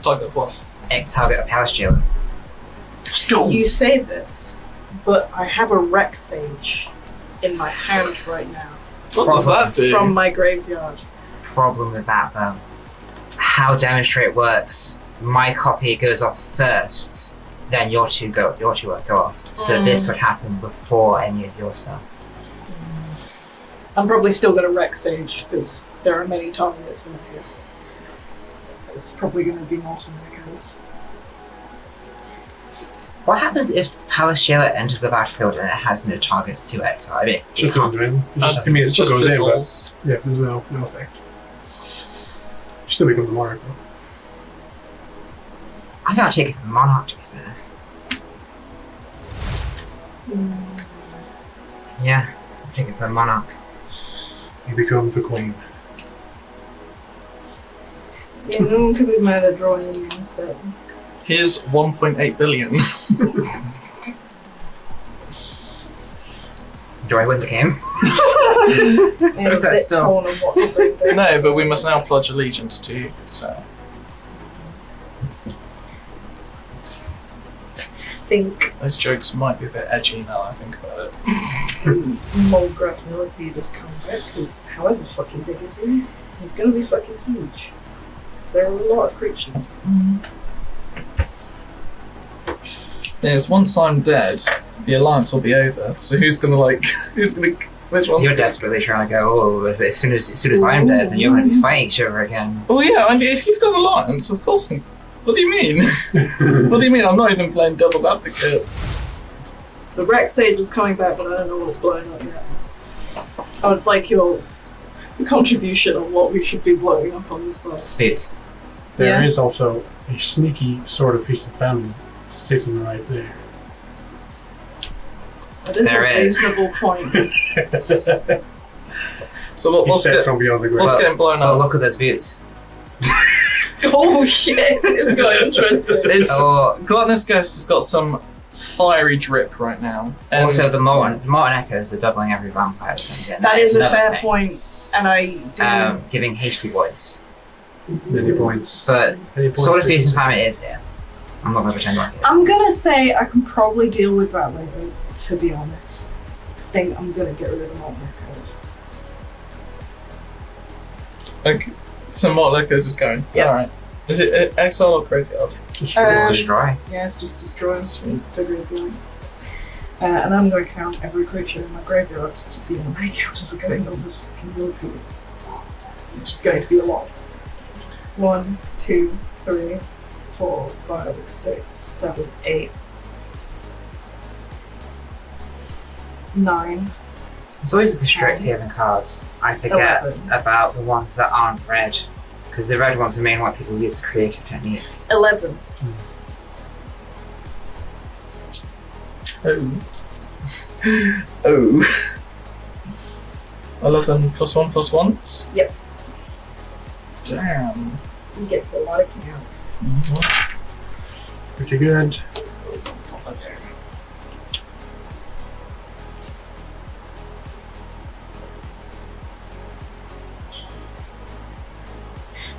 Target what? It target a Palace Jailer. Still. You say this, but I have a Wreck Sage in my hand right now What does that do? from my graveyard. Problem with that though. How Demonstrate works, my copy goes off first, then your two won't go off. So this would happen before any of your stuff. I'm probably still going to Wreck Sage because there are many targets in here. It's probably going to be more some echoes. What happens if Palace Jailer enters the battlefield and it has no targets to exile? I mean, it Just can't- doesn't win. Just to me, it It's still just goes in, but fizzles. yeah, there's no effect. You still become the Maurer, though. I think I'll take it for Monarch, to be fair. Yeah, I'll take it for Monarch. You become the Queen. Yeah, no one can be mad at drawing in instead. Here's 1.8 billion. Do I win the game? And Is that it's still- torn on what to bring back. No, but we must now pledge allegiance to you, so. Think Those jokes might be a bit edgy now I think about it. Mulgraf Millipede just come back because however fucking big is he, he's gonna be fucking huge. There are a lot of creatures. Yes, once I'm dead, the alliance will be over. So who's gonna which one's You're gonna... desperately trying to go, oh, but as soon as I'm dead, then you're going to be fighting each other again. Well, yeah, I mean, if you've got an alliance, of course. What do you mean? What do you mean? I'm not even playing devil's advocate. The Wreck Sage is coming back, but I don't know what's blowing up yet. I would like your contribution on what we should be blowing up on this side. Boots. There is Yeah. also a sneaky sort of Feast of Famine sitting right there. That is There a is. reasonable point. So what, He what's, said get, from beyond the grave. what's getting blown Oh, up? look at those boots. Oh shit, it's got interesting. It's Oh, Gluttonous Ghost has got some fiery drip right now. And also, the Molten Echoes are doubling every vampire that comes in. That is a another fair thing. point, and I do. Giving hasty voice. Many points. But Many points Sword of for Feast and this. Famine is here. I'm not going to pretend like it. I'm gonna say I can probably deal with that later, to be honest. I think I'm gonna get rid of Molten Echoes. Okay, so Mortal Echoes is going. Yeah. Alright. Is it exile or graveyard? Just Just Um, destroy. Yeah, it's just destroy. Sweet. So graveyard. And I'm going to count every creature in my graveyard to see how many counters are going on this fucking Millipede. Which is going to be a lot. 1, 2, 3, 4, 5, 6, 7, 8, 9. It's always the strict having cards. I forget 11. about the ones that aren't red. Because the red ones are mainly what people use the creative technique. 11. Oh. Oh. 11 plus 1 plus 1s? Yep. Damn. He gets a lot of counts. Mhm. pretty good. This goes on top of there.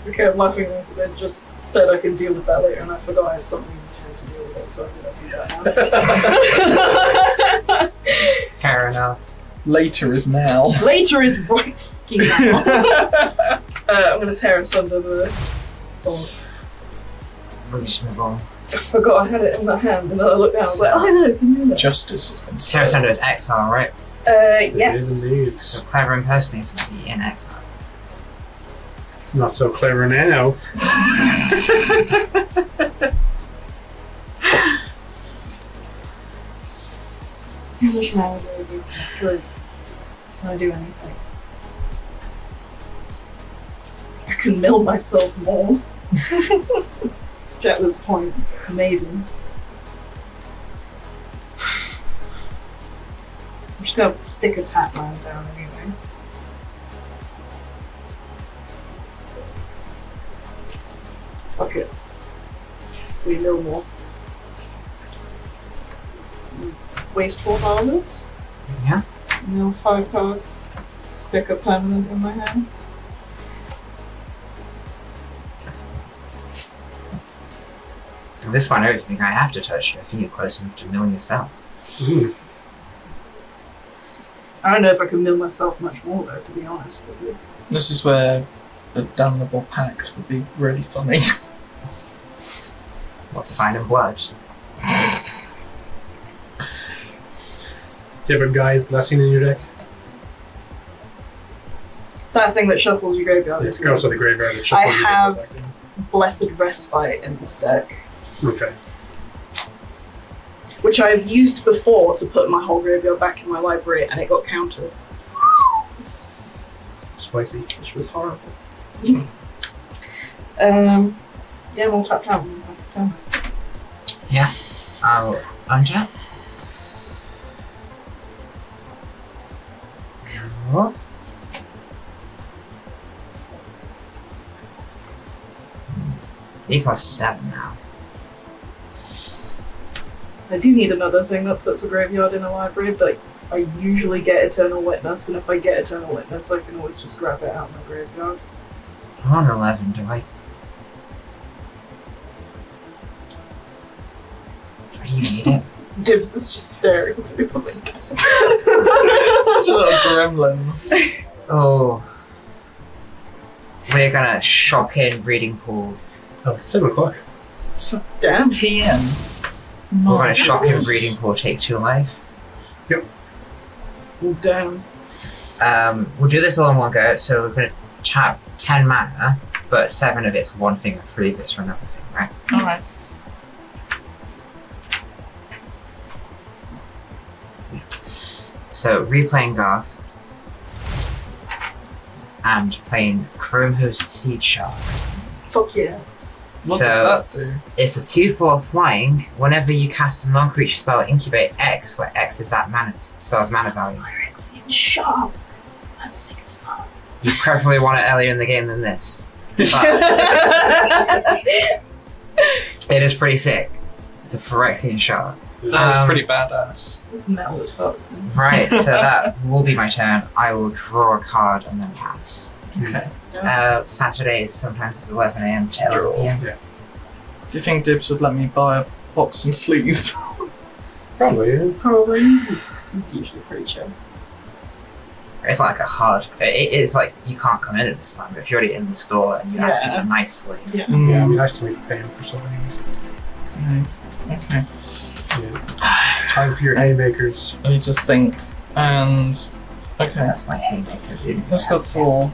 Okay, I'm laughing because I just said I could deal with that later and I forgot I had something to deal with it, so I'm gonna do that now. Fair enough. Later is now. Later is right fucking now. I'm gonna tear asunder the sword. Reasonable. I forgot I had it in my hand and then I looked down and I was like, oh no, I can do that. Justice has been Terra served. Thunder is exile, right? It Yes. is indeed. So clever impersonator to be in exile. Not so clever now. How much mana do I do? Sure. Can I do anything? I can mill myself more. At this point, maybe. I'm just gonna stick a tap man down anyway. Fuck it. We mill more. Waste 4 harvest. Yeah. Mill 5 cards. Stick a permanent in my hand. And this one, I don't think I have to touch you. I think you're close enough to milling yourself. Ooh. I don't know if I can mill myself much more though, to be honest with you. This is where the damnable pact would be really funny. What, sign in blood? Different guy's blessing in your deck. It's that thing that shuffles your graveyard. It's isn't it? also the graveyard that I shuffles your have- deck. Blessed Respite in this deck, Okay. which I've used before to put my whole graveyard back in my library, and it got countered, Spicy. which was horrible. Yeah, we'll tap down. That's the turn. I'll untap. Draw. He costs 7 now. I do need another thing that puts a graveyard in a library, but I usually get Eternal Witness, and if I get Eternal Witness, I can always just grab it out of my graveyard. I'm on 11, do I? Do you need it? Dibs is just staring through the window. Such a little gremlin. Oh. We're gonna shock in Reading Pool. Oh, it's 7 o'clock. So Damn. PM. We're gonna shock in Reading Pool, take 2 life. Oh, damn. We'll do this all in one go, so we're gonna tap 10 mana, but 7 of it's one thing and 3 of it's for another thing, right? Alright. So replaying Garth and playing Chrome Host Seed Shark. Fuck yeah. What So- does that do? It's a 2/4 flying. Whenever you cast a non-creature spell, incubate X, where X is that mana spell's mana value. Phyrexian Shark. That's sick as fuck. You preferably want it earlier in the game than this. But it is pretty sick. It's a Phyrexian Shark. That's pretty badass. It's metal as fuck. Right, so that will be my turn. I will draw a card and then pass. Okay. Saturdays, sometimes it's 11 AM to 11 PM. Yeah. Do you think Dibs would let me buy a box and sleeves? Probably, yeah. Probably. It's usually pretty chill. It's like a hard. It's like you can't come in at this time. But if you're already in the store and you ask Yeah. people nicely, Yeah, it'd be nice to make paying for something. Okay. Yeah. Time for your haymakers. I need to think. And okay, that's my haymaker. Dude. let's go 4.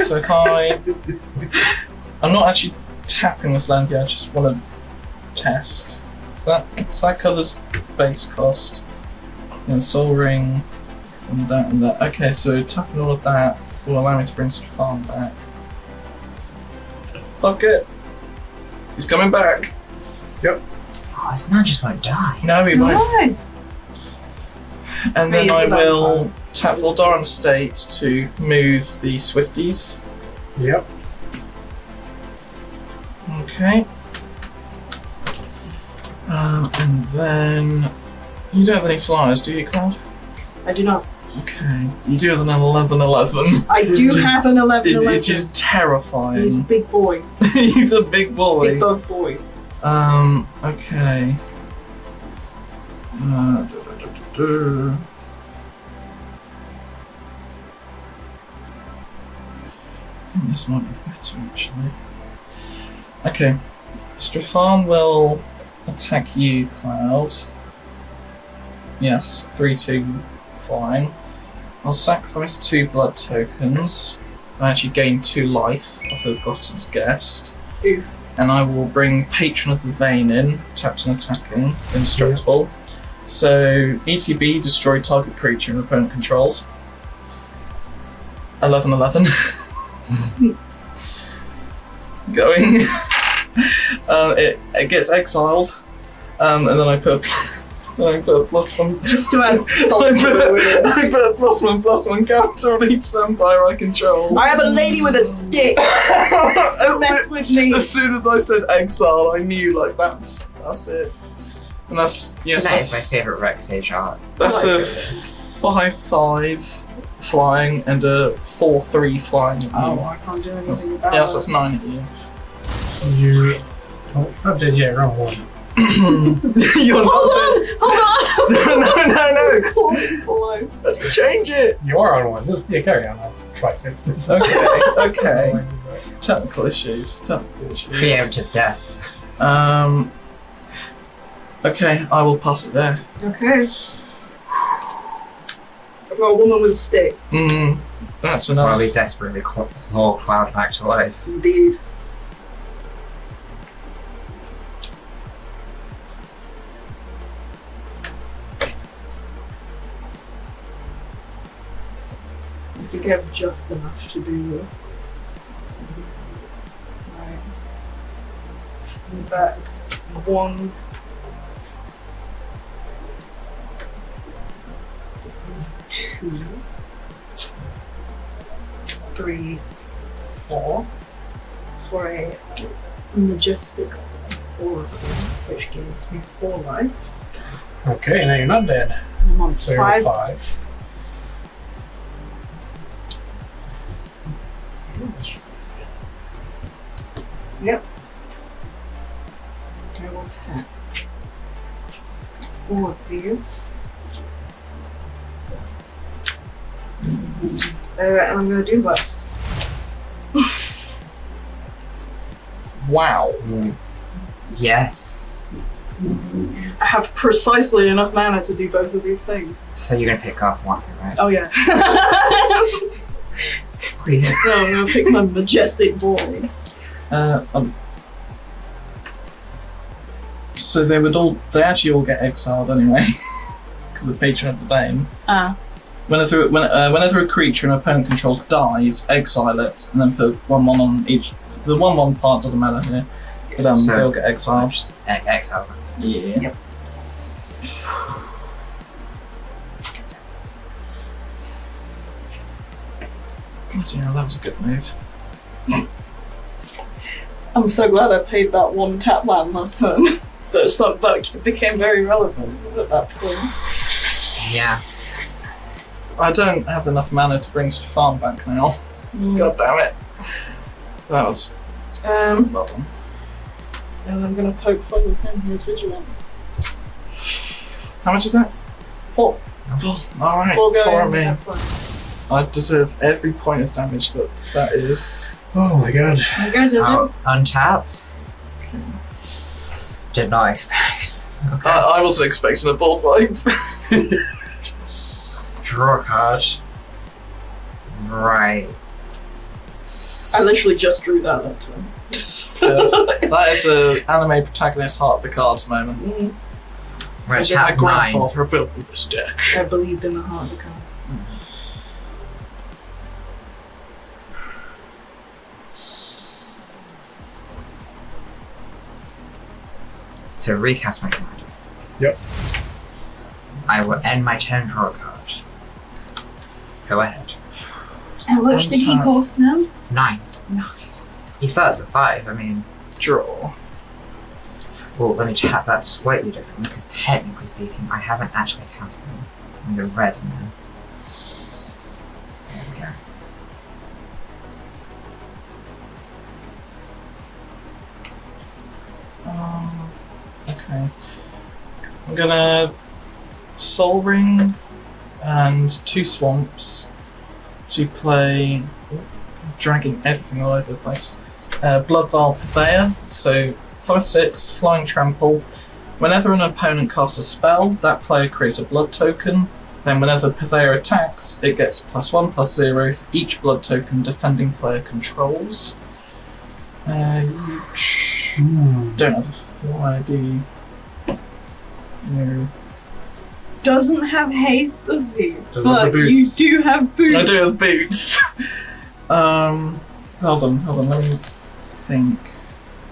So if I'm not actually tapping this land here. I just want to test. So that covers base cost. And Soul Ring, and that and that. Okay, so tapping all of that will allow me to bring Strefan back. Fuck it. He's coming back. Oh, this man just won't die. No, he won't. Why? And then Maybe I it's a will vampire. tap Voldaran Estate to move the Swifties. Yep. Okay. And then you don't have any flyers, do you, Cloud? I do not. Okay. You do have an 11/11. I do Just- have an 11/11. It's just terrifying. He's a big boy. He's a big boy. Big dog boy. Okay. I think this might be better, actually. Okay. Strefan will attack you, Cloud. Yes, 3/2 flying. I'll sacrifice 2 blood tokens. I actually gain 2 life off of Glutton's Guest. Oof. And I will bring Patron of the Vein in, taps and attacking, indestructible. So, ETB, destroy target creature and opponent controls. 11/11. Going. It gets exiled, and then I put a +1. Just to add salt I to the wound. put a +1/+1 counter on each vampire I control. I have a lady with a stick. Don't mess with me. As soon as I said exile, I knew like that's it. And that's yes, That is my that's favorite Rex Age art. that's I a like 5/5 flying and a 4/3 flying. At you. Oh, I can't do anything about Yes, it. that's 9 at you. You. Oh, I did, yeah, wrong one. You're Hold not on! No. Below. Let's change it. You are on one. Just, yeah, carry on. I'll try to fix this. Okay. Technical issues. Preemptive death. Okay, I will pass it there. Okay. I've got a woman with a stick. That's While enough. we desperately claw Cloud back to life. Indeed. I think I have just enough to do this. Right. And that's 1, 2, 3, 4 for a majestic oracle, which gives me 4 life. Okay, now you're not dead. I'm on So you're at 5. 5. Yep. I will tap 4 of these. And I'm going to do Blast. Wow. Yes. I have precisely enough mana to do both of these things. So you're gonna pick off one, right? Oh yeah. Please. No, I'm going to pick my majestic boy. So they actually all get exiled anyway, because the patron of the Bane. Ah. Whenever a creature an opponent controls dies, exile it, and then put 1/1 on each. The 1/1 part doesn't matter here, but So- they'll get exiled. Just exile. Yeah. Yep. Bloody hell, that was a good move. I'm so glad I paid that 1 tap land last turn. that became very relevant at that point. Yeah. I don't have enough mana to bring Strefan back now. God damn it. That was well done. And I'm going to poke fun with him. Here's vigilance. How much is that? 4. Alright, 4 going. for me. Have fun. I deserve every point of damage that is. Oh my god. I'm going to Oh, untap. Did not expect. Okay. I wasn't expecting a bold wipe. Draw a card. Right. I literally just drew that turn. That is a anime protagonist heart of the cards moment. We're I at get my tap 9. grandfather built me this deck. I believed in the heart of the card. To recast my commander. Yep. I will end my turn, draw a card. Go ahead. How much did he Untap. cost now? 9. He starts at 5, I mean. Draw. Well, let me chat that slightly differently, because technically speaking, I haven't actually cast him. I'm the red now. There we go. Okay. I'm gonna Soul Ring and 2 Swamps to play. Dragging everything all over the place. Blood Vial Purveyor, so 5/6, Flying Trample. Whenever an opponent casts a spell, that player creates a blood token. Then whenever Purveyor attacks, it gets +1/+0 for each blood token defending player controls. Don't have a fly, do you? No. Doesn't have haste, does he? Doesn't have the But you boots. do have boots. I do have boots. Hold on, let me think.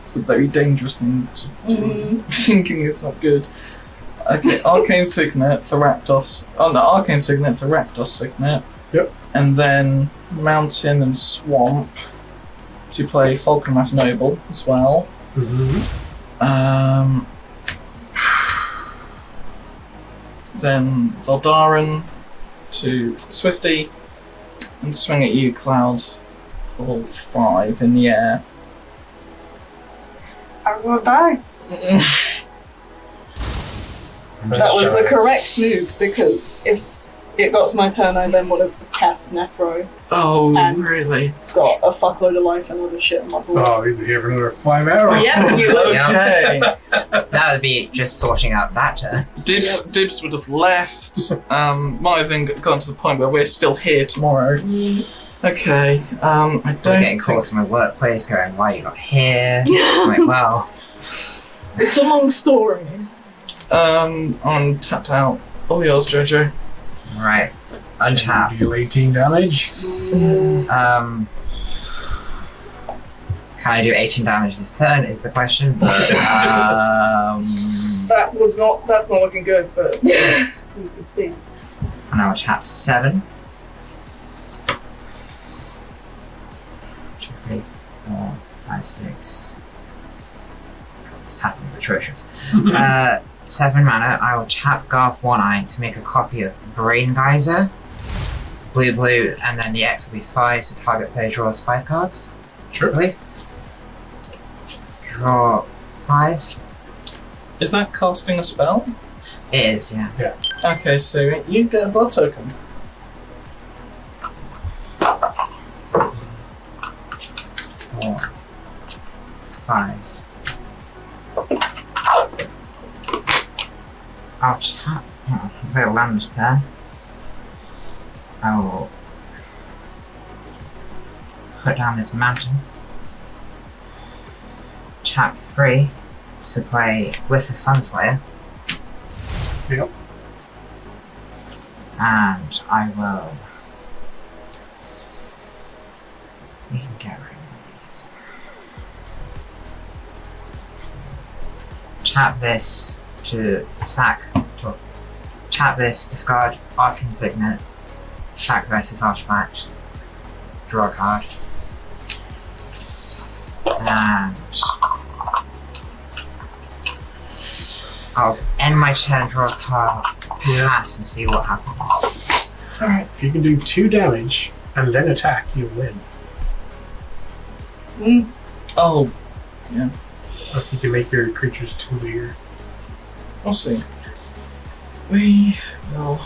It's a very dangerous thing to be thinking is not good. Okay, Arcane Signet for Rakdos. Oh no, Arcane Signet for Rakdos Signet. Yep. And then Mountain and Swamp to play Falconmath Noble as well. Then Zoldaran to Swifty and swing at you, Cloud, for 5 in the air. I'm gonna die. That was the correct move because if it got to my turn, I then would have cast Nethroi, Oh, And- really? got a fuckload of life and other shit on my board. Oh, we've been here for another 5 hours. Yeah, you would. Okay. That would be just sorting out that turn. Dibs would have left. Might have then gotten to the point where we're still here tomorrow. Okay. I We're don't getting think... calls from my workplace going, why are you not here? I'm like, well, It's a long story. I'm tapped out. All yours, Jojo. right. Untap. Deal 18 damage. Can I do 18 damage this turn is the question, but That's not looking good, but you can see. and I'll tap 7. 2, 3, 4, 5, 6. This tapping is atrocious. 7 mana, I will tap Garth One Eye to make a copy of Brain Geyser. Blue, and then the X will be 5, so target player draws 5 cards. Sure. I believe. Draw 5. Is that casting a spell? It is, yeah. Okay, so you get a blood token. 4, 5. I'll tap. Play a land this turn. I will put down this mountain. Tap 3 to play Blister Sunslayer. Yep. And I will. We can get rid of these. Tap this to sack. Well, tap this, discard Arcane Signet, sack versus Artifact, draw a card. And I'll end my turn, draw a card, pass, and see what happens. Alright, if you can do 2 damage and then attack, you win. Oh, Or if you can make your creatures 2 bigger. we'll see. We will.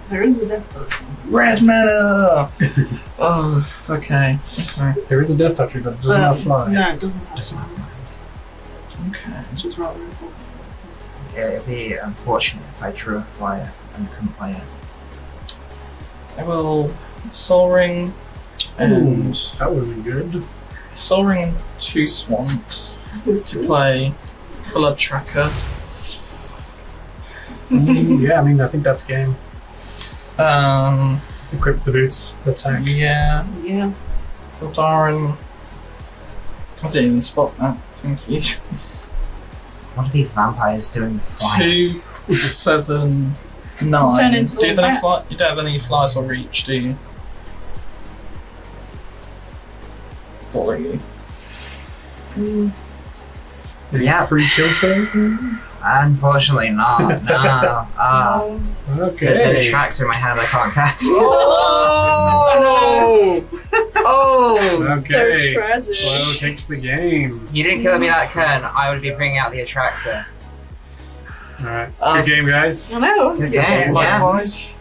There is a death touch. Red mana! Oh, okay. There is a Death Toucher, but it does not fly. No, it doesn't have Does to. not matter. Okay. Which is rather important. It'd be unfortunate if I drew a flyer and couldn't play it. I will Soul Ring and That would have been good. Soul Ring and 2 Swamps to play Blood Tracker. Yeah, I mean, I think that's game. Equip the boots, attack. Yeah, Yeah. Goldarin. I didn't even spot that. Thank you. What are these vampires doing with flying? 2, 7, 9. Turn into Do you have any little you don't have any flies or reach, do you? Not really. Any Yeah. free kill spells? Unfortunately not, no. There's an Okay. Atraxa in my hand I can't cast. Oh! Oh! Okay. So tragic. Flo takes the game. You didn't kill me that turn, I would be bringing out the Atraxa. Alright. Um, Good game, guys. I know. Good game, yeah. Likewise.